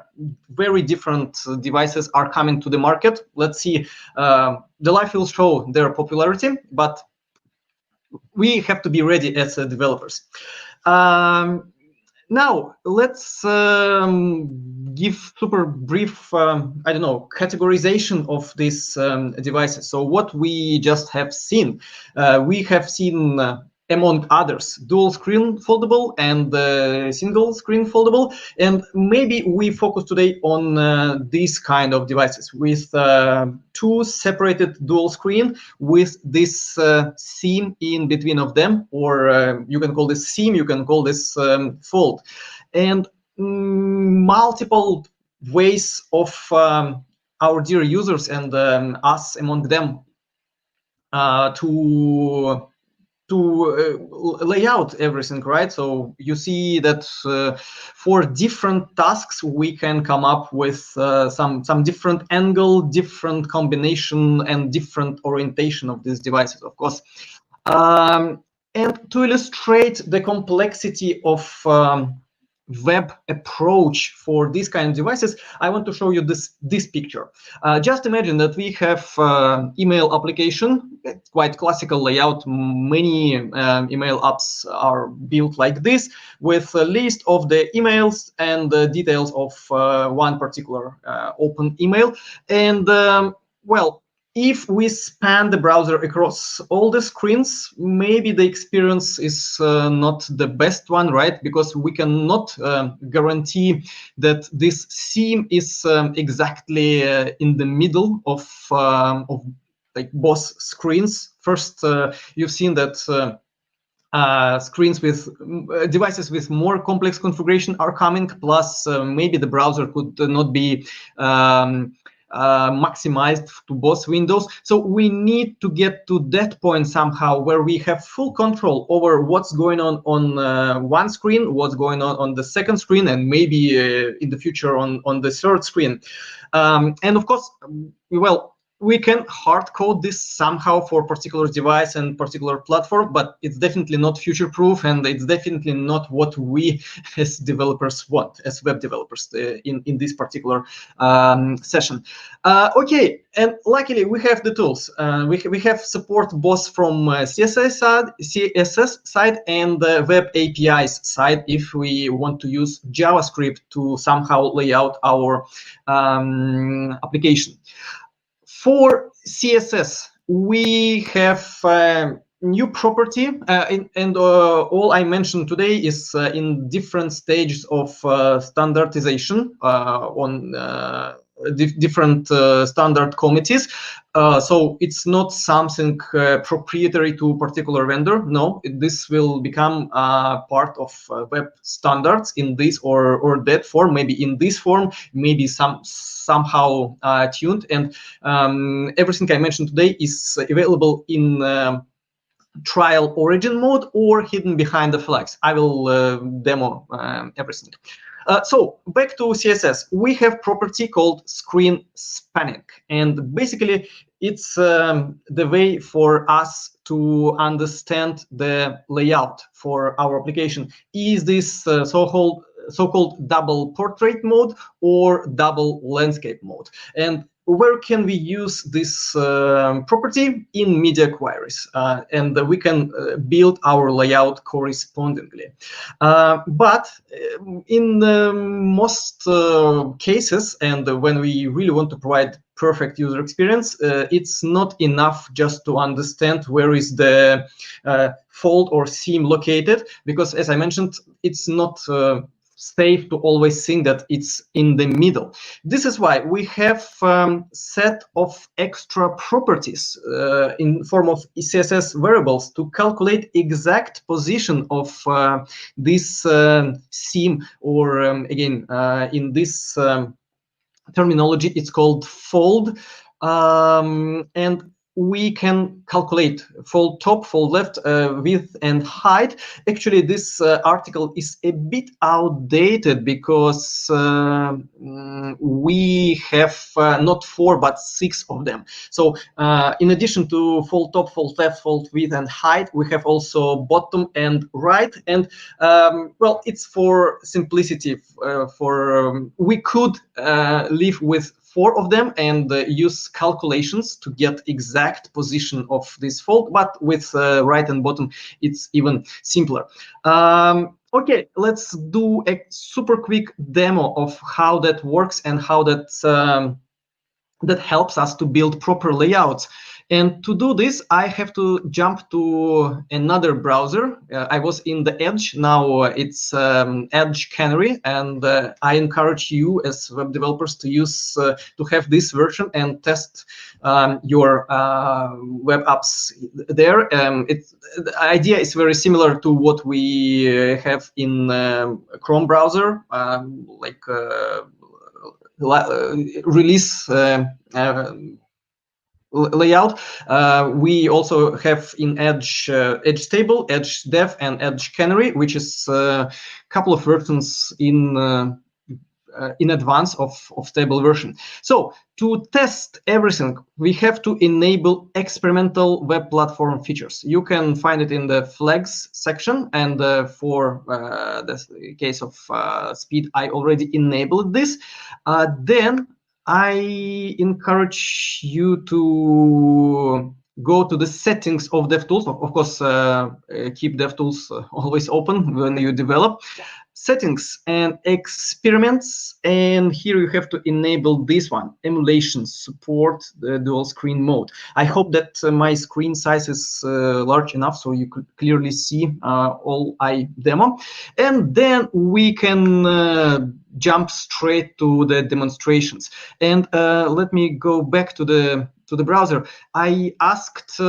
[SPEAKER 11] very different devices are coming to the market. Let's see, the life will show their popularity, but we have to be ready as developers. Now, let's give super brief, I don't know, categorization of these devices. So what we just have seen, we have seen among others, dual screen foldable and single screen foldable. And maybe we focus today on these kind of devices with 2 separated dual screen with this seam in between of them, or you can call this seam, you can call this fold. And multiple ways of our dear users and us among them to lay out everything, right? So you see that for different tasks, we can come up with some different angle, different combination, and different orientation of these devices, of course. And to illustrate the complexity of web approach for these kind of devices, I want to show you this picture. Just imagine that we have email application, quite classical layout. Many email apps are built like this, with a list of the emails and the details of one particular open email. And well, if we span the browser across all the screens, maybe the experience is not the best one, right? Because we cannot guarantee that this seam is exactly in the middle of like both screens. First, you've seen that screens with devices with more complex configuration are coming, plus maybe the browser could not be maximized to both windows. So we need to get to that point somehow where we have full control over what's going on one screen, what's going on the second screen, and maybe in the future on the third screen. And of course, well, we can hard code this somehow for particular device and particular platform, but it's definitely not future proof, and it's definitely not what we as developers want, as web developers in this particular session. Okay, and luckily we have the tools. We have support both from CSS side and web APIs side if we want to use JavaScript to somehow lay out our application. For CSS, we have new property, and all I mentioned today is in different stages of standardization on different standard committees. So it's not something proprietary to a particular vendor. No, this will become part of web standards in this or that form, maybe in this form, maybe somehow tuned. And everything I mentioned today is available in trial origin mode or hidden behind the flags. I will demo everything. So back to CSS, we have property called screen spanning, and basically it's the way for us to understand the layout for our application. Is this so-called double portrait mode or double landscape mode? And where can we use this property? In media queries, and we can build our layout correspondingly. But in most cases, and when we really want to provide perfect user experience, it's not enough just to understand where is the fold or seam located, because as I mentioned, it's not safe to always think that it's in the middle. This is why we have set of extra properties in form of CSS variables to calculate exact position of this seam, or again, in this terminology, it's called fold. And we can calculate fold top, fold left, width and height. Actually, this article is a bit outdated because we have not 4 but 6 of them. So in addition to fold top, fold left, fold width and height, we have also bottom and right. And well, it's for simplicity. We could live with 4 of them and use calculations to get exact position of this fold, but with right and bottom, it's even simpler. Okay, let's do a super quick demo of how that works and how that helps us to build proper layouts. And to do this, I have to jump to another browser. I was in the Edge, now it's Edge Canary, and I encourage you as web developers to use to have this version and test your web apps there. The idea is very similar to what we have in Chrome browser, like release layout. We also have in Edge Edge Stable, Edge Dev, and Edge Canary, which is a couple of versions in in advance of stable version. So to test everything, we have to enable experimental web platform features. You can find it in the flags section, and for the case of speed, I already enabled this. Then I encourage you to go to the settings of DevTools. Of course, keep DevTools always open when you develop. Settings and experiments, and here you have to enable this one, emulation support, the dual screen mode. I hope that my screen size is large enough so you could clearly see all I demo, and then we can jump straight to the demonstrations. And let me go back to the browser. I asked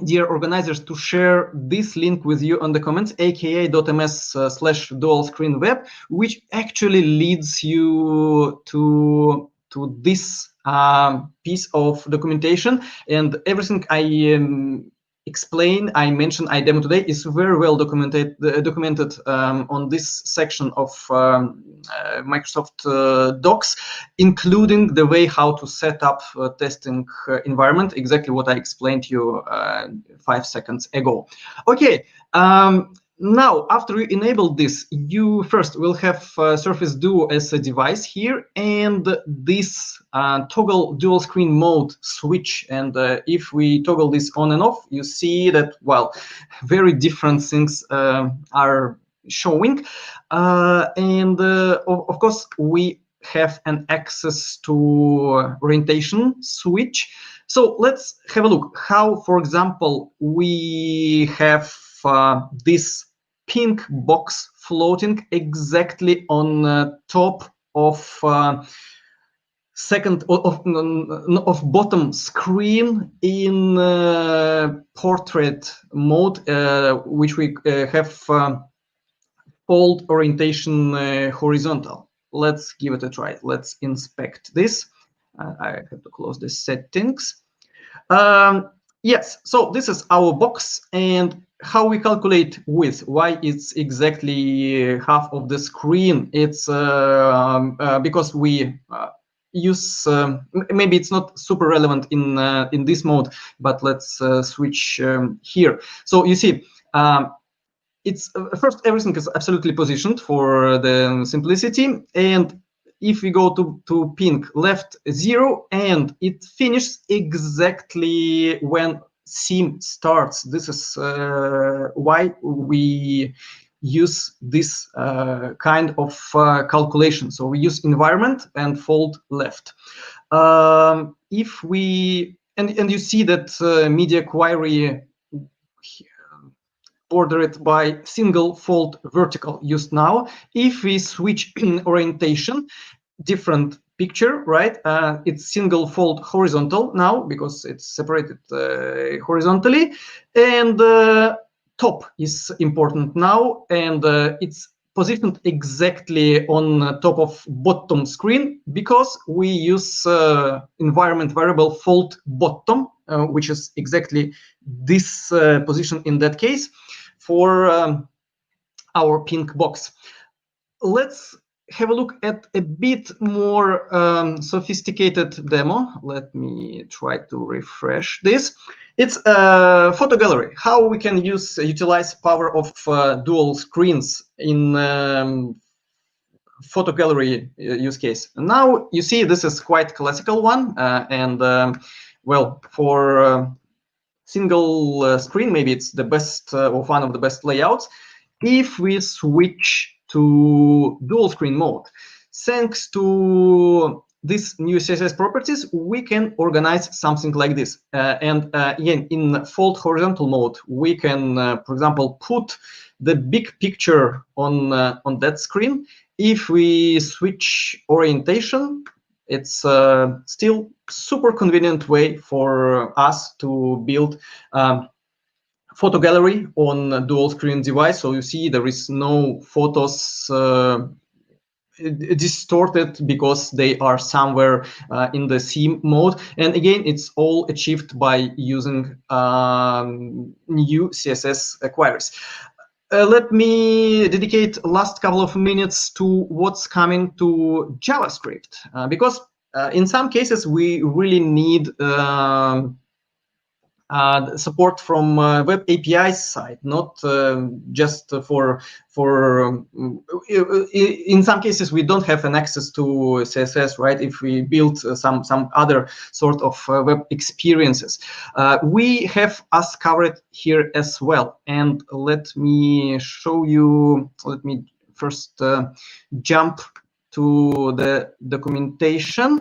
[SPEAKER 11] dear organizers to share this link with you on the comments, aka.ms/dual-screen-web, which actually leads you to this piece of documentation, and everything I explain, I mentioned, I demo today is very well documented on this section of Microsoft Docs, including the way how to set up a testing environment, exactly what I explained to you 5 seconds ago. Okay. Now, after you enable this, you first will have Surface Duo as a device here, and this toggle dual screen mode switch. And if we toggle this on and off, you see that, well, very different things are showing. Of course, we have an access to orientation switch. So let's have a look how, for example, we have this pink box floating exactly on top of of bottom screen in portrait mode, which we have fold orientation horizontal. Let's give it a try. Let's inspect this. I have to close the settings. Yes, so this is our box, and how we calculate width, why it's exactly half of the screen. It's because we use, maybe it's not super relevant in this mode, but let's switch here. So you see, it's first, everything is absolutely positioned for the simplicity, and if we go to pink, left 0, and it finishes exactly when seam starts. This is why we use this kind of calculation. So we use environment and fold left. If we, and you see that media query bordered by single fold vertical used now. If we switch orientation, different picture, right? It's single fold horizontal now because it's separated horizontally, and top is important now, and it's positioned exactly on top of bottom screen because we use environment variable fold bottom, which is exactly this position in that case for our pink box. Let's have a look at a bit more sophisticated demo. Let me try to refresh this. It's a photo gallery. How we can utilize power of dual screens in photo gallery use case. Now you see this is quite classical one, and well, for single screen, maybe it's the best or one of the best layouts. If we switch to dual screen mode, thanks to these new CSS properties, we can organize something like this. And again, in fold horizontal mode, we can, for example, put the big picture on that screen. If we switch orientation, it's still super convenient way for us to build photo gallery on a dual screen device. So you see there is no photos distorted because they are somewhere in the seam mode. And again, it's all achieved by using new CSS queries. let me dedicate last couple of minutes to what's coming to JavaScript, because in some cases we really need support from web APIs side, not just in some cases we don't have an access to CSS, right? If we build some other sort of web experiences, we have us covered here as well. And let me show you. Let me first jump to the documentation.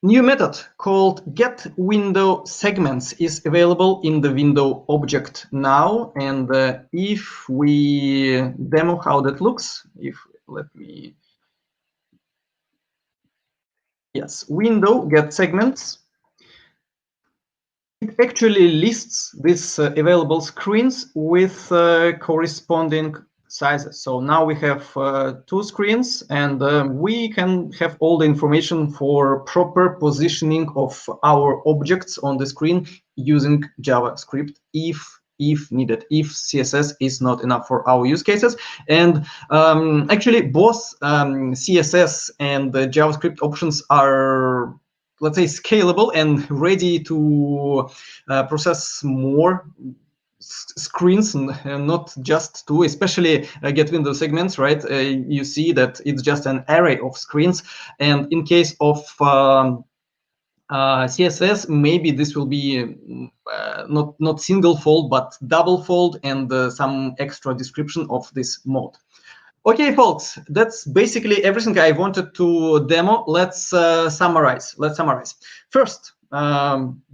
[SPEAKER 11] New method called getWindowSegments is available in the window object now. And if we demo how that looks, yes, window getSegments, it actually lists these available screens with corresponding sizes. So now we have 2 screens, and we can have all the information for proper positioning of our objects on the screen using JavaScript if needed, if CSS is not enough for our use cases. And actually both CSS and the JavaScript options are, let's say, scalable and ready to process more screens, and not just 2, especially getWindowSegments, right? You see that it's just an array of screens, and in case of CSS, maybe this will be not single fold but double fold, and some extra description of this mode. Okay, folks, that's basically everything I wanted to demo. Let's summarize. First,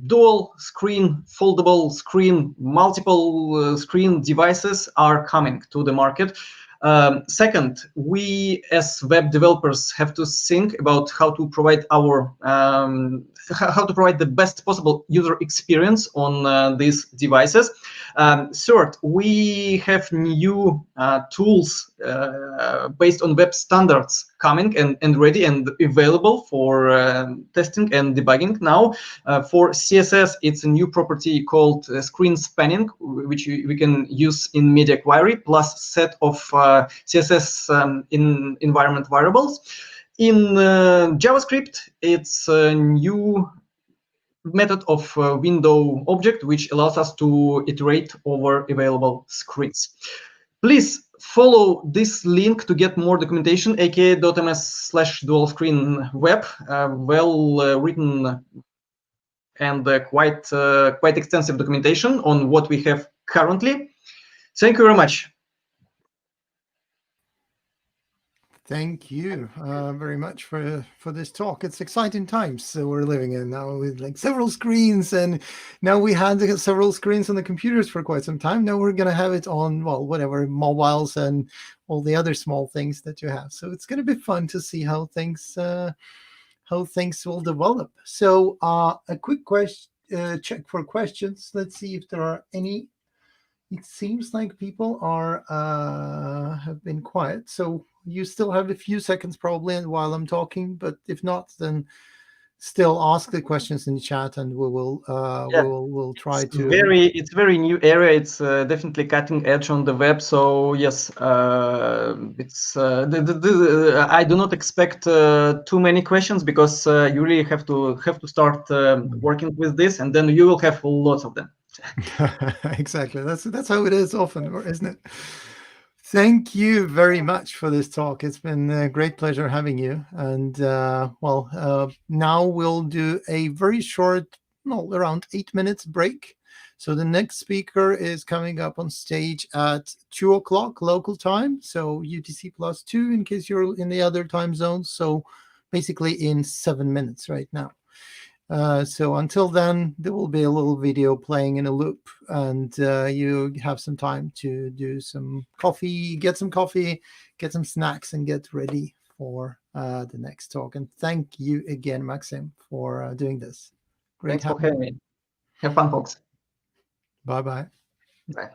[SPEAKER 11] dual screen, foldable screen, multiple screen devices are coming to the market. Second, we as web developers have to think about how to provide the best possible user experience on these devices. Third, we have new tools based on web standards coming and ready and available for testing and debugging now. For CSS, it's a new property called screen spanning, which we can use in media query, plus set of CSS in environment variables. In JavaScript, it's a new method of window object, which allows us to iterate over available screens. Please follow this link to get more documentation, aka.ms/dual-screen-web, well-written and quite extensive documentation on what we have currently. Thank you very much.
[SPEAKER 2] Thank you very much for this talk. It's exciting times we're living in now, with like several screens, and now we had several screens on the computers for quite some time. Now we're going to have it on, well, whatever, mobiles and all the other small things that you have. So it's going to be fun to see how things will develop. So a quick check for questions. Let's see if there are any. It seems like people have been quiet, so you still have a few seconds probably while I'm talking, but if not, then still ask the questions in the chat, and we'll try to.
[SPEAKER 11] It's very new area. It's definitely cutting edge on the web. So yes, it's I do not expect too many questions, because you really have to start working with this, and then you will have lots of them.
[SPEAKER 2] Exactly. That's how it is often, isn't it? Thank you very much for this talk. It's been a great pleasure having you. And now we'll do a very short, around 8 minutes break. So the next speaker is coming up on stage at 2 o'clock local time. So UTC +2 in case you're in the other time zones. So basically in 7 minutes right now. So until then, there will be a little video playing in a loop, and you have some time to do some coffee, get some snacks, and get ready for the next talk. And thank you again, Maxim, for doing this.
[SPEAKER 11] Great. Thanks for having me. Have fun, folks.
[SPEAKER 2] Bye-bye.
[SPEAKER 11] Bye.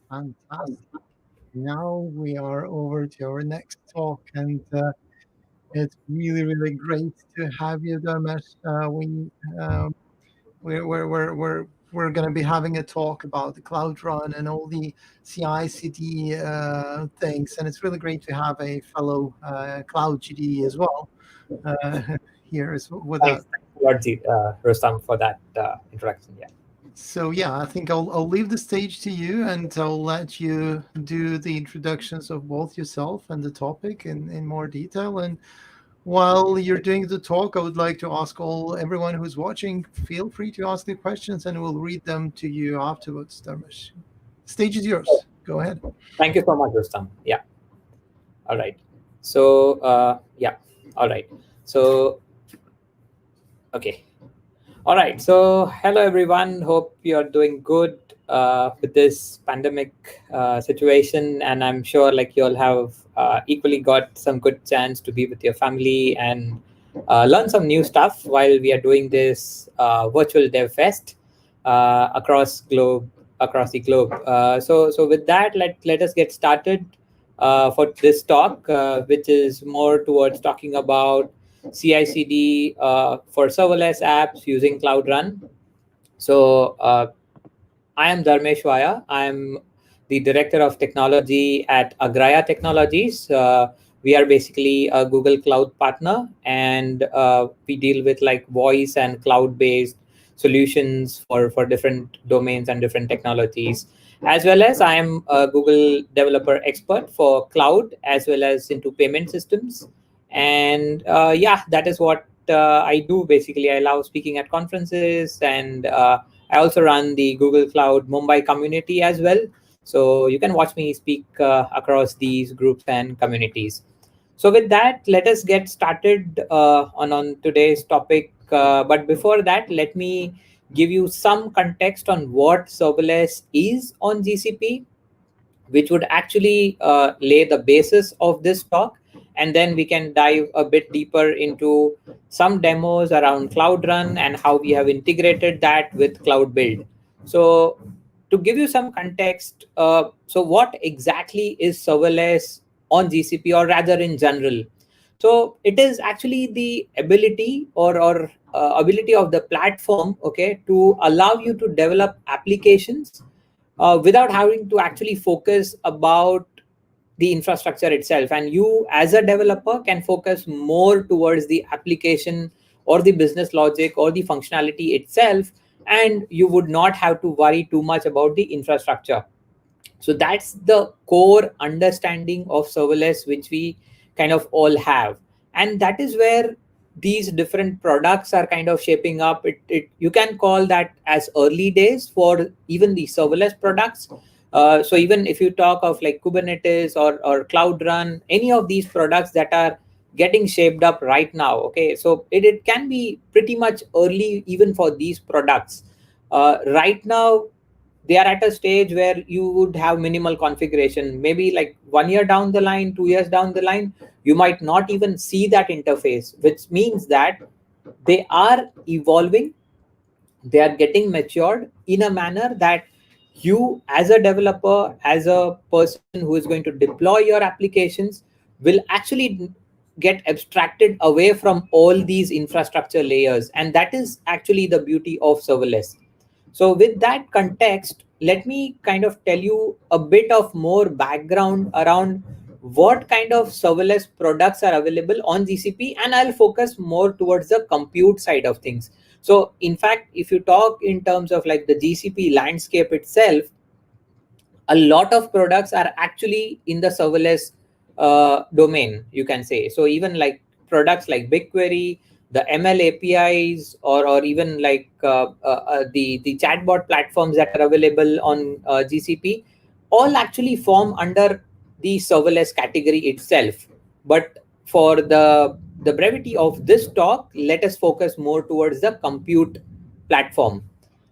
[SPEAKER 2] Fantastic. Now we are over to our next talk, and it's really, really great to have you, Dharmesh. Um, we're going to be having a talk about the Cloud Run and all the CI/CD things, and it's really great to have a fellow Cloud GD as well here with us.
[SPEAKER 12] Thanks a lot, Rustam, for that introduction. Yeah.
[SPEAKER 2] So yeah, I think I'll leave the stage to you, and I'll let you do the introductions of both yourself and the topic in more detail. And while you're doing the talk, I would like to ask everyone who's watching, feel free to ask the questions, and we'll read them to you afterwards. Dharmesh, stage is yours. Go ahead.
[SPEAKER 12] Thank you so much, Rustam. Yeah. All right. So yeah. All right. So okay. All right. So hello, everyone. Hope you're doing good with this pandemic situation, and I'm sure like you all have equally got some good chance to be with your family and learn some new stuff while we are doing this virtual Devfest across the globe. So with that, let us get started for this talk, which is more towards talking about CI/CD for serverless apps using Cloud Run. So I am Dharmesh Vaya. I'm the Director of Technology at Agraya Technologies. We are basically a Google Cloud partner, and we deal with like voice and cloud-based solutions for different domains and different technologies. As well as I am a Google developer expert for cloud as well as into payment systems. And yeah, that is what I do basically. I love speaking at conferences, and I also run the Google Cloud Mumbai community as well. So you can watch me speak across these groups and communities. So with that, let us get started on today's topic. But before that, let me give you some context on what serverless is on GCP, which would actually lay the basis of this talk. And then we can dive a bit deeper into some demos around Cloud Run and how we have integrated that with Cloud Build. So to give you some context, so what exactly is serverless on GCP, or rather in general? So it is actually the ability or ability of the platform, okay, to allow you to develop applications without having to actually focus about the infrastructure itself. And you as a developer can focus more towards the application or the business logic or the functionality itself, and you would not have to worry too much about the infrastructure. So that's the core understanding of serverless, which we kind of all have. And that is where these different products are kind of shaping up. You can call that as early days for even the serverless products. So even if you talk of like Kubernetes or Cloud Run, any of these products that are getting shaped up right now, okay, so it can be pretty much early even for these products. Right now, they are at a stage where you would have minimal configuration. Maybe like 1 year down the line, 2 years down the line, you might not even see that interface, which means that they are evolving, they are getting matured in a manner that you as a developer, as a person who is going to deploy your applications, will actually get abstracted away from all these infrastructure layers. And that is actually the beauty of serverless. So with that context, let me kind of tell you a bit of more background around what kind of serverless products are available on GCP, and I'll focus more towards the compute side of things. So in fact, if you talk in terms of like the GCP landscape itself, a lot of products are actually in the serverless domain, you can say. So even like products like BigQuery, the ML APIs, or even like the chatbot platforms that are available on GCP, all actually form under the serverless category itself. But for the brevity of this talk, let us focus more towards the compute platform.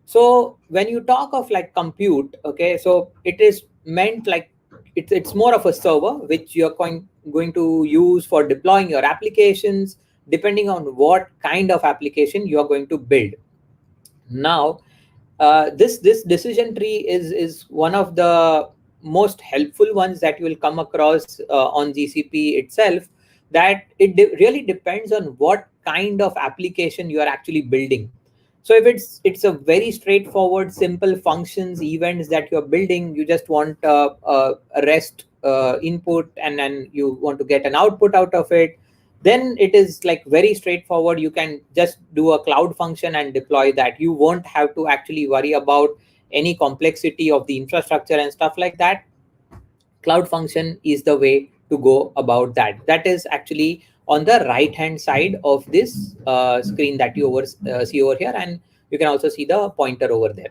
[SPEAKER 12] So when you talk of like compute, okay, so it is meant like it's more of a server which you're going to use for deploying your applications, depending on what kind of application you are going to build. Now, this decision tree is one of the most helpful ones that you will come across on GCP itself, that it really depends on what kind of application you are actually building. So if it's a very straightforward, simple functions, events that you're building, you just want a REST input, and then you want to get an output out of it, then it is like very straightforward. You can just do a cloud function and deploy that. You won't have to actually worry about any complexity of the infrastructure and stuff like that. Cloud function is the way to go about that. That is actually on the right hand side of this screen that you see over here, and you can also see the pointer over there.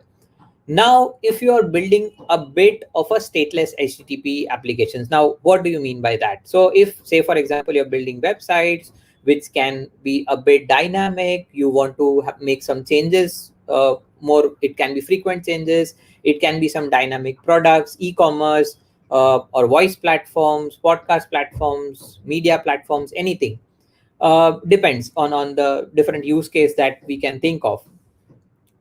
[SPEAKER 12] Now, if you are building a bit of a stateless HTTP applications, now what do you mean by that? So if, say, for example, you're building websites which can be a bit dynamic, you want to make some changes, more, it can be frequent changes, it can be some dynamic products, e-commerce, or voice platforms, podcast platforms, media platforms, anything. Depends on the different use case that we can think of.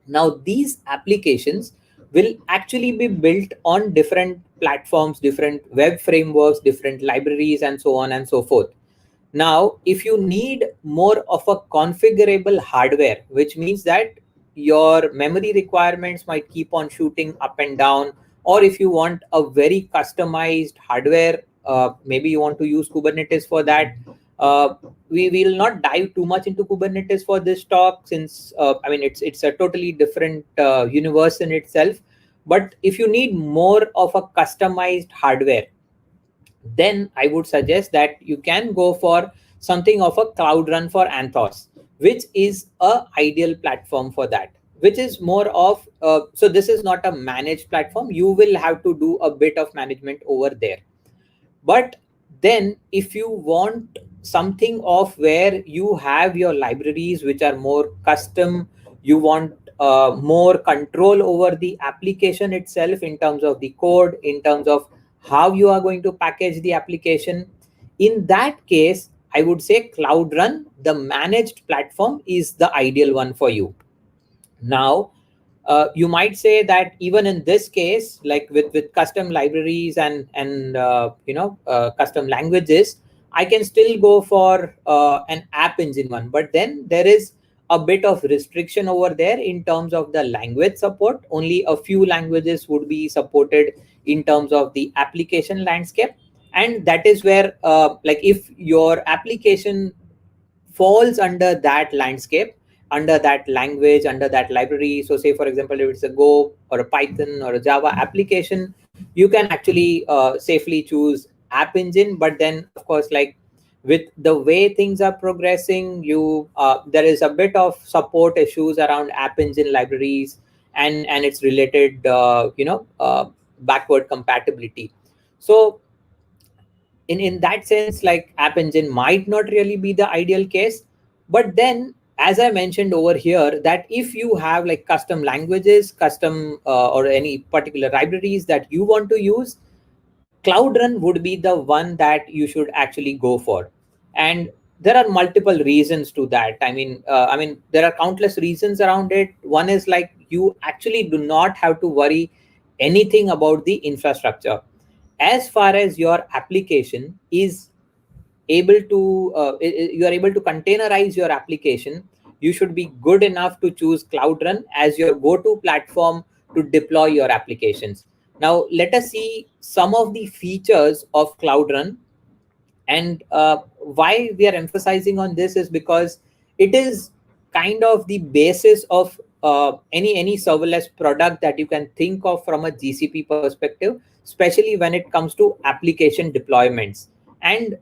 [SPEAKER 12] Now, these applications will actually be built on different platforms, different web frameworks, different libraries, and so on and so forth. Now, if you need more of a configurable hardware, which means that your memory requirements might keep on shooting up and down, or if you want a very customized hardware, maybe you want to use Kubernetes for that. We will not dive too much into Kubernetes for this talk, since I mean it's a totally different universe in itself. But if you need more of a customized hardware, then I would suggest that you can go for something of a Cloud Run for Anthos, which is a ideal platform for that, which is more of, so this is not a managed platform. You will have to do a bit of management over there. But then if you want something of where you have your libraries which are more custom, you want more control over the application itself in terms of the code, in terms of how you are going to package the application, in that case, I would say Cloud Run, the managed platform, is the ideal one for you. Now, you might say that even in this case, like with custom libraries and custom languages, I can still go for an app engine one. But then there is a bit of restriction over there in terms of the language support. Only a few languages would be supported in terms of the application landscape. And that is where, like, if your application falls under that landscape, under that language, under that library. So say, for example, if it's a Go or a Python or a Java application, you can actually safely choose App Engine. But then, of course, like with the way things are progressing, there is a bit of support issues around App Engine libraries and its related, backward compatibility. So in that sense, like App Engine might not really be the ideal case. But then, as I mentioned over here, that if you have like custom languages, custom or any particular libraries that you want to use, Cloud Run would be the one that you should actually go for. And there are multiple reasons to that. I mean, there are countless reasons around it. One is like you actually do not have to worry anything about the infrastructure. As far as your application is able to, you are able to containerize your application, you should be good enough to choose Cloud Run as your go-to platform to deploy your applications. Now, let us see some of the features of Cloud Run. And why we are emphasizing on this is because it is kind of the basis of any serverless product that you can think of from a GCP perspective, especially when it comes to application deployments. And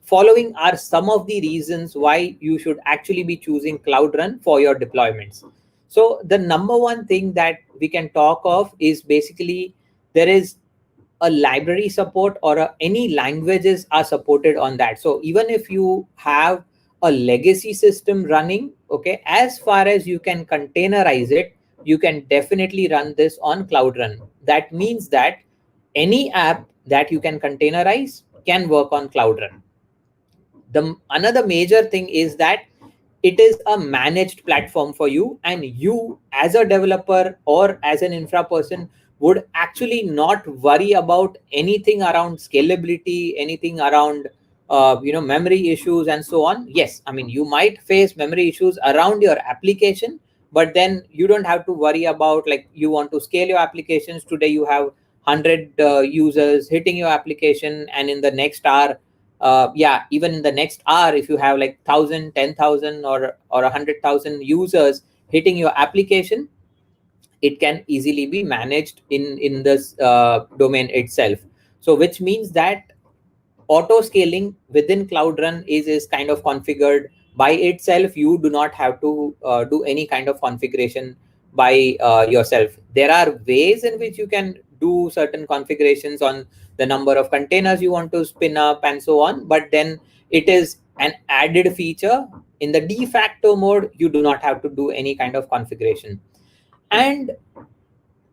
[SPEAKER 12] following are some of the reasons why you should actually be choosing Cloud Run for your deployments. So the number one thing that we can talk of is basically there is a library support, or any languages are supported on that. So even if you have a legacy system running, okay, as far as you can containerize it, you can definitely run this on Cloud Run. That means that any app that you can containerize can work on Cloud Run. The another major thing is that it is a managed platform for you, and you as a developer or as an infra person would actually not worry about anything around scalability, anything around memory issues and so on. Yes, I mean, you might face memory issues around your application, but then you don't have to worry about, like, you want to scale your applications. Today you have 100 users hitting your application, and in the next hour, even in the next hour, if you have like 1,000, 10,000 or 100,000 users hitting your application, it can easily be managed in this domain itself. So which means that auto scaling within Cloud Run is kind of configured by itself. You do not have to do any kind of configuration by yourself. There are ways in which you can do certain configurations on the number of containers you want to spin up and so on, but then it is an added feature. In the de facto mode, you do not have to do any kind of configuration. And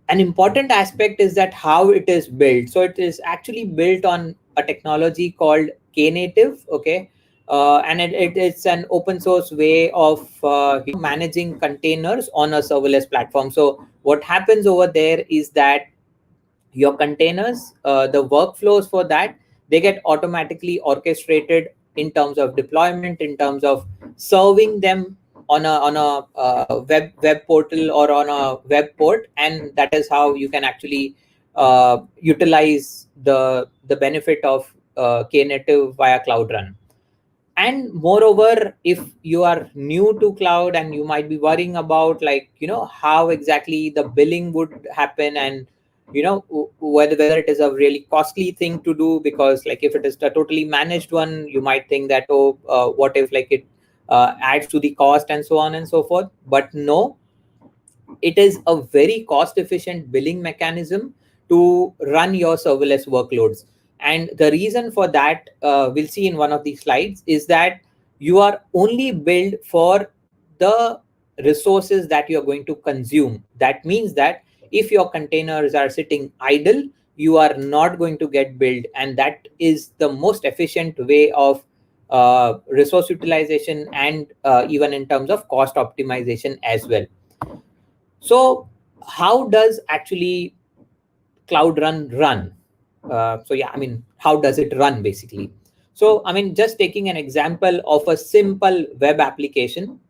[SPEAKER 12] an important aspect is that how it is built. So it is actually built on a technology called Knative, okay? And it's an open source way of managing containers on a serverless platform. So what happens over there is that your containers, the workflows for that, they get automatically orchestrated in terms of deployment, in terms of serving them on a web portal or on a web port, and that is how you can actually utilize the benefit of Knative via Cloud Run. And moreover, if you are new to cloud and you might be worrying about, like, how exactly the billing would happen, and whether it is a really costly thing to do, because like if it is a totally managed one, you might think that, oh, what if like it adds to the cost and so on and so forth. But no, it is a very cost efficient billing mechanism to run your serverless workloads. And the reason for that, we'll see in one of these slides, is that you are only billed for the resources that you're going to consume. That means that if your containers are sitting idle, you are not going to get billed. And that is the most efficient way of resource utilization, and even in terms of cost optimization as well. So how does actually Cloud Run? So yeah, I mean, how does it run basically? So I mean, just taking an example of a simple web application,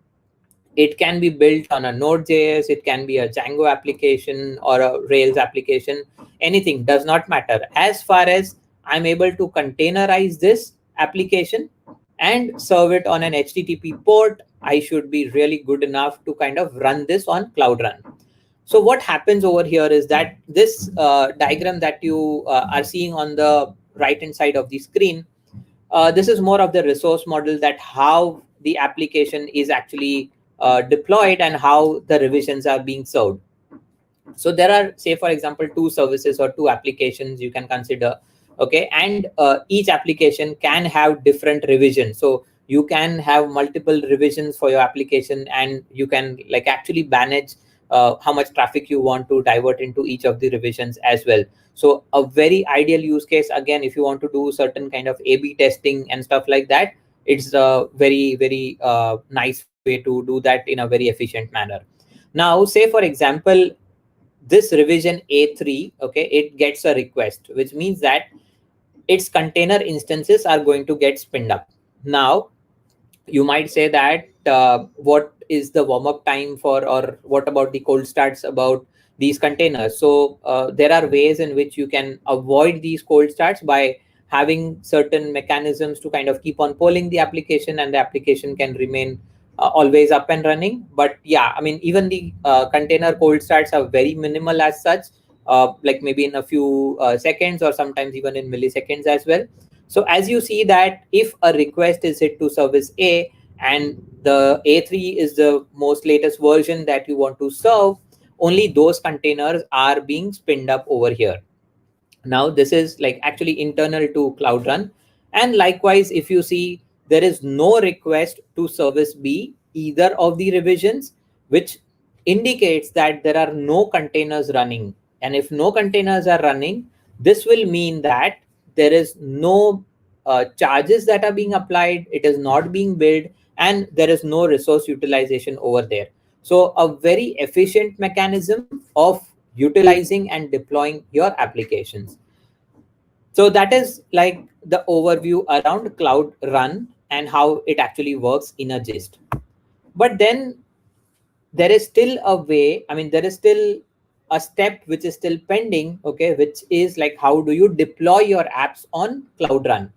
[SPEAKER 12] it can be built on a Node.js, it can be a Django application or a Rails application. Anything does not matter. As far as I'm able to containerize this application and serve it on an HTTP port, I should be really good enough to kind of run this on Cloud Run. So what happens over here is that this diagram that you are seeing on the right hand side of the screen, this is more of the resource model, that how the application is actually deployed and how the revisions are being served. So there are, say, for example, 2 services or 2 applications you can consider. Okay, and each application can have different revisions. So you can have multiple revisions for your application, and you can like actually manage how much traffic you want to divert into each of the revisions as well. So a very ideal use case, again, if you want to do certain kind of A/B testing and stuff like that, it's a very nice way to do that in a very efficient manner. Now, say for example, this revision A3, okay, it gets a request, which means that its container instances are going to get spinned up. Now, you might say that what is the warm-up time for, or what about the cold starts about these containers? So there are ways in which you can avoid these cold starts by having certain mechanisms to kind of keep on polling the application, and the application can remain always up and running. But yeah, I mean, even the container cold starts are very minimal as such, like maybe in a few seconds, or sometimes even in milliseconds as well. So as you see that if a request is hit to service A, and the A3 is the most latest version that you want to serve, only those containers are being spinned up over here. Now this is like actually internal to Cloud Run. And likewise, if you see, there is no request to service B, either of the revisions, which indicates that there are no containers running. And if no containers are running, this will mean that there is no charges that are being applied, it is not being billed, and there is no resource utilization over there. So a very efficient mechanism of utilizing and deploying your applications. So that is like the overview around Cloud Run and how it actually works in a gist. But then there is still a way, I mean, there is still a step which is still pending, okay, which is like, how do you deploy your apps on Cloud Run?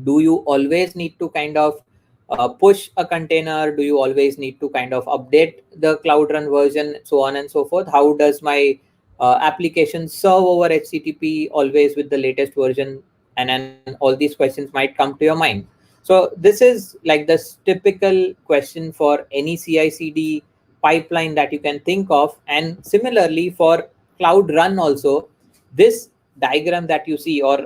[SPEAKER 12] Do you always need to kind of push a container? Do you always need to kind of update the Cloud Run version, so on and so forth? How does my application serve over HTTP always with the latest version? And then all these questions might come to your mind. So this is like the typical question for any CI/CD pipeline that you can think of. And similarly for Cloud Run also, this diagram that you see, or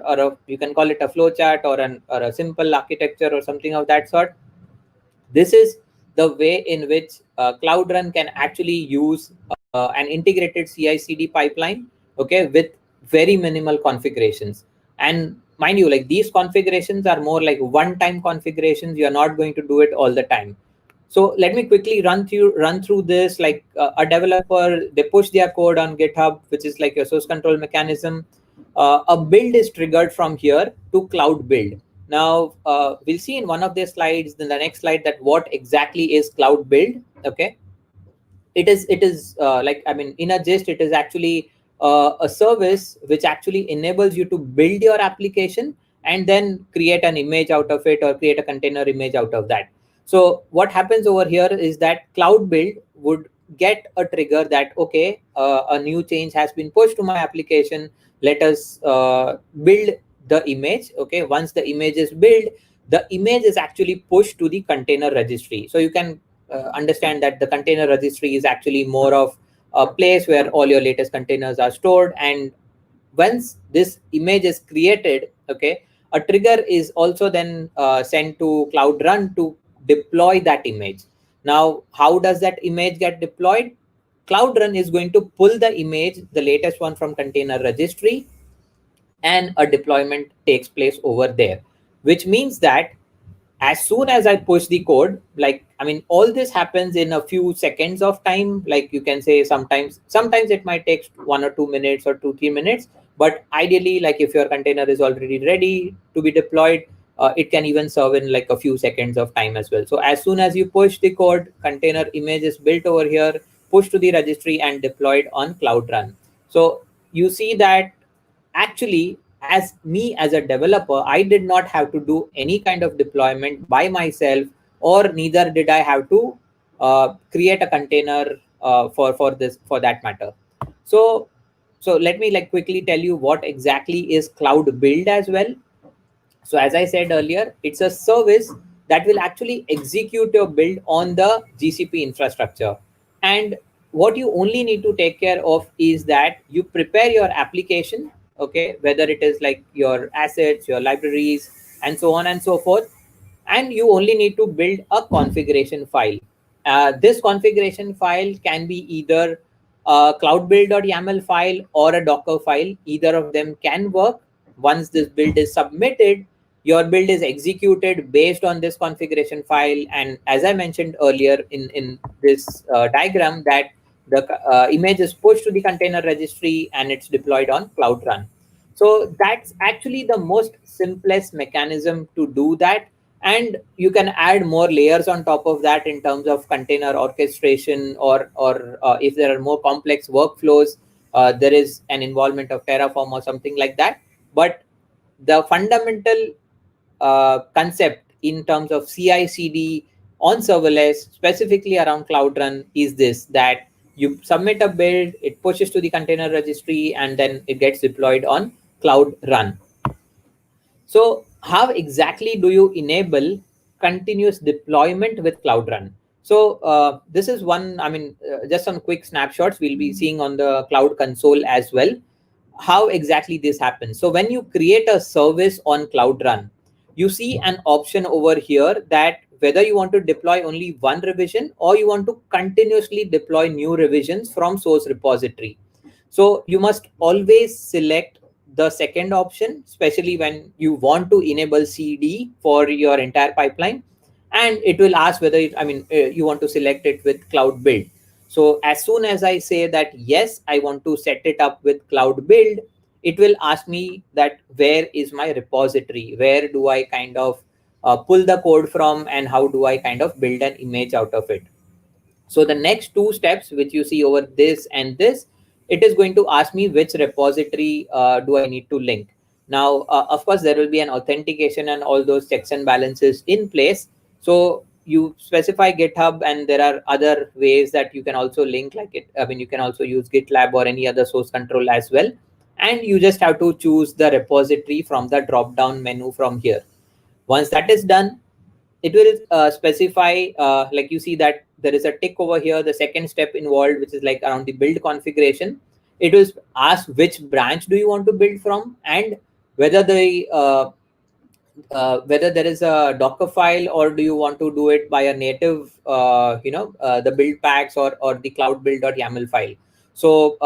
[SPEAKER 12] you can call it a flow chart or a simple architecture or something of that sort, this is the way in which Cloud Run can actually use an integrated CI/CD pipeline, okay, with very minimal configurations. And mind you, like, these configurations are more like one-time configurations. You're not going to do it all the time. So let me quickly run through this. Like a developer, they push their code on GitHub, which is like your source control mechanism. A build is triggered from here to Cloud Build. Now we'll see in one of the slides, then the next slide, that what exactly is Cloud Build. Okay, it is like, I mean, in a gist, it is actually a service which actually enables you to build your application and then create an image out of it, or create a container image out of that. So what happens over here is that Cloud Build would get a trigger that, okay, a new change has been pushed to my application. Let us build the image. Okay, once the image is built, the image is actually pushed to the container registry. So you can understand that the container registry is actually more of a place where all your latest containers are stored. And once this image is created, okay, a trigger is also then sent to Cloud Run to deploy that image. Now, how does that image get deployed? Cloud Run is going to pull the image, the latest one, from container registry, and a deployment takes place over there, which means that as soon as I push the code, like, I mean, all this happens in a few seconds of time. Like, you can say sometimes it might take 1 or 2 minutes or 2-3 minutes, but ideally, like, if your container is already ready to be deployed, it can even serve in like a few seconds of time as well. So as soon as you push the code, container image is built over here, pushed to the registry, and deployed on Cloud Run. So you see that actually, as me as a developer, I did not have to do any kind of deployment by myself, or neither did I have to create a container for that matter. So let me like quickly tell you what exactly is Cloud Build as well. So as I said earlier, it's a service that will actually execute your build on the GCP infrastructure. And what you only need to take care of is that you prepare your application, okay, whether it is like your assets, your libraries, and so on and so forth. And you only need to build a configuration file. This configuration file can be either a cloudbuild.yaml file or a Docker file. Either of them can work. Once this build is submitted, your build is executed based on this configuration file. And as I mentioned earlier in this diagram, that the image is pushed to the container registry and it's deployed on Cloud Run. So that's actually the most simplest mechanism to do that. And you can add more layers on top of that in terms of container orchestration, or if there are more complex workflows, there is an involvement of Terraform or something like that. But the fundamental concept in terms of CI/CD on serverless, specifically around Cloud Run, is this: that you submit a build, it pushes to the container registry, and then it gets deployed on Cloud Run. So how exactly do you enable continuous deployment with Cloud Run? So this is one, I mean, just some quick snapshots we'll be seeing on the Cloud Console as well, how exactly this happens. So when you create a service on Cloud Run, you see an option over here that whether you want to deploy only one revision or you want to continuously deploy new revisions from source repository. So you must always select the second option, especially when you want to enable CD for your entire pipeline. And it will ask whether you want to select it with Cloud Build. So as soon as I say that, yes, I want to set it up with cloud build, it will ask me that where is my repository? Where do I kind of pull the code from, and how do I kind of build an image out of it? So the next two steps, which you see over this and this, it is going to ask me which repository do I need to link. Now, of course, there will be an authentication and all those checks and balances in place. So you specify GitHub, and there are other ways that you can also link, like it. I mean, you can also use GitLab or any other source control as well. And you just have to choose the repository from the drop down menu from here. Once that is done, it will specify, like you see that there is a tick over here, the second step involved, which is like around the build configuration. It will ask which branch do you want to build from, and whether whether there is a Docker file, or do you want to do it by a native, the build packs or the cloud build.yaml file. So,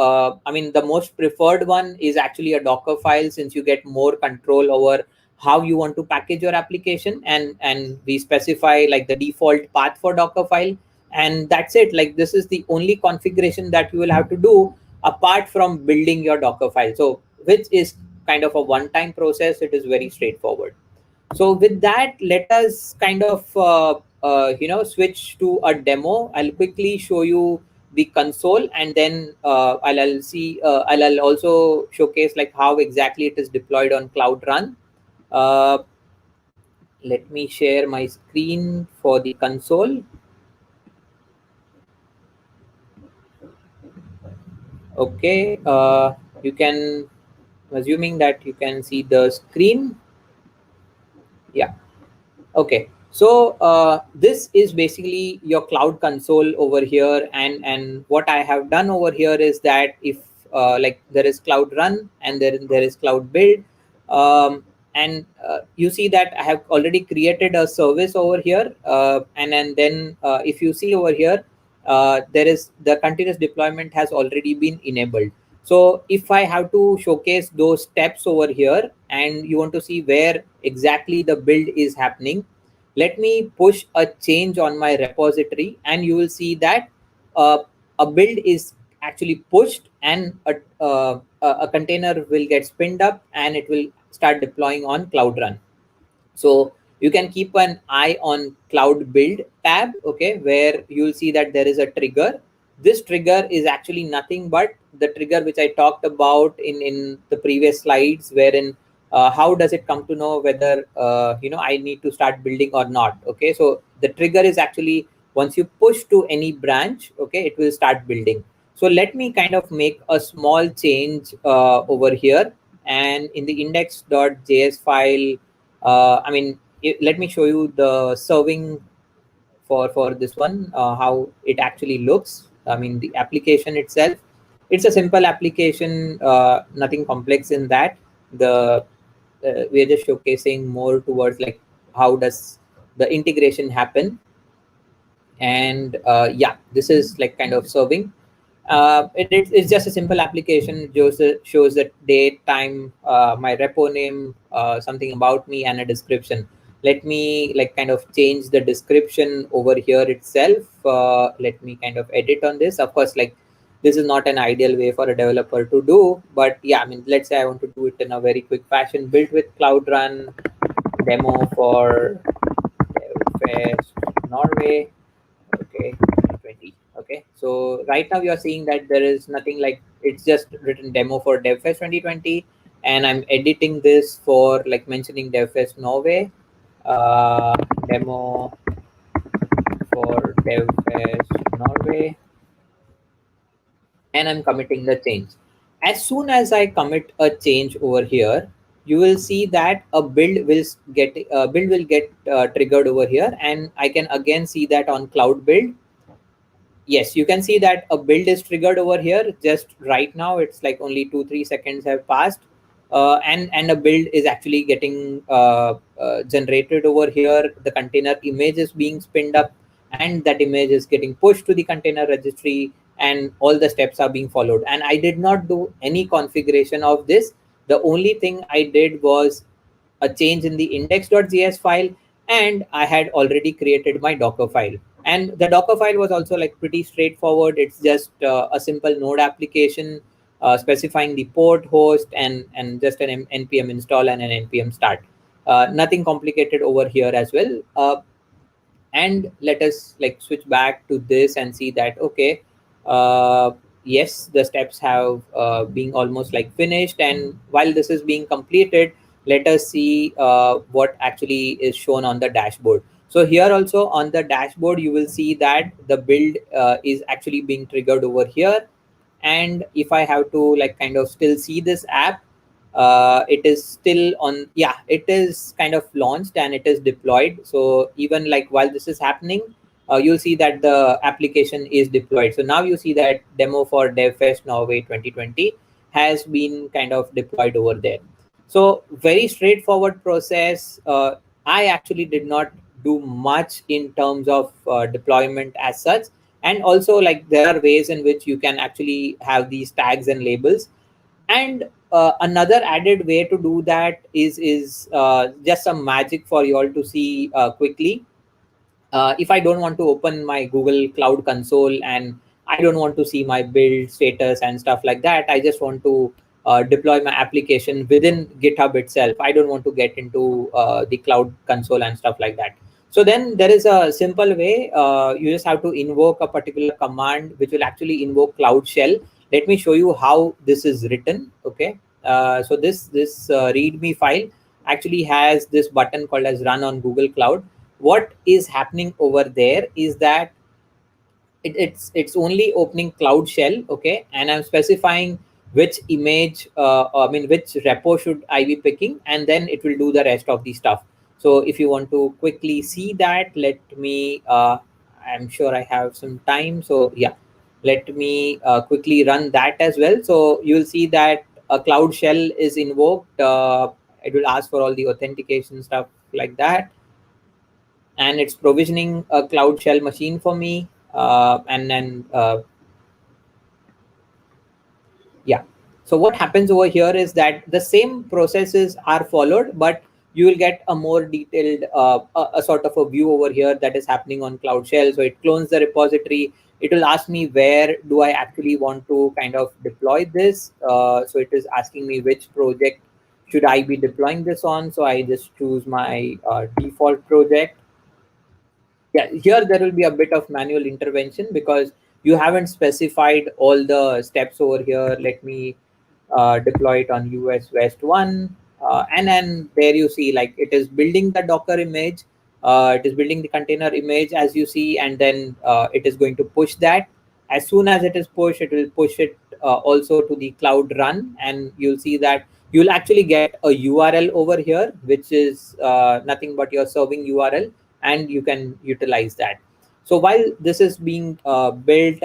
[SPEAKER 12] I mean, the most preferred one is actually a Docker file, since you get more control over how you want to package your application, and we specify like the default path for Docker file, and that's it. Like, this is the only configuration that you will have to do apart from building your Docker file. So, which is kind of a one-time process. It is very straightforward. So with that, let us kind of switch to a demo. I'll quickly show you the console, and then I'll also showcase like how exactly it is deployed on Cloud Run. Let me share my screen for the console. Okay, you can, assuming that you can see the screen. Yeah. Okay, so this is basically your cloud console over here, and what I have done over here is that if like there is Cloud Run, and there is Cloud Build, and you see that I have already created a service over here, and then if you see over here, there is the continuous deployment has already been enabled. So if I have to showcase those steps over here, and you want to see where exactly the build is happening, let me push a change on my repository, and you will see that a build is actually pushed, and a container will get spinned up, and it will start deploying on Cloud Run. So you can keep an eye on Cloud Build tab, okay, where you'll see that there is a trigger. This trigger is actually nothing but the trigger which I talked about in the previous slides, wherein how does it come to know whether I need to start building or not. Okay, so the trigger is actually once you push to any branch, okay, it will start building. So let me kind of make a small change over here, and in the index.js file, let me show you the serving for this one, how it actually looks. I mean, the application itself, it's a simple application, nothing complex in that. We're just showcasing more towards like how does the integration happen. And yeah, this is like kind of serving. It's just a simple application. Shows the date, time, my repo name, something about me, and a description. Let me like kind of change the description over here itself. Let me kind of edit on this. Of course, like this is not an ideal way for a developer to do, but yeah, I mean, let's say I want to do it in a very quick fashion. Built with Cloud Run, demo for Devfest Norway. Okay, 2020. Okay, so right now you're seeing that there is nothing, like it's just written demo for Devfest 2020, and I'm editing this for like mentioning Devfest Norway, demo for Devfest Norway, and I'm committing the change. As soon as I commit a change over here, you will see that a build will get triggered over here, and I can again see that on Cloud Build. Yes, you can see that a build is triggered over here. Just right now, it's like only 2-3 seconds have passed, and a build is actually getting generated over here. The container image is being spinned up, and that image is getting pushed to the container registry, and all the steps are being followed. And I did not do any configuration of this. The only thing I did was a change in the index.js file, and I had already created my Docker file. And the Docker file was also like pretty straightforward. It's just a simple node application specifying the port, host, and just an npm install and an npm start. Nothing complicated over here as well. And let us like switch back to this and see that, okay, yes, the steps have been almost like finished. And while this is being completed, let us see what actually is shown on the dashboard. So here also on the dashboard, you will see that the build is actually being triggered over here. And if I have to like kind of still see this app, it is still on, yeah, it is kind of launched and it is deployed. So even like while this is happening, you'll see that the application is deployed. So now you see that demo for Devfest Norway 2020 has been kind of deployed over there. So very straightforward process. I actually did not do much in terms of deployment as such. And also like there are ways in which you can actually have these tags and labels. And another added way to do that is just some magic for you all to see quickly. If I don't want to open my Google Cloud Console and I don't want to see my build status and stuff like that, I just want to deploy my application within GitHub itself. I don't want to get into the Cloud Console and stuff like that. So then there is a simple way. You just have to invoke a particular command which will actually invoke Cloud Shell. Let me show you how this is written. Okay. So this README file actually has this button called as Run on Google Cloud. What is happening over there is that it's only opening Cloud Shell, okay, and I'm specifying which image, I mean which repo should I be picking, and then it will do the rest of the stuff. So if you want to quickly see that, let me, I'm sure I have some time, so yeah, let me quickly run that as well. So you'll see that a Cloud Shell is invoked. It will ask for all the authentication stuff like that, and it's provisioning a Cloud Shell machine for me. And then, yeah. So what happens over here is that the same processes are followed, but you will get a more detailed, a sort of a view over here that is happening on Cloud Shell. So it clones the repository. It will ask me where do I actually want to kind of deploy this. So it is asking me which project should I be deploying this on. So I just choose my default project. Yeah, here there will be a bit of manual intervention because you haven't specified all the steps over here. Let me deploy it on US West 1. And then there you see like it is building the Docker image. It is building the container image as you see, and then it is going to push that. As soon as it is pushed, it will push it also to the Cloud Run, and you'll see that you'll actually get a URL over here, which is nothing but your serving URL, and you can utilize that. So while this is being built,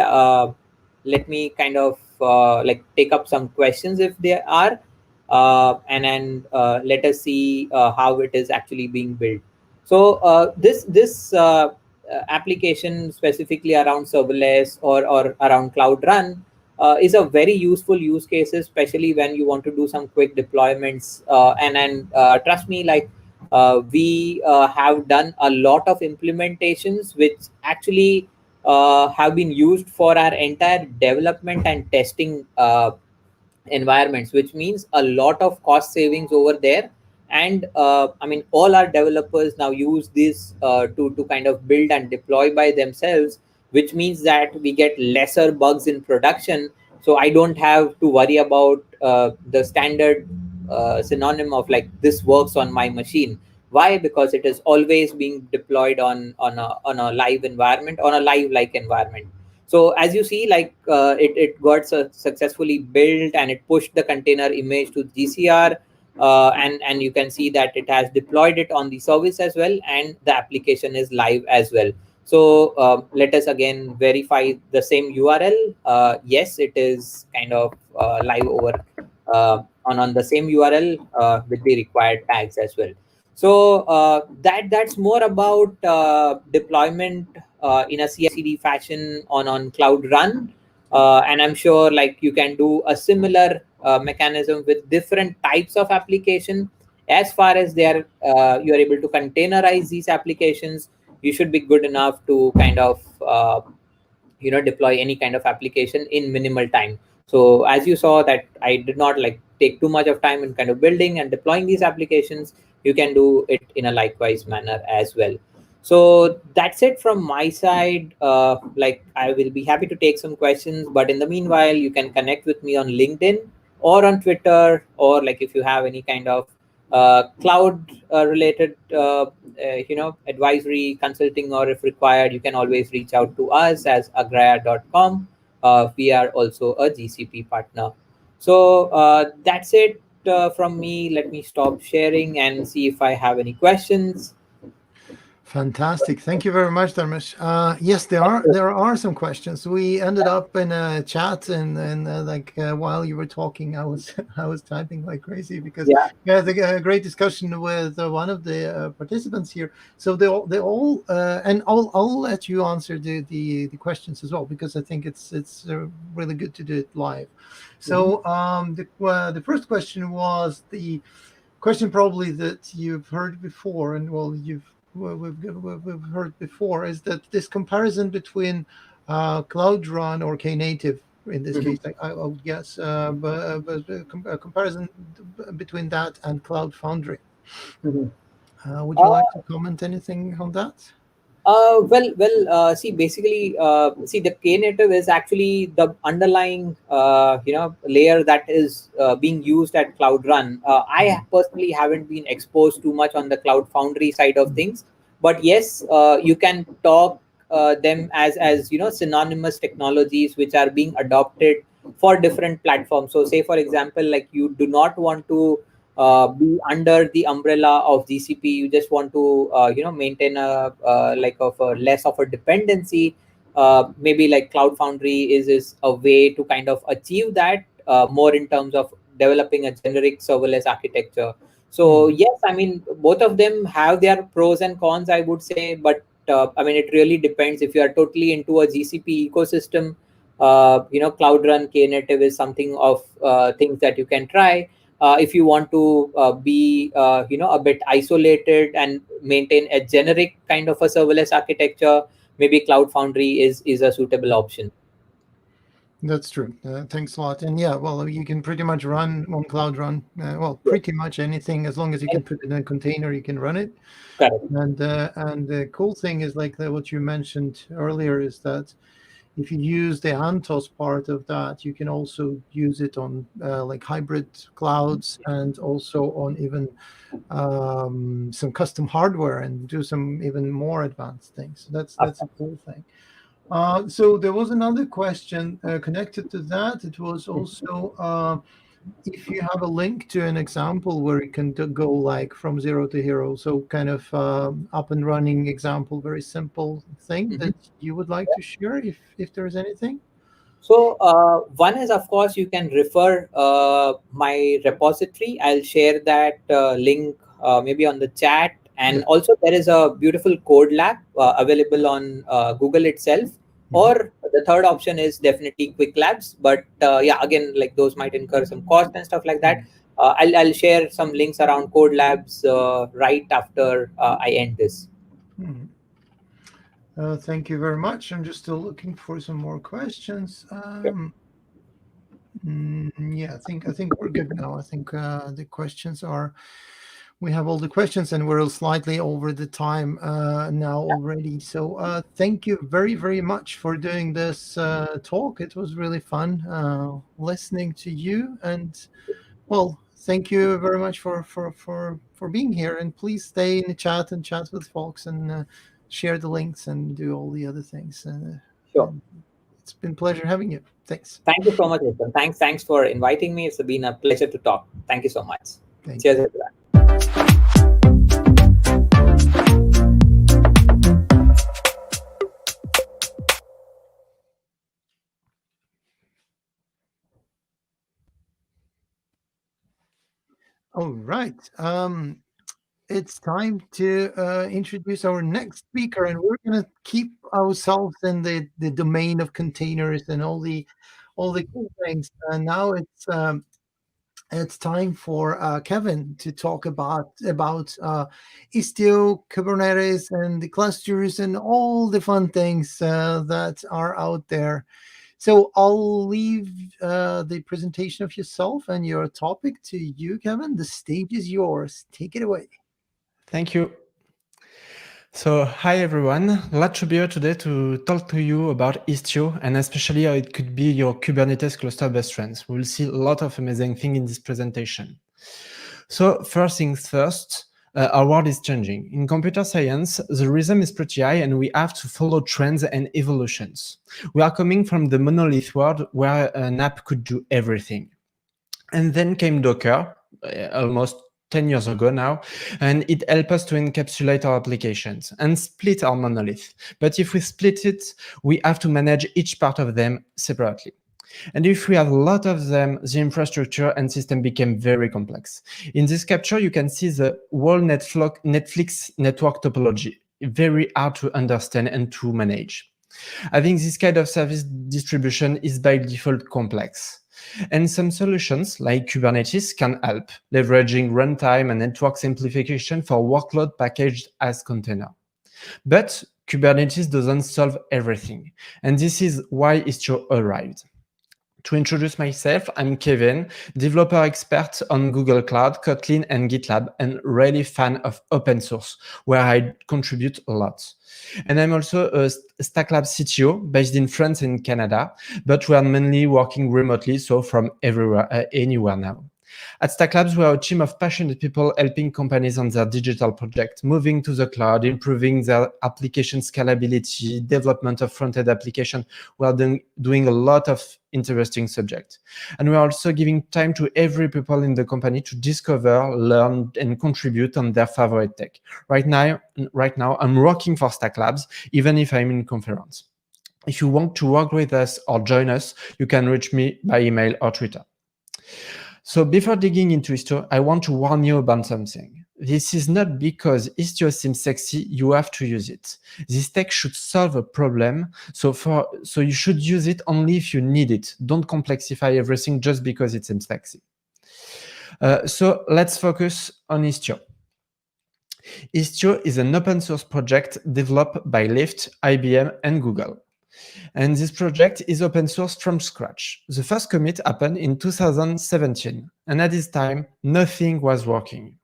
[SPEAKER 12] let me kind of like take up some questions if there are, and then let us see how it is actually being built. So this application specifically around serverless or around Cloud Run is a very useful use case, especially when you want to do some quick deployments. And then trust me, like we have done a lot of implementations which actually have been used for our entire development and testing environments, which means a lot of cost savings over there. And I mean, all our developers now use this to kind of build and deploy by themselves, which means that we get lesser bugs in production. So I don't have to worry about the standard synonym of like this works on my machine. Why? Because it is always being deployed on a live environment, on a live like environment. So as you see, like it got successfully built and it pushed the container image to GCR, and you can see that it has deployed it on the service as well, and the application is live as well. So let us again verify the same URL. Yes, it is kind of live over on the same URL with the required tags as well. So that's more about deployment in a CI/CD fashion on Cloud Run, and I'm sure like you can do a similar mechanism with different types of application. As far as they are, you are able to containerize these applications. you should be good enough to kind of deploy any kind of application in minimal time. So as you saw that I did not like take too much of time in kind of building and deploying these applications, you can do it in a likewise manner as well. So that's it from my side. Like I will be happy to take some questions, but in the meanwhile you can connect with me on LinkedIn or on Twitter, or like if you have any kind of cloud related advisory consulting, or if required you can always reach out to us as agraya.com. We are also a GCP partner. So that's it from me. Let me stop sharing and see if I have any questions.
[SPEAKER 2] Fantastic. Thank you very much, Dharmesh. Yes, there are some questions. We ended up in a chat, and while you were talking, I was I was typing like crazy because we had a great discussion with one of the participants here. So they all and I'll let you answer the questions as well, because I think it's really good to do it live. So the first question was the question probably that you've heard before, and we've heard before, is that this comparison between Cloud Run or Knative in this case, I would guess, but a comparison between that and Cloud Foundry. Would you like to comment anything on that?
[SPEAKER 12] See, basically, see, the Knative is actually the underlying, layer that is being used at Cloud Run. I personally haven't been exposed too much on the Cloud Foundry side of things, but yes, you can talk them as synonymous technologies which are being adopted for different platforms. So, say for example, like you do not want to be under the umbrella of GCP. You just want to maintain a like of a less of a dependency. Maybe like Cloud Foundry is a way to kind of achieve that more in terms of developing a generic serverless architecture. So yes, I mean both of them have their pros and cons, I would say, but I mean it really depends. If you are totally into a GCP ecosystem, Cloud Run Knative is something of things that you can try. If you want to be a bit isolated and maintain a generic kind of a serverless architecture, maybe Cloud Foundry is a suitable option.
[SPEAKER 2] That's true. Thanks a lot. And yeah, well, you can pretty much run on Cloud Run. Pretty much anything, as long as you can put it in a container, you can run it.
[SPEAKER 12] Correct.
[SPEAKER 2] And the cool thing is like what you mentioned earlier is that if you use the Antos part of that, you can also use it on like hybrid clouds, and also on even some custom hardware, and do some even more advanced things. So that's a cool thing. So there was another question connected to that. It was also if you have a link to an example where you can go like from zero to hero, so kind of up and running example, very simple thing that you would like to share, if there is anything.
[SPEAKER 12] So one is, of course, you can refer my repository. I'll share that link maybe on the chat. And also there is a beautiful code lab available on Google itself. Or the third option is definitely Quick Labs. But yeah, again, like those might incur some cost and stuff like that. I'll share some links around code labs right after I end this.
[SPEAKER 2] Thank you very much. I'm just still looking for some more questions. Yeah, I think we're good now. I think the questions are. We have all the questions, and we're slightly over the time now already. So thank you very, very much for doing this talk. It was really fun listening to you, and well, thank you very much for being here. And please stay in the chat and chat with folks, and share the links and do all the other things.
[SPEAKER 12] Sure.
[SPEAKER 2] It's been a pleasure having you. Thanks.
[SPEAKER 12] Thank you so much, Ethan. Thanks for inviting me. It's been a pleasure to talk. Thank you so much. Cheers, everyone.
[SPEAKER 2] All right. It's time to introduce our next speaker, and we're going to keep ourselves in the domain of containers and all the cool things. And now it's it's time for Kevin to talk about Istio, Kubernetes, and the clusters and all the fun things that are out there. So I'll leave the presentation of yourself and your topic to you, Kevin. The stage is yours. Take it away.
[SPEAKER 13] Thank you. So, hi everyone. Glad to be here today to talk to you about Istio and especially how it could be your Kubernetes cluster best friends. We'll see a lot of amazing things in this presentation. So, first things first, our world is changing. In computer science, the rhythm is pretty high and we have to follow trends and evolutions. We are coming from the monolith world where an app could do everything. And then came Docker, almost 10 years ago now, and it helped us to encapsulate our applications and split our monolith. But if we split it, we have to manage each part of them separately. And if we have a lot of them, the infrastructure and system became very complex. In this capture, you can see the whole Netflix network topology, very hard to understand and to manage. I think this kind of service distribution is by default complex. And some solutions like Kubernetes can help, leveraging runtime and network simplification for workload packaged as container. But Kubernetes doesn't solve everything. And this is why Istio arrived. To introduce myself, I'm Kevin, developer expert on Google Cloud, Kotlin, and GitLab, and really fan of open source, where I contribute a lot. And I'm also a StackLab CTO based in France and Canada, but we are mainly working remotely, so from everywhere, anywhere now. At StackLabs, we are a team of passionate people helping companies on their digital project, moving to the cloud, improving their application scalability, development of front-end application. We are doing a lot of interesting subjects. And we are also giving time to every people in the company to discover, learn, and contribute on their favorite tech. Right now, I'm working for StackLabs, even if I'm in conference. If you want to work with us or join us, you can reach me by email or Twitter. So before digging into Istio, I want to warn you about something. This is not because Istio seems sexy, you have to use it. This tech should solve a problem, so you should use it only if you need it. Don't complexify everything just because it seems sexy. So let's focus on Istio. Istio is an open source project developed by Lyft, IBM, and Google. And this project is open source from scratch. The first commit happened in 2017, and at this time, nothing was working.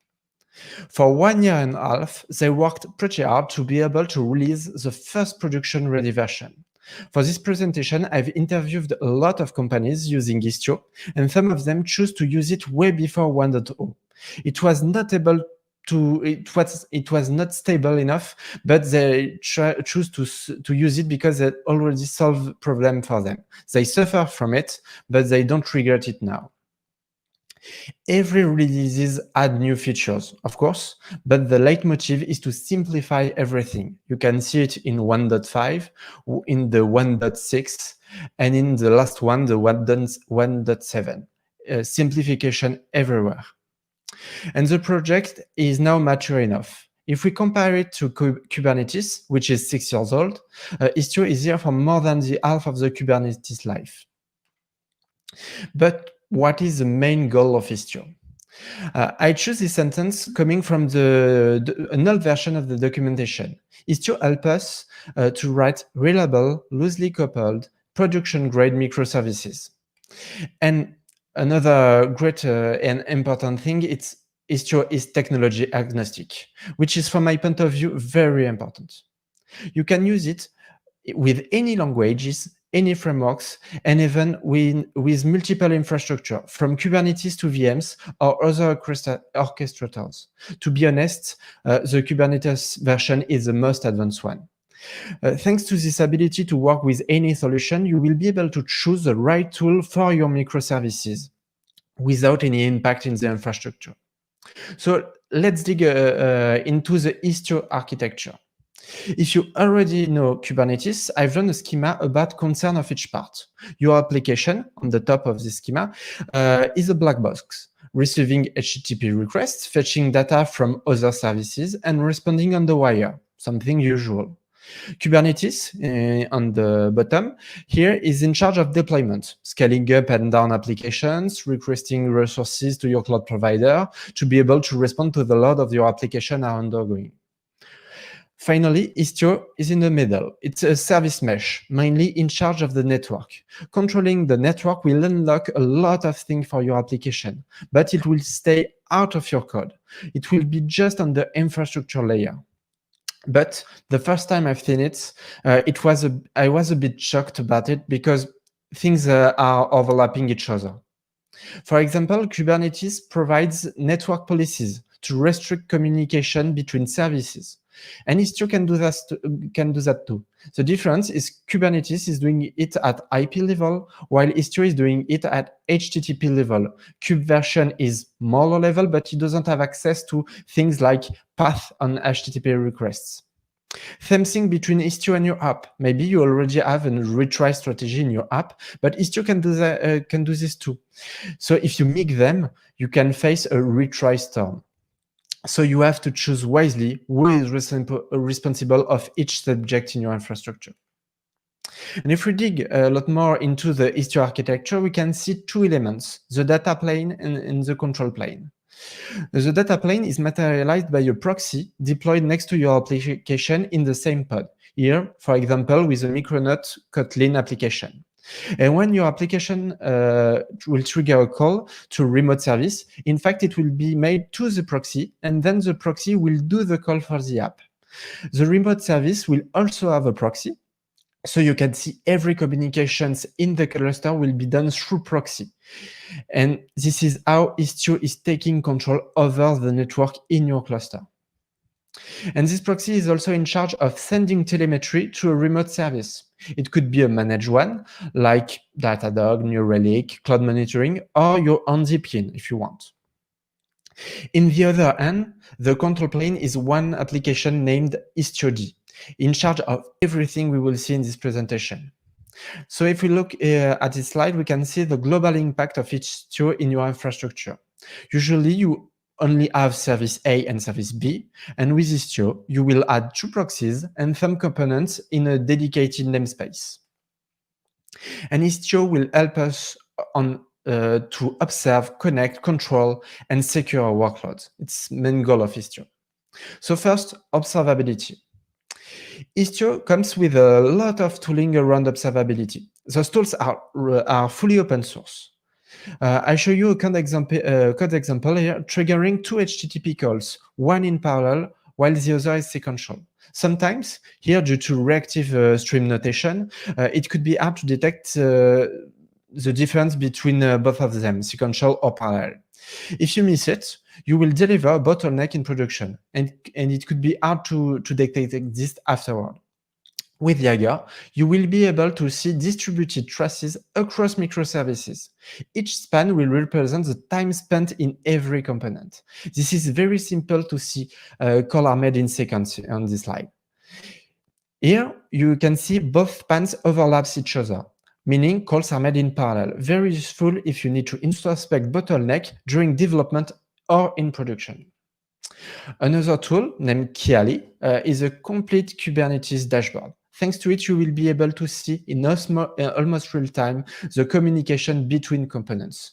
[SPEAKER 13] For 1 year and a half, they worked pretty hard to be able to release the first production-ready version. For this presentation, I've interviewed a lot of companies using Istio, and some of them choose to use it way before 1.0. It was not able it was not stable enough, but they choose to use it because it already solved problem for them. They suffer from it, but they don't regret it now. Every releases add new features, of course, but the leitmotiv is to simplify everything. You can see it in 1.5, in the 1.6, and in the last one, the 1.7. Simplification everywhere. And the project is now mature enough. If we compare it to Kubernetes, which is 6 years old, Istio is here for more than the half of the Kubernetes life. But what is the main goal of Istio? I choose this sentence coming from an old version of the documentation. Istio helps us to write reliable, loosely coupled, production-grade microservices. And another great and important thing, Istio is technology agnostic, which is, from my point of view, very important. You can use it with any languages, any frameworks, and even with multiple infrastructure, from Kubernetes to VMs or other orchestrators. To be honest, the Kubernetes version is the most advanced one. Thanks to this ability to work with any solution, you will be able to choose the right tool for your microservices without any impact in the infrastructure. So let's dig into the Istio architecture. If you already know Kubernetes, I've run a schema about concern of each part. Your application on the top of this schema is a black box, receiving HTTP requests, fetching data from other services, and responding on the wire, something usual. Kubernetes on the bottom here is in charge of deployment, scaling up and down applications, requesting resources to your cloud provider to be able to respond to the load of your application are undergoing. Finally, Istio is in the middle. It's a service mesh, mainly in charge of the network. Controlling the network will unlock a lot of things for your application, but it will stay out of your code. It will be just on the infrastructure layer. But the first time I've seen it, I was a bit shocked about it because things are overlapping each other. For example, Kubernetes provides network policies to restrict communication between services. And Istio can do that too. The difference is Kubernetes is doing it at IP level, while Istio is doing it at HTTP level. Kubversion is more low level, but it doesn't have access to things like path on HTTP requests. Same thing between Istio and your app. Maybe you already have a retry strategy in your app, but Istio can do this too. So if you mix them, you can face a retry storm. So you have to choose wisely who is responsible of each subject in your infrastructure. And if we dig a lot more into the Istio architecture, we can see two elements, the data plane and the control plane. The data plane is materialized by a proxy deployed next to your application in the same pod. Here, for example, with a Micronaut Kotlin application. And when your application will trigger a call to a remote service, in fact, it will be made to the proxy, and then the proxy will do the call for the app. The remote service will also have a proxy, so you can see every communications in the cluster will be done through proxy. And this is how Istio is taking control over the network in your cluster. And this proxy is also in charge of sending telemetry to a remote service. It could be a managed one, like Datadog, New Relic, Cloud Monitoring, or your own VPN if you want. In the other hand, the control plane is one application named IstioD, in charge of everything we will see in this presentation. So if we look at this slide, we can see the global impact of each Istio in your infrastructure. Usually you only have service A and service B, and with Istio, you will add two proxies and some components in a dedicated namespace. And Istio will help us to observe, connect, control, and secure our workloads. It's the main goal of Istio. So first, observability. Istio comes with a lot of tooling around observability. Those tools are fully open source. I show you a code example here, triggering two HTTP calls, one in parallel, while the other is sequential. Sometimes, here, due to reactive stream notation, it could be hard to detect the difference between both of them, sequential or parallel. If you miss it, you will deliver a bottleneck in production, and it could be hard to detect this afterward. With Jaeger, you will be able to see distributed traces across microservices. Each span will represent the time spent in every component. This is very simple to see. Calls are made in seconds on this slide. Here, you can see both spans overlap each other, meaning calls are made in parallel. Very useful if you need to introspect bottleneck during development or in production. Another tool named Kiali is a complete Kubernetes dashboard. Thanks to it, you will be able to see in almost real time the communication between components.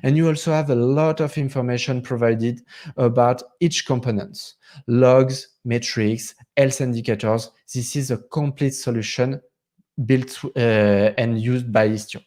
[SPEAKER 13] And you also have a lot of information provided about each component. Logs, metrics, health indicators. This is a complete solution built and used by Istio.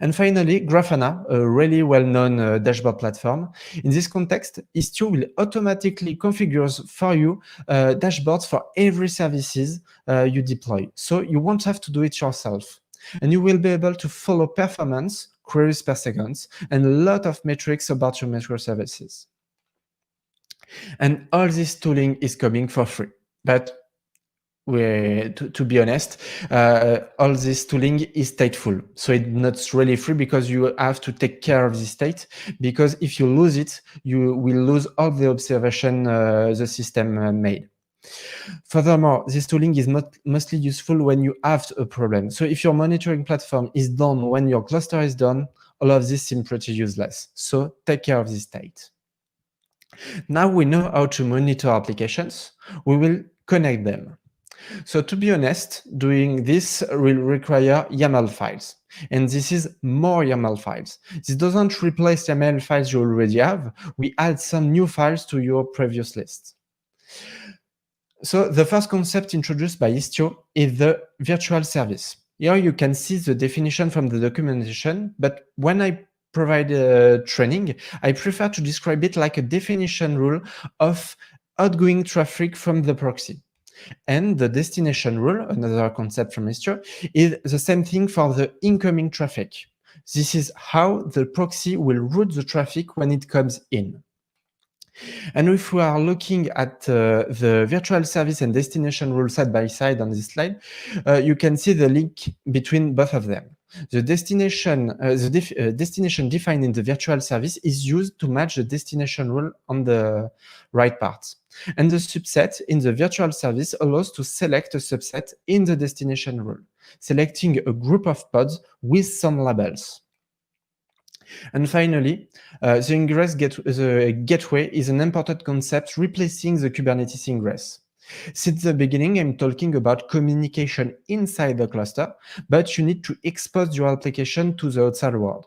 [SPEAKER 13] And finally, Grafana, a really well-known dashboard platform. In this context, Istio will automatically configure for you dashboards for every services you deploy. So you won't have to do it yourself. And you will be able to follow performance, queries per second, and a lot of metrics about your microservices. And all this tooling is coming for free. But to be honest, all this tooling is stateful. So it's not really free because you have to take care of the state, because if you lose it, you will lose all the observation the system made. Furthermore, this tooling is mostly useful when you have a problem. So if your monitoring platform is down when your cluster is down, all of this seems pretty useless. So take care of this state. Now we know how to monitor applications. We will connect them. So to be honest, doing this will require YAML files. And this is more YAML files. This doesn't replace YAML files you already have. We add some new files to your previous list. So the first concept introduced by Istio is the virtual service. Here you can see the definition from the documentation, but when I provide training, I prefer to describe it like a definition rule of outgoing traffic from the proxy. And the destination rule, another concept from Istio, is the same thing for the incoming traffic. This is how the proxy will route the traffic when it comes in. And if we are looking at the virtual service and destination rule side by side on this slide, you can see the link between both of them. The destination defined in the virtual service is used to match the destination rule on the right part. And the subset in the virtual service allows to select a subset in the destination rule, selecting a group of pods with some labels. And finally, the gateway is an important concept replacing the Kubernetes ingress. Since the beginning, I'm talking about communication inside the cluster, but you need to expose your application to the outside world.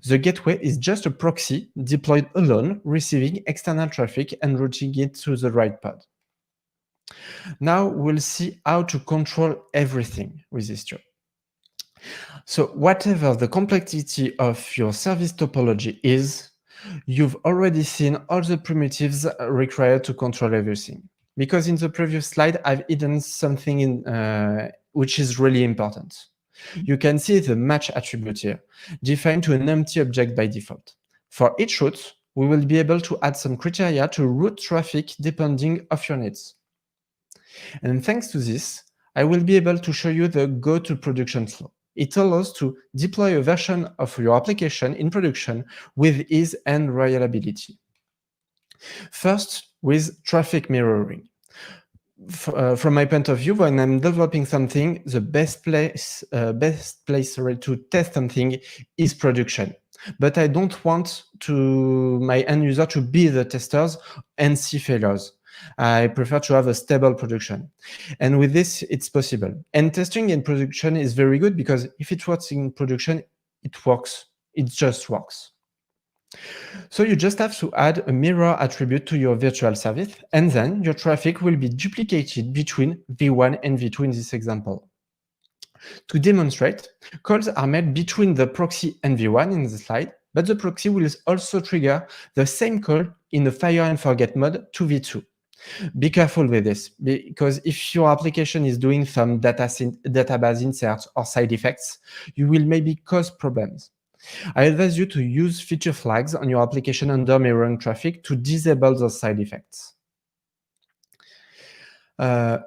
[SPEAKER 13] The gateway is just a proxy deployed alone, receiving external traffic and routing it to the right pod. Now we'll see how to control everything with Istio. So whatever the complexity of your service topology is, you've already seen all the primitives required to control everything. Because in the previous slide, I've hidden something in, which is really important. You can see the match attribute here, defined to an empty object by default. For each route, we will be able to add some criteria to route traffic depending on your needs. And thanks to this, I will be able to show you the go-to-production flow. It allows to deploy a version of your application in production with ease and reliability. First, with traffic mirroring. From my point of view, when I'm developing something, the best place to test something is production. But I don't want my end user to be the testers and see failures. I prefer to have a stable production. And with this, it's possible. And testing in production is very good because if it works in production, it works. It just works. So you just have to add a mirror attribute to your virtual service, and then your traffic will be duplicated between V1 and V2 in this example. To demonstrate, calls are made between the proxy and V1 in the slide, but the proxy will also trigger the same call in the fire and forget mode to V2. Be careful with this, because if your application is doing some database inserts or side effects, you will maybe cause problems. I advise you to use feature flags on your application under mirroring traffic to disable those side effects. Then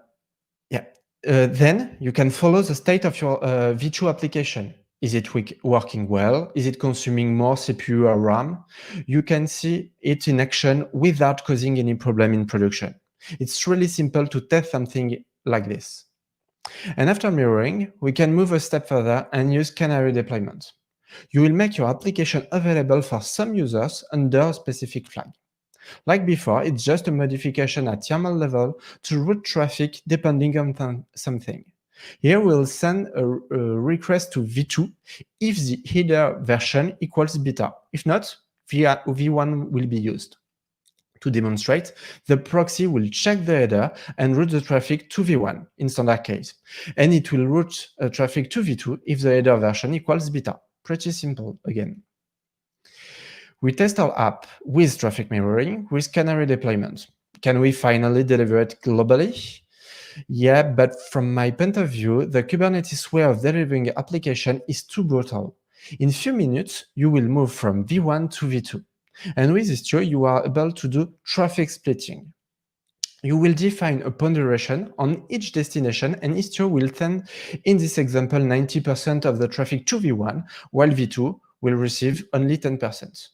[SPEAKER 13] you can follow the state of your V2 application. Is it working well? Is it consuming more CPU or RAM? You can see it in action without causing any problem in production. It's really simple to test something like this. And after mirroring, we can move a step further and use canary deployment. You will make your application available for some users under a specific flag. Like before, it's just a modification at YAML level to route traffic depending on something. Here we'll send a request to V2 if the header version equals beta. If not, V1 will be used. To demonstrate, the proxy will check the header and route the traffic to V1 in standard case. And it will route traffic to V2 if the header version equals beta. Pretty simple again. We test our app with traffic mirroring with canary deployment. Can we finally deliver it globally? Yeah, but from my point of view, the Kubernetes way of delivering application is too brutal. In few minutes, you will move from V1 to V2. And with Istio, you are able to do traffic splitting. You will define a ponderation on each destination, and Istio will send, in this example, 90% of the traffic to V1, while V2 will receive only 10%.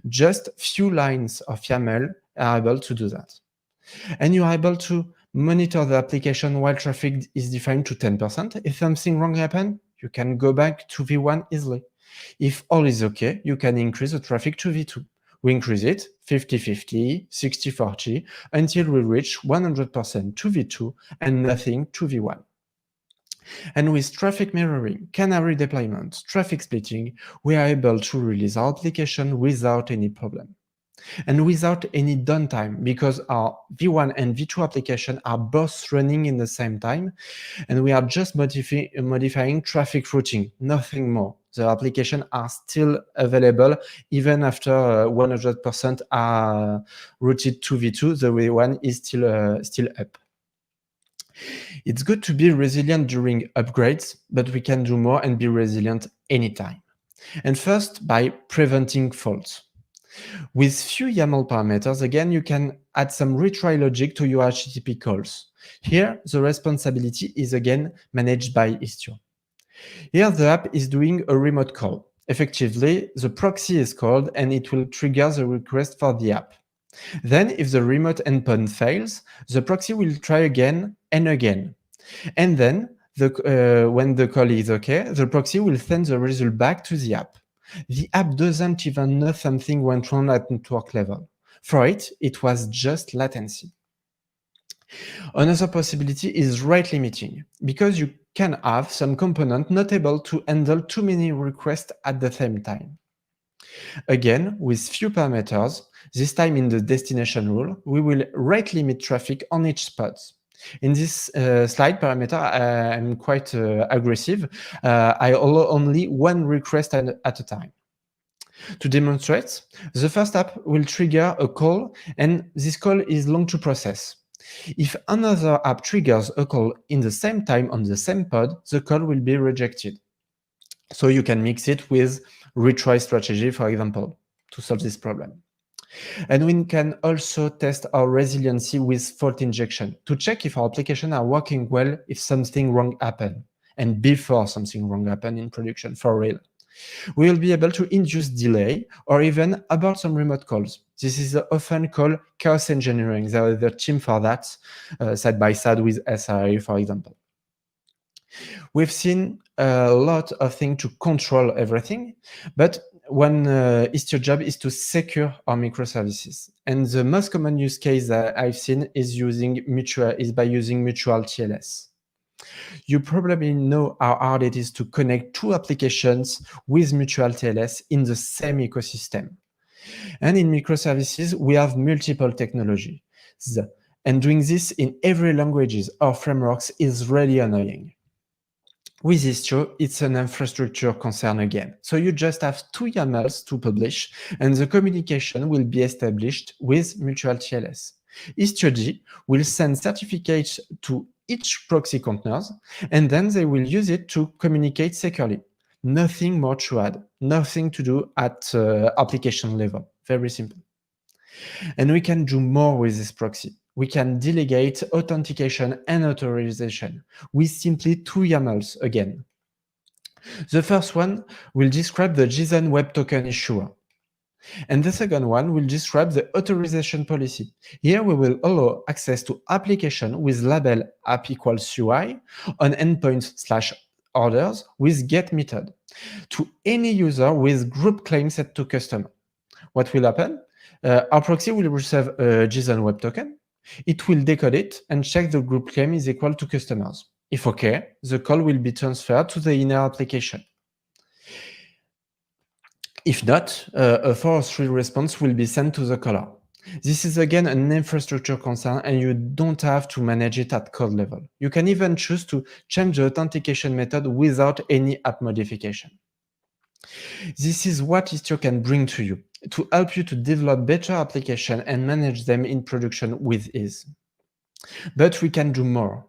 [SPEAKER 13] Just few lines of YAML are able to do that. And you are able to monitor the application while traffic is defined to 10%. If something wrong happens, you can go back to V1 easily. If all is okay, you can increase the traffic to V2. We increase it 50-50, 60-40, until we reach 100% 2v2 and nothing 2v1. And with traffic mirroring, canary deployment, traffic splitting, we are able to release our application without any problem. And without any downtime, because our V1 and V2 application are both running in the same time, and we are just modifying traffic routing, nothing more. The application are still available even after 100% are routed to V2, the V1 is still up. It's good to be resilient during upgrades, but we can do more and be resilient anytime. And first, by preventing faults. With few YAML parameters, again, you can add some retry logic to your HTTP calls. Here, the responsibility is again managed by Istio. Here, the app is doing a remote call. Effectively, the proxy is called and it will trigger the request for the app. Then, if the remote endpoint fails, the proxy will try again and again. And then, when the call is okay, the proxy will send the result back to the app. The app doesn't even know something went wrong at network level. For it, it was just latency. Another possibility is rate limiting, because you can have some component not able to handle too many requests at the same time. Again, with few parameters, this time in the destination rule, we will rate limit traffic on each spot. In this slide parameter, I'm quite aggressive. I allow only one request at a time. To demonstrate, the first app will trigger a call, and this call is long to process. If another app triggers a call in the same time on the same pod, the call will be rejected. So you can mix it with retry strategy, for example, to solve this problem. And we can also test our resiliency with fault injection to check if our applications are working well if something wrong happened, and before something wrong happened in production, for real. We will be able to induce delay or even abort some remote calls. This is often called chaos engineering. There is a team for that, side by side with SRE, for example. We've seen a lot of things to control everything, but one Istio job is to secure our microservices. And the most common use case that I've seen is by using mutual TLS. You probably know how hard it is to connect two applications with mutual TLS in the same ecosystem. And in microservices, we have multiple technologies. And doing this in every languages or frameworks is really annoying. With Istio, it's an infrastructure concern again. So you just have two YAMLs to publish, and the communication will be established with mutual TLS. Istio will send certificates to each proxy containers, and then they will use it to communicate securely. Nothing more to add, nothing to do at application level. Very simple. And we can do more with this proxy. We can delegate authentication and authorization with simply two YAMLs again. The first one will describe the JSON Web Token issuer. And the second one will describe the authorization policy. Here we will allow access to application with label app equals UI on endpoint/orders with get method to any user with group claim set to customer. What will happen? Our proxy will receive a JSON Web Token. It will decode it and check the group claim is equal to customers. If okay, the call will be transferred to the inner application. If not, a 403 response will be sent to the caller. This is again an infrastructure concern, and you don't have to manage it at code level. You can even choose to change the authentication method without any app modification. This is what Istio can bring to you, to help you to develop better applications and manage them in production with ease. But we can do more.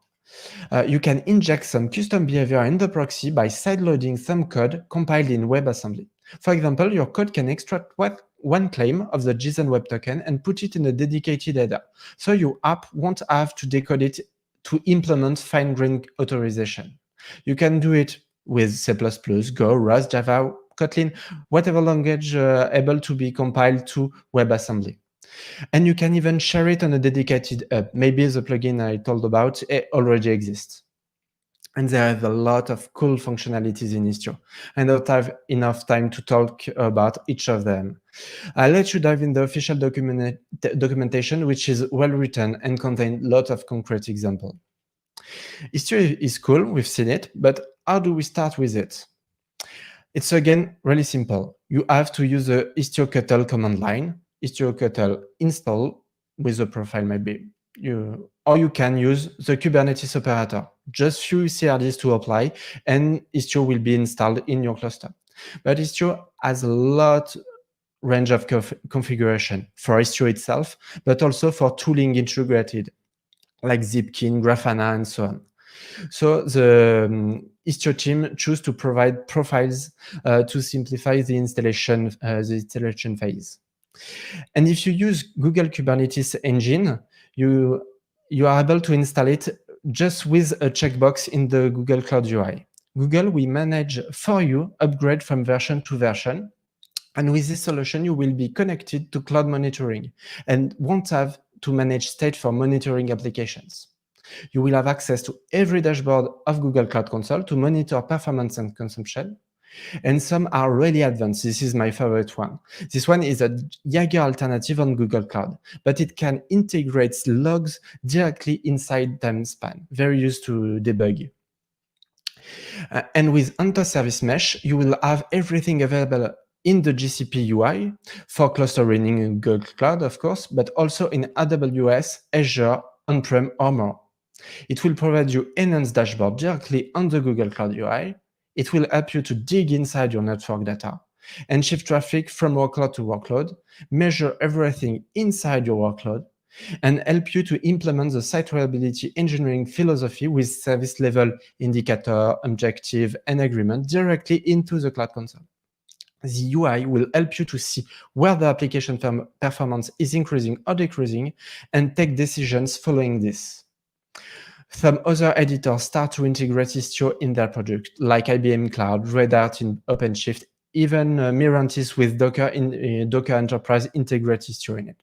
[SPEAKER 13] You can inject some custom behavior in the proxy by sideloading some code compiled in WebAssembly. For example, your code can extract one claim of the JSON Web Token and put it in a dedicated header, so your app won't have to decode it to implement fine-grained authorization. You can do it with C++, Go, Rust, Java, Kotlin, whatever language able to be compiled to WebAssembly. And you can even share it on a dedicated hub. Maybe the plugin I told about already exists. And there is a lot of cool functionalities in Istio. I don't have enough time to talk about each of them. I'll let you dive in the official documentation, which is well written and contains a lot of concrete examples. Istio is cool, we've seen it, but how do we start with it? It's again really simple. You have to use the istio-ctl command line, istio-ctl install with a profile maybe. Or you can use the Kubernetes operator. Just few CRDs to apply, and Istio will be installed in your cluster. But Istio has a lot range of configuration for Istio itself, but also for tooling integrated, like Zipkin, Grafana, and so on. So the Istio team choose to provide profiles to simplify the installation phase. And if you use Google Kubernetes Engine, you are able to install it just with a checkbox in the Google Cloud UI. Google will manage for you upgrade from version to version. And with this solution, you will be connected to cloud monitoring and won't have to manage state for monitoring applications. You will have access to every dashboard of Google Cloud Console to monitor performance and consumption. And some are really advanced. This is my favorite one. This one is a Jaeger alternative on Google Cloud, but it can integrate logs directly inside time span, very used to debug. And with Anta Service Mesh, you will have everything available in the GCP UI for cluster running in Google Cloud, of course, but also in AWS, Azure, on-prem, or more. It will provide you enhanced dashboard directly on the Google Cloud UI. It will help you to dig inside your network data and shift traffic from workload to workload, measure everything inside your workload, and help you to implement the site reliability engineering philosophy with service level indicator, objective, and agreement directly into the Cloud Console. The UI will help you to see where the application performance is increasing or decreasing and take decisions following this. Some other editors start to integrate Istio in their product, like IBM Cloud, Red Hat in OpenShift, even Mirantis with Docker Enterprise integrate Istio in it.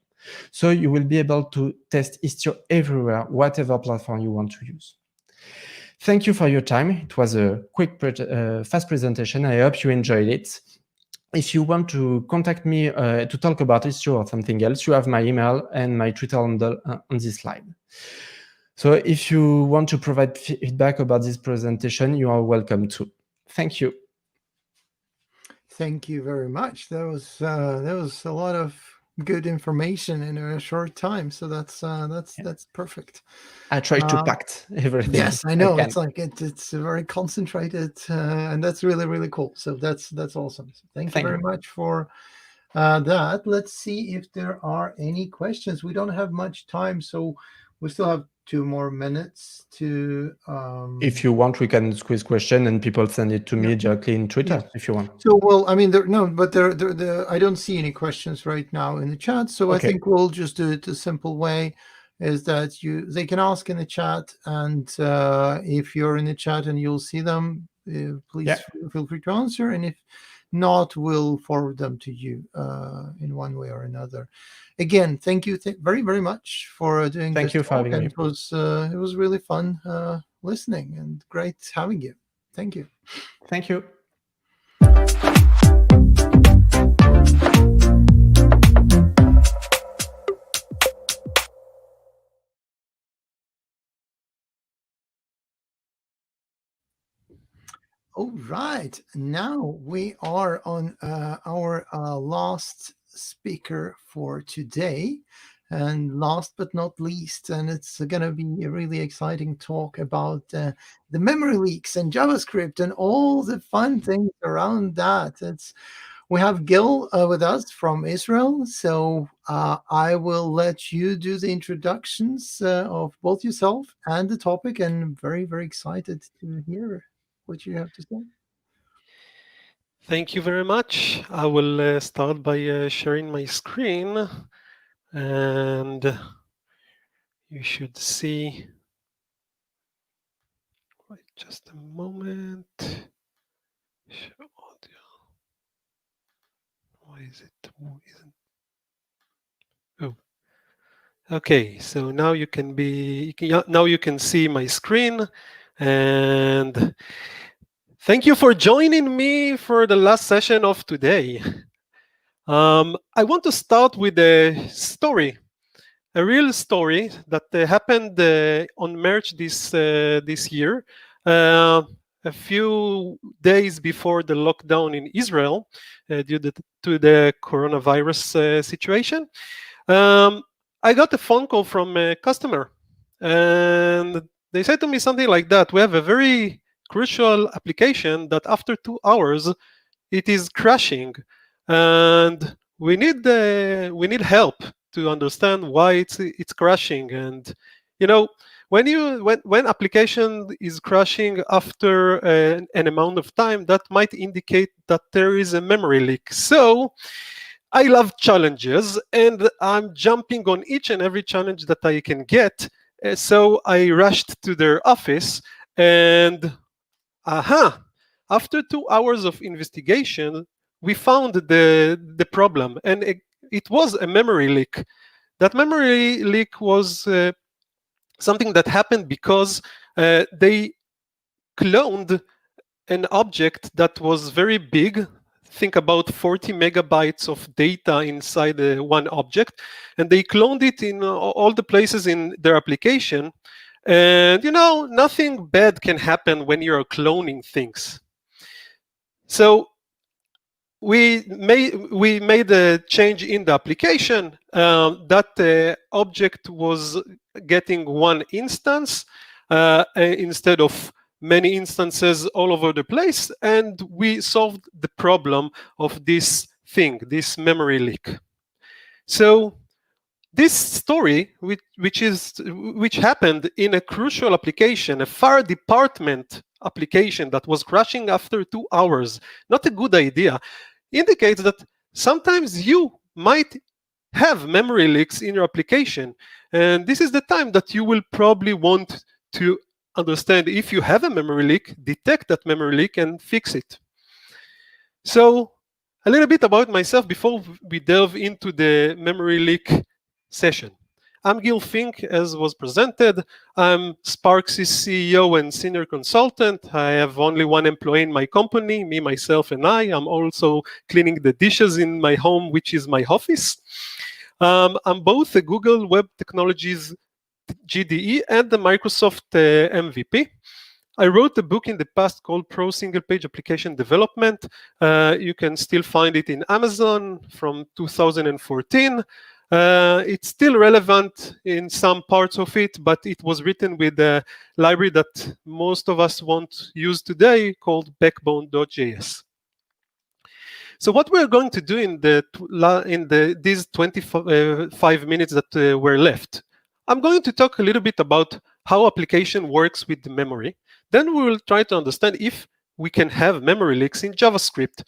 [SPEAKER 13] So you will be able to test Istio everywhere, whatever platform you want to use. Thank you for your time. It was a quick, fast presentation. I hope you enjoyed it. If you want to contact me to talk about Istio or something else, you have my email and my Twitter handle on this slide. So if you want to provide feedback about this presentation, you are welcome to. Thank you.
[SPEAKER 2] Thank you very much. There was a lot of good information in a short time, so that's perfect.
[SPEAKER 13] I tried to pack everything.
[SPEAKER 2] Yes, I know. It's like it's very concentrated, and that's really cool. So that's awesome. So thank you very much for that. Let's see if there are any questions. We don't have much time, so we still have 2 more minutes to.
[SPEAKER 13] If you want, we can squeeze question and people send it to me directly in Twitter if you want.
[SPEAKER 2] So, well, I mean, I don't see any questions right now in the chat. So I think we'll just do it the simple way, is that they can ask in the chat, and if you're in the chat and you'll see them, please feel free to answer. And if not, we'll forward them to you in one way or another. Again, thank you very much for doing this.
[SPEAKER 13] Thank you for having me.
[SPEAKER 2] It was really fun listening and great having you. Thank you.
[SPEAKER 13] Thank you.
[SPEAKER 2] All right, now we are on our last speaker for today, and last but not least, and it's going to be a really exciting talk about the memory leaks and JavaScript and all the fun things around that. We have Gil with us from Israel, so I will let you do the introductions of both yourself and the topic, and I'm very excited to hear what you have to say.
[SPEAKER 14] Thank you very much. I will start by sharing my screen, and you should see. Wait just a moment. Show audio. Why is it? Oh. Okay, so now you can see my screen. And thank you for joining me for the last session of today. I want to start with a story, a real story that happened on March this year, a few days before the lockdown in Israel due to the coronavirus situation. I got a phone call from a customer, and they said to me something like that: we have a very crucial application that after 2 hours it is crashing, and we need help to understand why it's crashing. And you know, when application is crashing after an amount of time, that might indicate that there is a memory leak. So I love challenges, and I'm jumping on each and every challenge that I can get. So I rushed to their office, and after 2 hours of investigation, we found the problem, and it was a memory leak. That memory leak was something that happened because they cloned an object that was very big. Think about 40 megabytes of data inside one object, and they cloned it in all the places in their application. And nothing bad can happen when you're cloning things. So we made a change in the application. That object was getting one instance instead of many instances all over the place, and we solved the problem of this thing, this memory leak. So this story, which happened in a crucial application, a fire department application that was crashing after 2 hours, not a good idea, indicates that sometimes you might have memory leaks in your application. And this is the time that you will probably want to understand if you have a memory leak, detect that memory leak, and fix it. So a little bit about myself before we delve into the memory leak session. I'm Gil Fink, as was presented. I'm Sparks' CEO and senior consultant. I have only one employee in my company, me, myself, and I. I'm also cleaning the dishes in my home, which is my office. I'm both a Google Web Technologies GDE and the Microsoft MVP. I wrote a book in the past called Pro Single Page Application Development. You can still find it in Amazon from 2014. It's still relevant in some parts of it, but it was written with a library that most of us won't use today called Backbone.js. So what we're going to do in these 25 minutes that were left, I'm going to talk a little bit about how application works with the memory. Then we will try to understand if we can have memory leaks in JavaScript.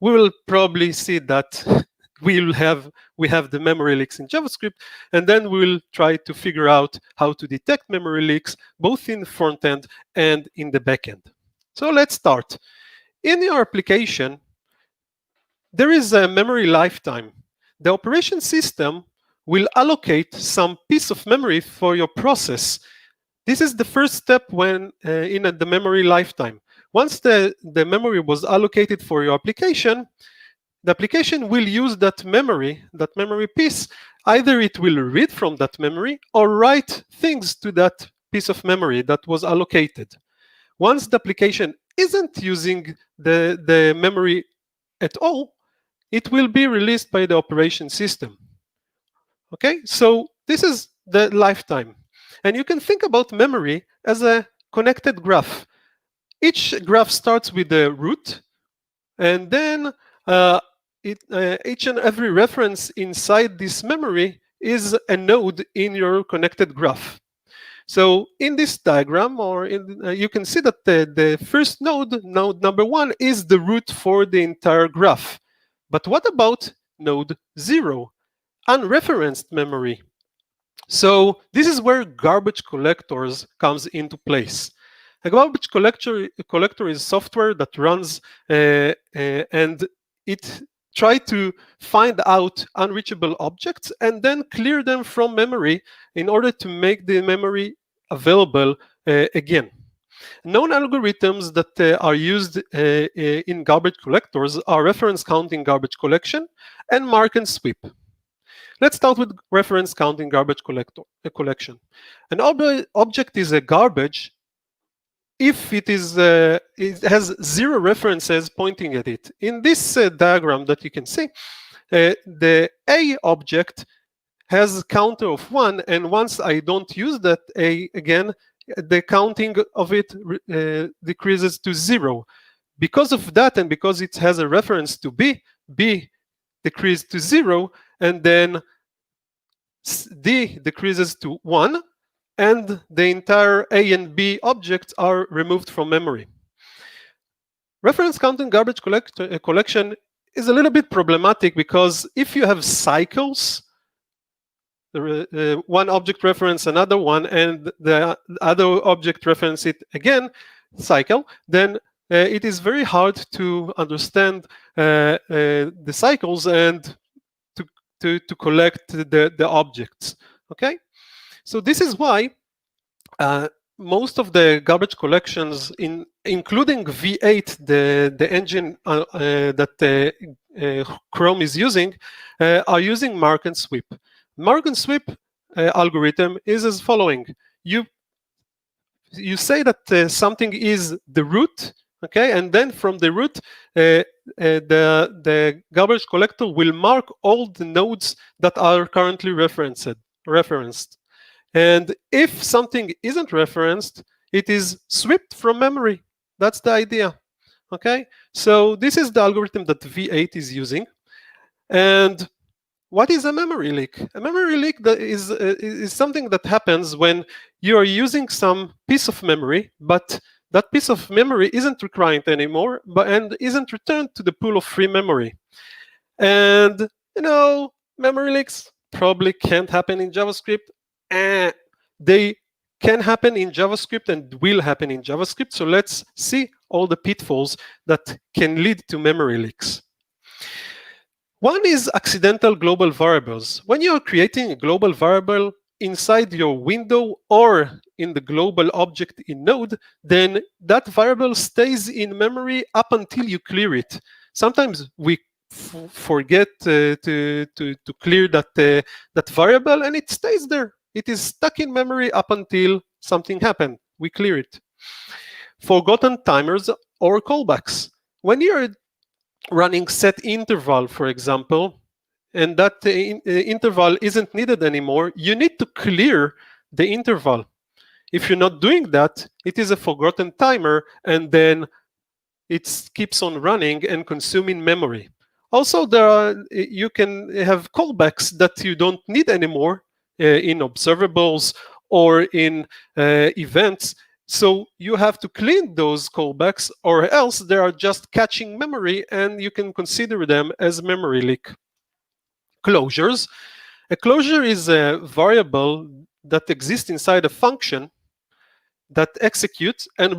[SPEAKER 14] We will probably see that we have the memory leaks in JavaScript, and then we'll try to figure out how to detect memory leaks both in the front end and in the back end. So let's start. In your application, there is a memory lifetime. The operation system will allocate some piece of memory for your process. This is the first step when in the memory lifetime. Once the memory was allocated for your application, the application will use that memory piece. Either it will read from that memory or write things to that piece of memory that was allocated. Once the application isn't using the memory at all, it will be released by the operation system. Okay, so this is the lifetime. And you can think about memory as a connected graph. Each graph starts with the root, and then each and every reference inside this memory is a node in your connected graph. So in this diagram, or you can see that the first node number 1, is the root for the entire graph. But what about node 0, unreferenced memory? So this is where garbage collectors comes into place. A garbage collector is software that runs and it tries to find out unreachable objects and then clear them from memory in order to make the memory available again. Known algorithms that are used in garbage collectors are reference counting garbage collection and mark and sweep. Let's start with reference counting garbage collection. An object is a garbage if it has 0 references pointing at it. In this diagram that you can see, the A object has a counter of 1, and once I don't use that A again, the counting of it decreases to 0. Because of that, and because it has a reference to B, B decreases to 0, and then D decreases to 1, and the entire A and B objects are removed from memory. Reference counting garbage collection is a little bit problematic because if you have cycles, one object reference another one, and the other object reference it again, cycle, then it is very hard to understand the cycles and to collect the objects. Okay, so this is why most of the garbage collections, including V8, the engine that Chrome is using, are using mark and sweep. Mark and sweep algorithm is as following: you say that something is the root, okay, and then from the root, the garbage collector will mark all the nodes that are currently referenced. And if something isn't referenced, it is swept from memory. That's the idea. Okay, so this is the algorithm that V8 is using. And what is a memory leak? A memory leak is something that happens when you are using some piece of memory, but that piece of memory isn't required anymore, and isn't returned to the pool of free memory. And you know, memory leaks probably can't happen in JavaScript. They can happen in JavaScript and will happen in JavaScript. So let's see all the pitfalls that can lead to memory leaks. One is accidental global variables. When you are creating a global variable inside your window or in the global object in Node, then that variable stays in memory up until you clear it. Sometimes we forget to clear that variable, and it stays there. It is stuck in memory up until something happened. We clear it. Forgotten timers or callbacks. When you're running set interval, for example, and that interval isn't needed anymore, you need to clear the interval. If you're not doing that, it is a forgotten timer, and then it keeps on running and consuming memory. Also, you can have callbacks that you don't need anymore in observables or in events. So you have to clean those callbacks, or else they are just catching memory, and you can consider them as memory leak. Closures. A closure is a variable that exists inside a function that executes and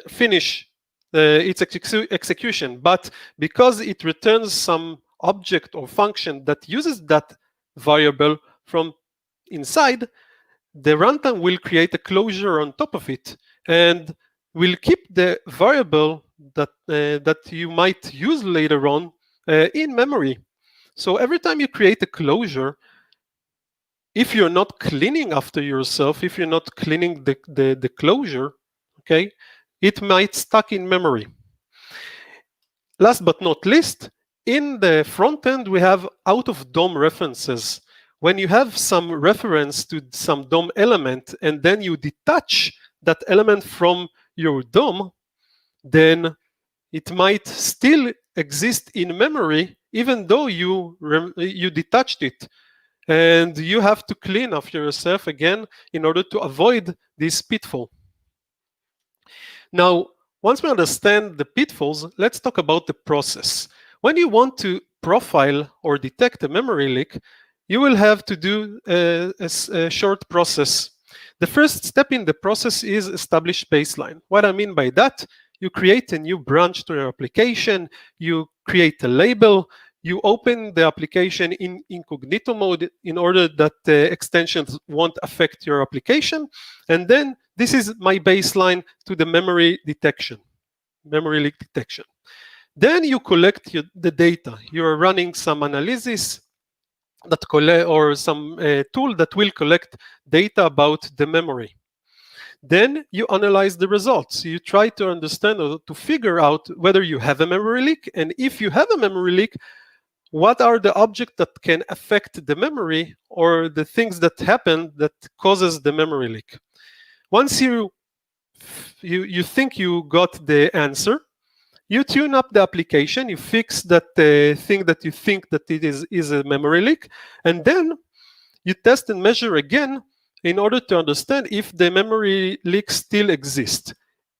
[SPEAKER 14] finish its execution. But because it returns some object or function that uses that variable from inside, the runtime will create a closure on top of it and will keep the variable that you might use later on in memory. So every time you create a closure, if you're not cleaning after yourself, if you're not cleaning the closure, okay, it might stuck in memory. Last but not least, in the front end, we have out of DOM references. When you have some reference to some DOM element and then you detach that element from your DOM, then it might still exist in memory even though you detached it. And you have to clean after yourself again in order to avoid this pitfall. Now, once we understand the pitfalls, let's talk about the process. When you want to profile or detect a memory leak, you will have to do a short process. The first step in the process is establish baseline. What I mean by that, you create a new branch to your application, you create a label, you open the application in incognito mode in order that the extensions won't affect your application, and then This is my baseline to the memory detection, memory leak detection. Then you collect the data. You're running some analysis that or some tool that will collect data about the memory. Then you analyze the results. You try to understand or to figure out whether you have a memory leak, and if you have a memory leak, what are the objects that can affect the memory or the things that happen that causes the memory leak. Once you think you got the answer, you tune up the application, you fix that thing that you think that it is a memory leak, and then you test and measure again in order to understand if the memory leak still exists.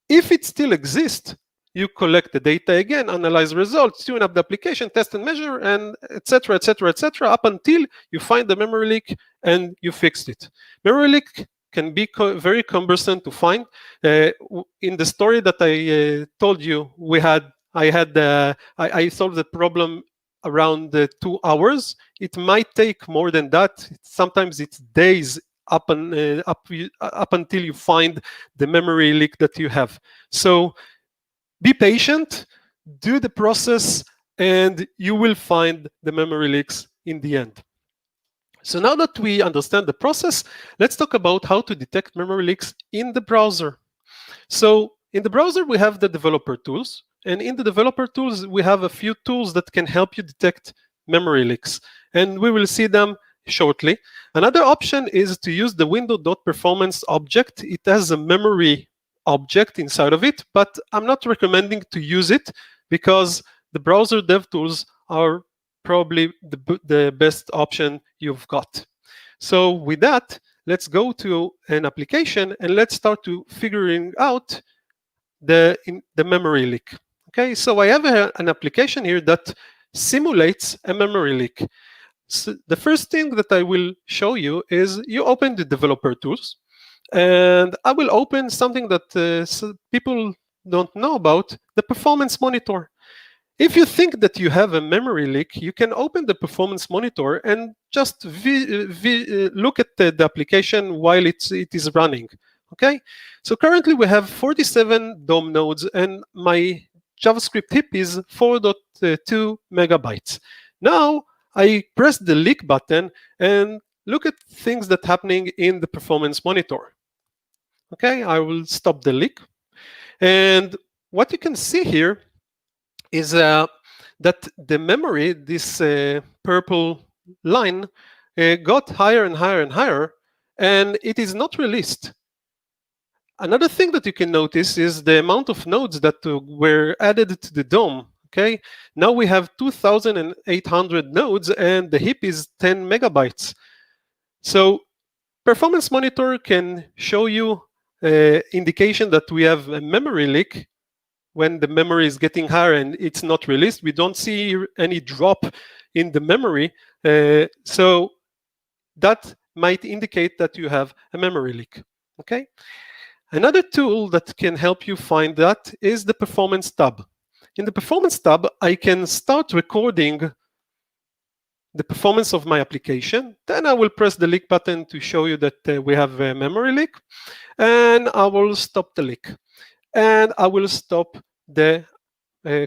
[SPEAKER 14] If it still exists, you collect the data again, analyze results, tune up the application, test and measure, and etc., etc., etc., up until you find the memory leak and you fixed it. Memory leak can be very cumbersome to find. In the story that I told you, I solved the problem around 2 hours. It might take more than that. Sometimes it's days up until you find the memory leak that you have. So be patient, do the process, and you will find the memory leaks in the end. So now that we understand the process, let's talk about how to detect memory leaks in the browser. So in the browser, we have the developer tools. And in the developer tools, we have a few tools that can help you detect memory leaks. And we will see them shortly. Another option is to use the window.performance object. It has a memory object inside of it, but I'm not recommending to use it because the browser dev tools are probably the best option you've got. So with that, let's go to an application and let's start to figuring out the memory leak. Okay, so I have an application here that simulates a memory leak. So the first thing that I will show you is you open the developer tools, and I will open something that people don't know about, the performance monitor. If you think that you have a memory leak, you can open the performance monitor and just look at the application while it is running. Okay, so currently we have 47 DOM nodes, and my JavaScript heap is 4.2 megabytes. Now I press the leak button and look at things that are happening in the performance monitor. Okay, I will stop the leak. And what you can see here is that the memory, this purple line, got higher and higher and higher, and it is not released. Another thing that you can notice is the amount of nodes that were added to the DOM. Okay, now we have 2,800 nodes, and the heap is 10 megabytes. So performance monitor can show you indication that we have a memory leak when the memory is getting higher and it's not released. We don't see any drop in the memory. So that might indicate that you have a memory leak. Okay. Another tool that can help you find that is the performance tab. In the performance tab, I can start recording the performance of my application. Then I will press the leak button to show you that we have a memory leak. And I will stop the leak. And I will stop the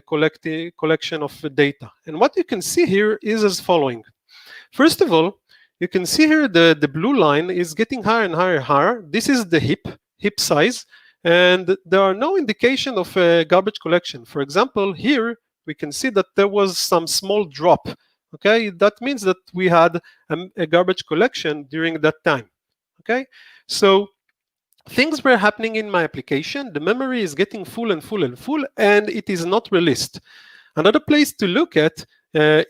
[SPEAKER 14] collection of data. And what you can see here is as following. First of all, you can see here the blue line is getting higher and higher and higher. This is the heap size. And there are no indication of garbage collection. For example, here we can see that there was some small drop. Okay, that means that we had a garbage collection during that time. Okay, so things were happening in my application. The memory is getting full and full and full, and it is not released. Another place to look at,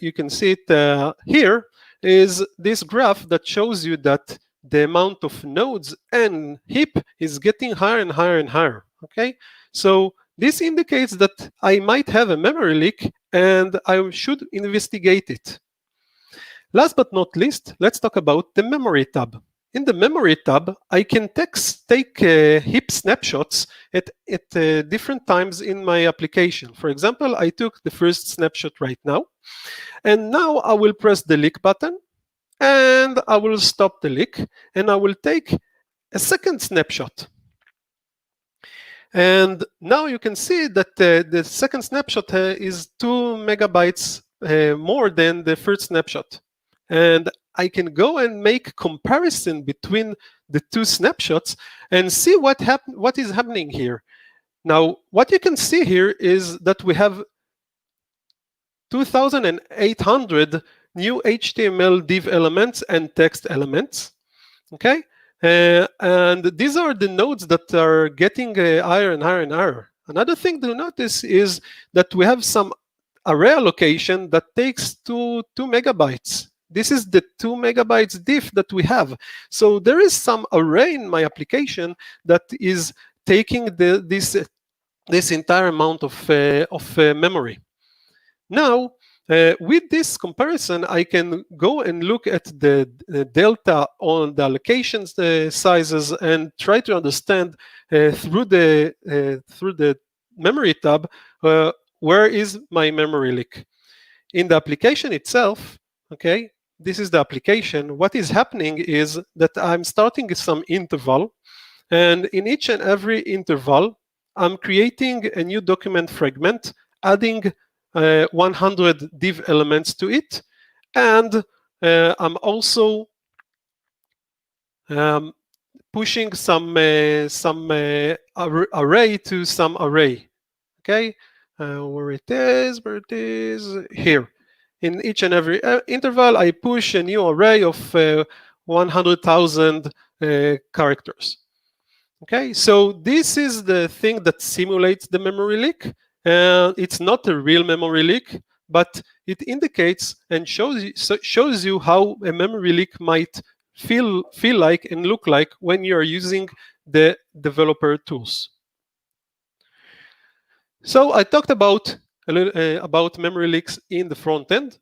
[SPEAKER 14] you can see it here, is this graph that shows you that the amount of nodes and heap is getting higher and higher and higher. Okay, so this indicates that I might have a memory leak and I should investigate it. Last but not least, let's talk about the memory tab. In the memory tab, I can take heap snapshots at different times in my application. For example, I took the first snapshot right now. And now I will press the leak button. And I will stop the leak. And I will take a second snapshot. And now you can see that the second snapshot is 2 megabytes more than the first snapshot. And I can go and make comparison between the two snapshots and see what is happening here. Now, what you can see here is that we have 2,800 new HTML div elements and text elements. Okay, and these are the nodes that are getting higher and higher and higher. Another thing to notice is that we have some array allocation that takes 2 megabytes. This is the 2 megabytes diff that we have. So there is some array in my application that is taking this entire amount of memory. Now, with this comparison, I can go and look at the delta on the allocations sizes and try to understand through the memory tab where is my memory leak. In the application itself, okay, this is the application. What is happening is that I'm starting some interval, and in each and every interval, I'm creating a new document fragment, adding 100 div elements to it, and I'm also pushing some array to some array. Okay, where it is here. In each and every interval, I push a new array of 100,000 characters. Okay, so this is the thing that simulates the memory leak. It's not a real memory leak, but it indicates and shows you how a memory leak might feel like and look like when you are using the developer tools. So I talked about a little about memory leaks in the front end.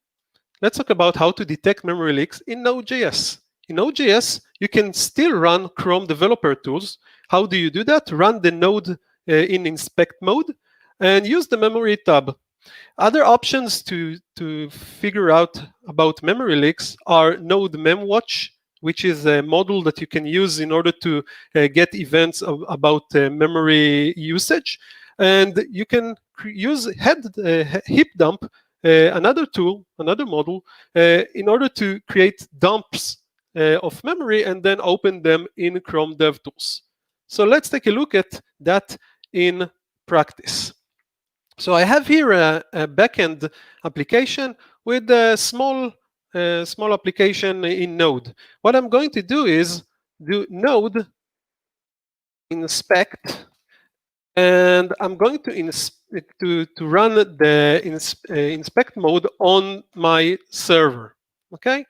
[SPEAKER 14] Let's talk about how to detect memory leaks in Node.js. In Node.js, you can still run Chrome developer tools. How do you do that? Run the node in inspect mode and use the memory tab. Other options to figure out about memory leaks are Node MemWatch, which is a module that you can use in order to get events about memory usage. And you can use heap dump, another tool, another module, in order to create dumps of memory and then open them in Chrome DevTools. So let's take a look at that in practice. So I have here a backend application with a small application in Node. What I'm going to do is do node inspect, and I'm going to run the inspect mode on my server. Okay,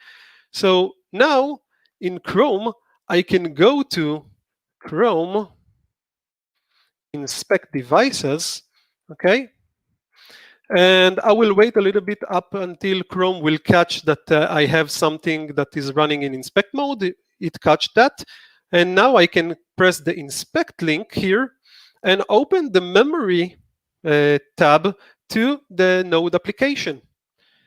[SPEAKER 14] so now in Chrome I can go to Chrome inspect devices. Okay, and I will wait a little bit up until Chrome will catch that I have something that is running in inspect mode. It catch that, and now I can press the inspect link here and open the memory tab to the Node application.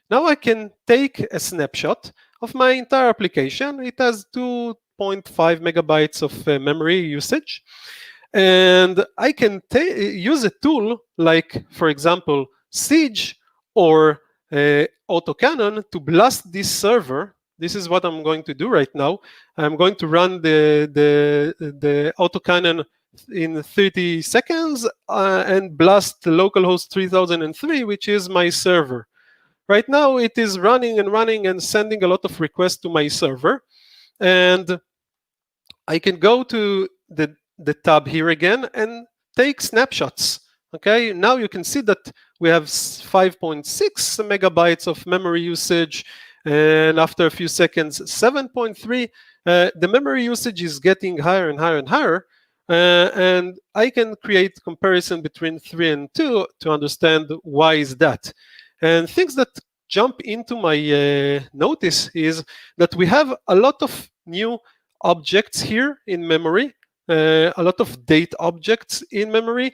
[SPEAKER 14] Now I can take a snapshot of my entire application. It has 2.5 megabytes of memory usage. And I can use a tool like, for example, Siege or AutoCannon to blast this server. This is what I'm going to do right now. I'm going to run the AutoCannon in 30 seconds and blast the localhost 3003, which is my server. Right now, it is running and sending a lot of requests to my server. And I can go to the tab here again and take snapshots. Okay, now you can see that we have 5.6 megabytes of memory usage, and after a few seconds, 7.3. The memory usage is getting higher and higher and higher, and I can create comparison between 3 and 2 to understand why is that. And things that jump into my notice is that we have a lot of new objects here in memory, a lot of date objects in memory,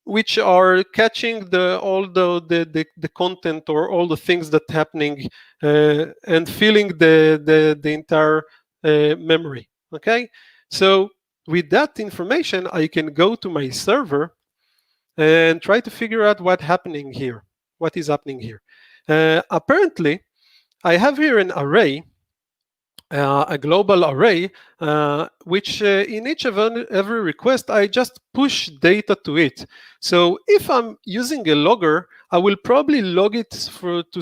[SPEAKER 14] which are catching all the content or all the things that happening and filling the entire memory. Okay, so with that information, I can go to my server and try to figure out what is happening here. Apparently, I have here an array, a global array, which in each of every request, I just push data to it. So if I'm using a logger, I will probably log it to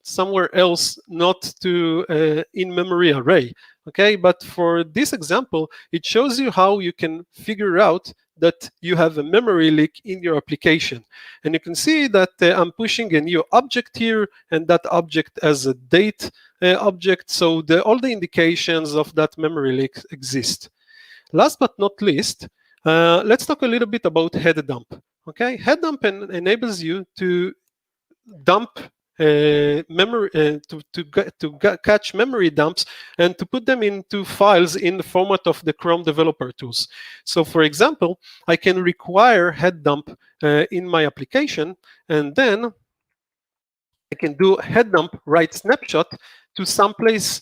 [SPEAKER 14] somewhere else, not to in-memory array. Okay, but for this example, it shows you how you can figure out that you have a memory leak in your application. And you can see that I'm pushing a new object here, and that object has a date object. So all the indications of that memory leak exist. Last but not least, let's talk a little bit about head dump. Okay, head dump enables you to dump memory to catch memory dumps and to put them into files in the format of the Chrome developer tools. So for example, I can require head dump in my application, and then I can do head dump write snapshot to someplace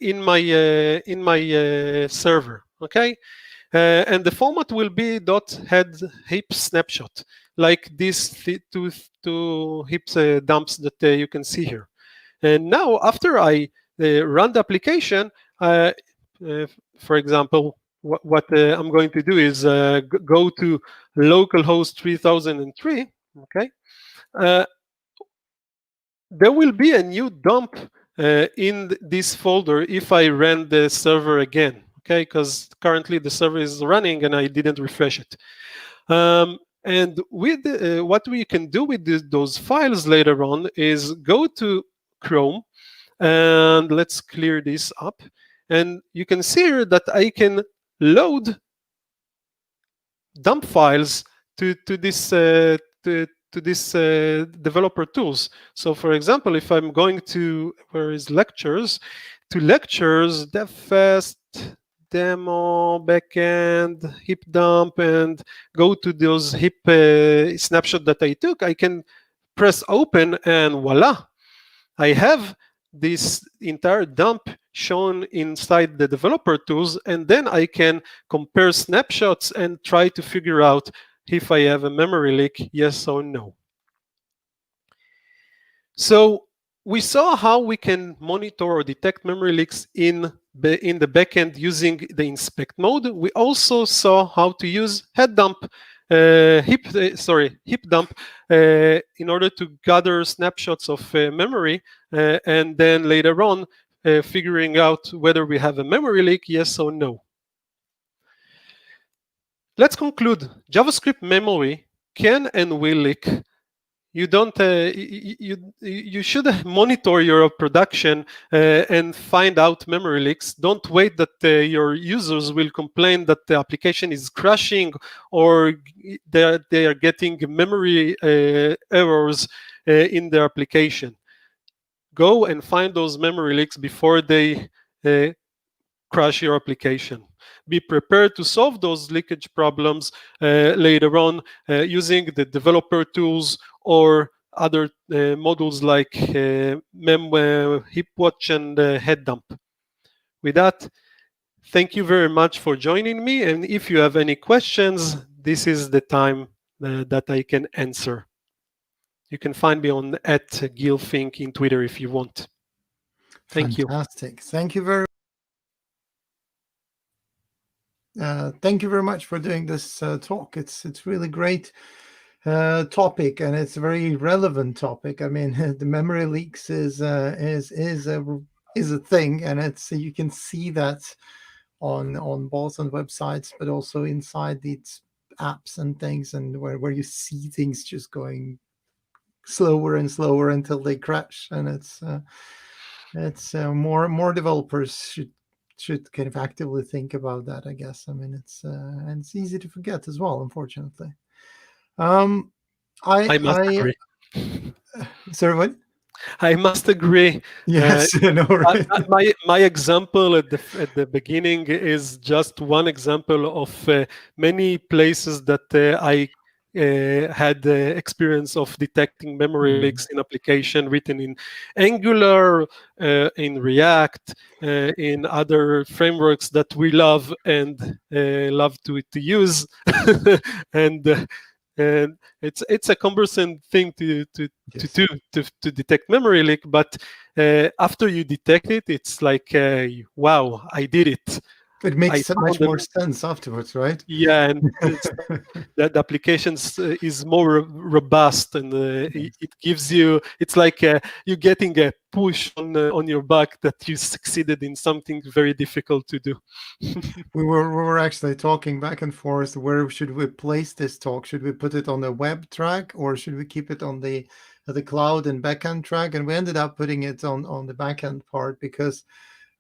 [SPEAKER 14] in my server. Okay, and the format will be .head heap snapshot, like these two heaps dumps that you can see here. And now, after I run the application, for example, what I'm going to do is go to localhost 3003. Okay, there will be a new dump in this folder if I ran the server again. Okay, because currently the server is running and I didn't refresh it. And with what we can do with those files later on is go to Chrome, and let's clear this up. And you can see here that I can load dump files to this developer tools. So for example, if I'm going to, where is lectures, to lectures, Devfest, demo, backend, heap dump, and go to those heap snapshot that I took, I can press open, and voila, I have this entire dump shown inside the developer tools, and then I can compare snapshots and try to figure out if I have a memory leak, yes or no. So we saw how we can monitor or detect memory leaks in the backend using the inspect mode. We also saw how to use head dump, heap dump in order to gather snapshots of memory, and then later on figuring out whether we have a memory leak, yes or no. Let's conclude. JavaScript memory can and will leak. You don't. You should monitor your production and find out memory leaks. Don't wait that your users will complain that the application is crashing or they are getting memory errors in their application. Go and find those memory leaks before they crash your application. Be prepared to solve those leakage problems later on using the developer tools or other modules like HeapWatch and head dump. With that, thank you very much for joining me. And if you have any questions, this is the time that I can answer. You can find me on @GilFink in Twitter if you want. Thank you.
[SPEAKER 2] Fantastic. Thank you very much for doing this talk. It's really great topic, and it's a very relevant topic. I mean, the memory leaks is a thing, and it's, you can see that on both on websites, but also inside these apps and things, and where you see things just going slower and slower until they crash. And it's more developers should kind of actively think about that, I guess. I mean, and it's easy to forget as well, unfortunately.
[SPEAKER 14] I must agree.
[SPEAKER 2] Sorry, what?
[SPEAKER 14] I must agree.
[SPEAKER 2] Yes, no, right.
[SPEAKER 14] My example at the beginning is just one example of many places that I had the experience of detecting memory leaks in application written in Angular, in React, in other frameworks that we love and love to use, and it's a cumbersome thing to do to detect memory leak. But after you detect it, it's like, wow, I did it.
[SPEAKER 2] It makes much more sense afterwards, right?
[SPEAKER 14] Yeah, and that the applications is more robust, and it gives you. It's like you're getting a push on your back that you succeeded in something very difficult to do.
[SPEAKER 2] We were actually talking back and forth. Where should we place this talk? Should we put it on the web track, or should we keep it on the cloud and backend track? And we ended up putting it on the backend part, because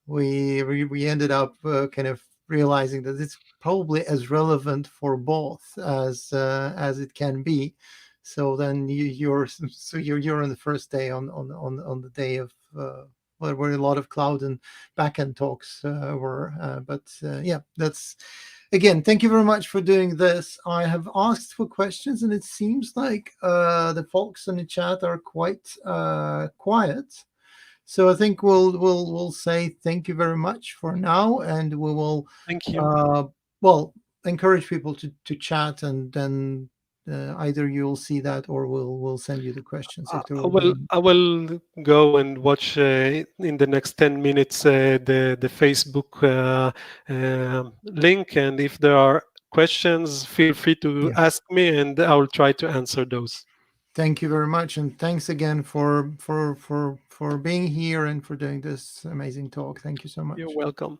[SPEAKER 2] we ended up kind of realizing that it's probably as relevant for both as it can be. So then you're on the first day on the day of where a lot of cloud and backend talks were. Yeah, that's, again, thank you very much for doing this. I have asked for questions, and it seems like the folks in the chat are quite quiet. So I think we'll say thank you very much for now, and we will
[SPEAKER 14] thank you.
[SPEAKER 2] Well, encourage people to chat, and then either you'll see that, or we'll send you the questions if there will be.
[SPEAKER 14] I will go and watch in the next 10 minutes the Facebook link, and if there are questions, feel free to ask me, and I will try to answer those.
[SPEAKER 2] Thank you very much, and thanks again for being here and for doing this amazing talk. Thank you so much.
[SPEAKER 14] You're welcome.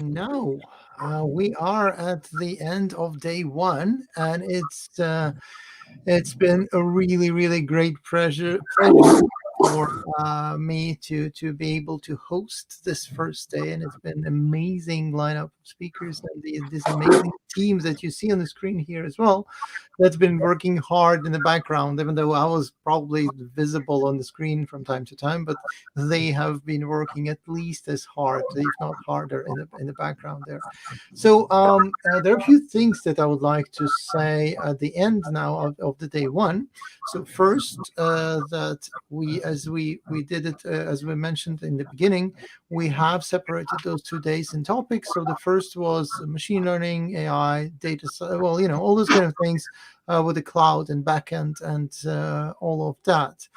[SPEAKER 2] Now we are at the end of day one, and it's been a really great pleasure for me to be able to host this first day, and it's been an amazing lineup of speakers, and this amazing team that you see on the screen here as well, that's been working hard in the background, even though I was probably visible on the screen from time to time, but they have been working at least as hard, if not harder, in the background there. So there are a few things that I would like to say at the end now of the day one. So first, that as we did it, as we mentioned in the beginning, we have separated those 2 days in topics. So the first was machine learning, AI, data, well, all those kind of things with the cloud and backend and all of that.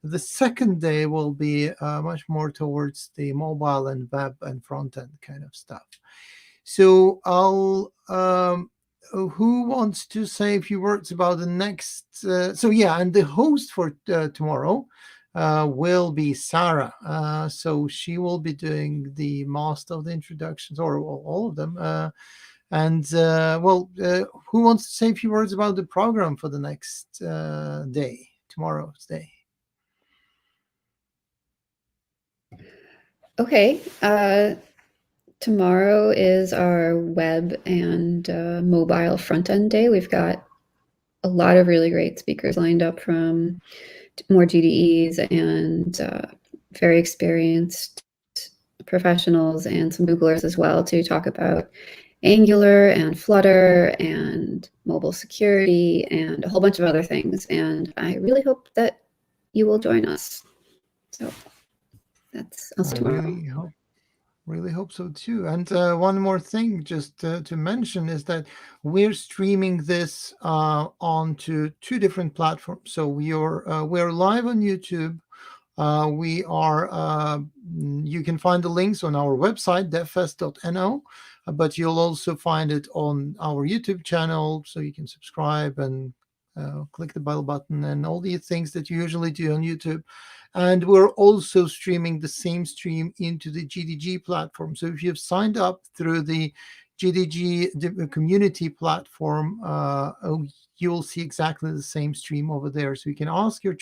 [SPEAKER 2] The second day will be much more towards the mobile and web and front end kind of stuff. So I'll who wants to say a few words about the next? So yeah, and the host for tomorrow will be Sarah. So she will be doing the most of the introductions, or all of them. Who wants to say a few words about the program for the next day, tomorrow's day?
[SPEAKER 1] Okay. Tomorrow is our web and mobile front-end day. We've got a lot of really great speakers lined up, from more GDEs and very experienced professionals, and some Googlers as well, to talk about Angular and Flutter and mobile security and a whole bunch of other things. And I really hope that you will join us. So that's us tomorrow.
[SPEAKER 2] Really hope so too. And one more thing just to mention is that we're streaming this onto 2 different platforms. So we're live on YouTube. We are you can find the links on our website, devfest.no, but you'll also find it on our YouTube channel, so you can subscribe and click the bell button and all the things that you usually do on YouTube. And we're also streaming the same stream into the GDG platform. So if you've signed up through the GDG community platform, you'll see exactly the same stream over there. So you can ask your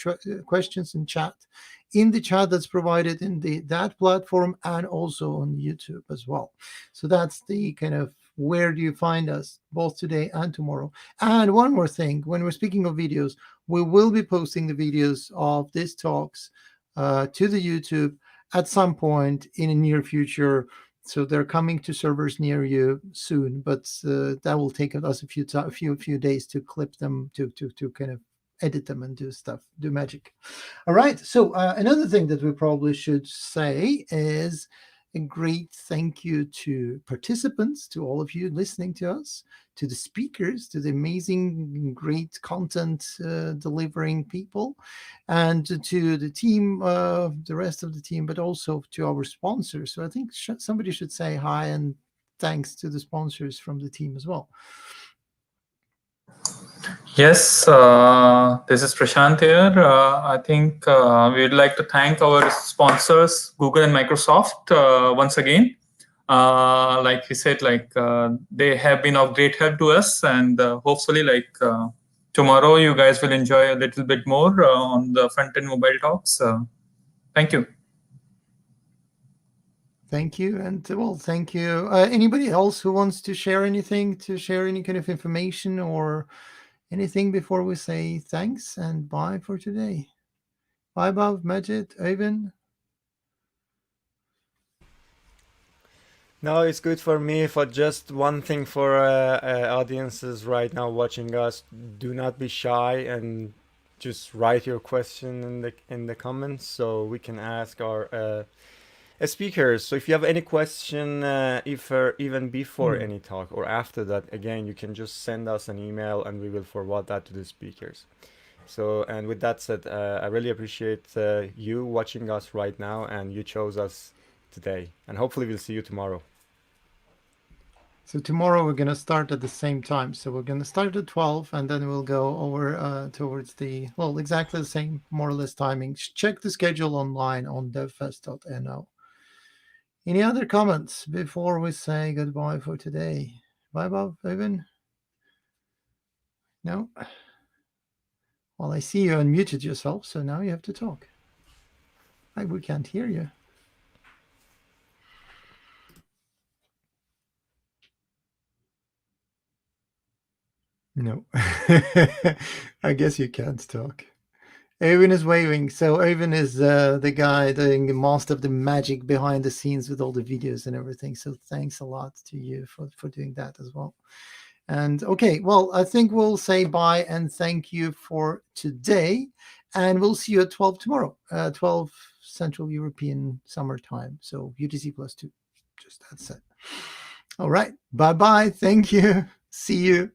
[SPEAKER 2] questions in the chat that's provided in that platform, and also on YouTube as well. So that's the kind of where do you find us both today and tomorrow? And one more thing, when we're speaking of videos, we will be posting the videos of these talks to the YouTube at some point in the near future. So they're coming to servers near you soon, but that will take us a few days to clip them, to kind of edit them and do stuff, do magic. All right. So another thing that we probably should say is a great thank you to participants, to all of you listening to us, to the speakers, to the amazing, great content delivering people, and to the team, the rest of the team, but also to our sponsors. So I think somebody should say hi and thanks to the sponsors from the team as well.
[SPEAKER 4] Yes, this is Prashant here. I think we'd like to thank our sponsors, Google and Microsoft, once again. Like we said, they have been of great help to us, and hopefully, tomorrow you guys will enjoy a little bit more on the front-end mobile talks. Thank you.
[SPEAKER 2] Thank you. And well, thank you. Anybody else who wants to share anything, to share any kind of information or anything before we say thanks and bye for today? Bye, Bob, Majid, Ivan.
[SPEAKER 15] No, it's good for me. For just one thing for audiences right now watching us, do not be shy and just write your question in the comments so we can ask our speakers. So if you have any question, if even before any talk or after that, again, you can just send us an email and we will forward that to the speakers. So, and with that said, I really appreciate you watching us right now, and you chose us today, and hopefully we'll see you tomorrow.
[SPEAKER 2] So tomorrow we're going to start at the same time. So we're going to start at 12 and then we'll go over towards the, well, exactly the same, more or less timing. Check the schedule online on devfest.no. Any other comments before we say goodbye for today? Bye, Bob, Ivan? No? Well, I see you unmuted yourself, so now you have to talk. We can't hear you. No. I guess you can't talk. Owen is waving. So Owen is the guy doing most of the magic behind the scenes with all the videos and everything. So thanks a lot to you for doing that as well. And okay, well, I think we'll say bye and thank you for today. And we'll see you at 12 tomorrow, 12 Central European Summer Time. So UTC +2. Just that's it. All right. Bye-bye. Thank you. See you.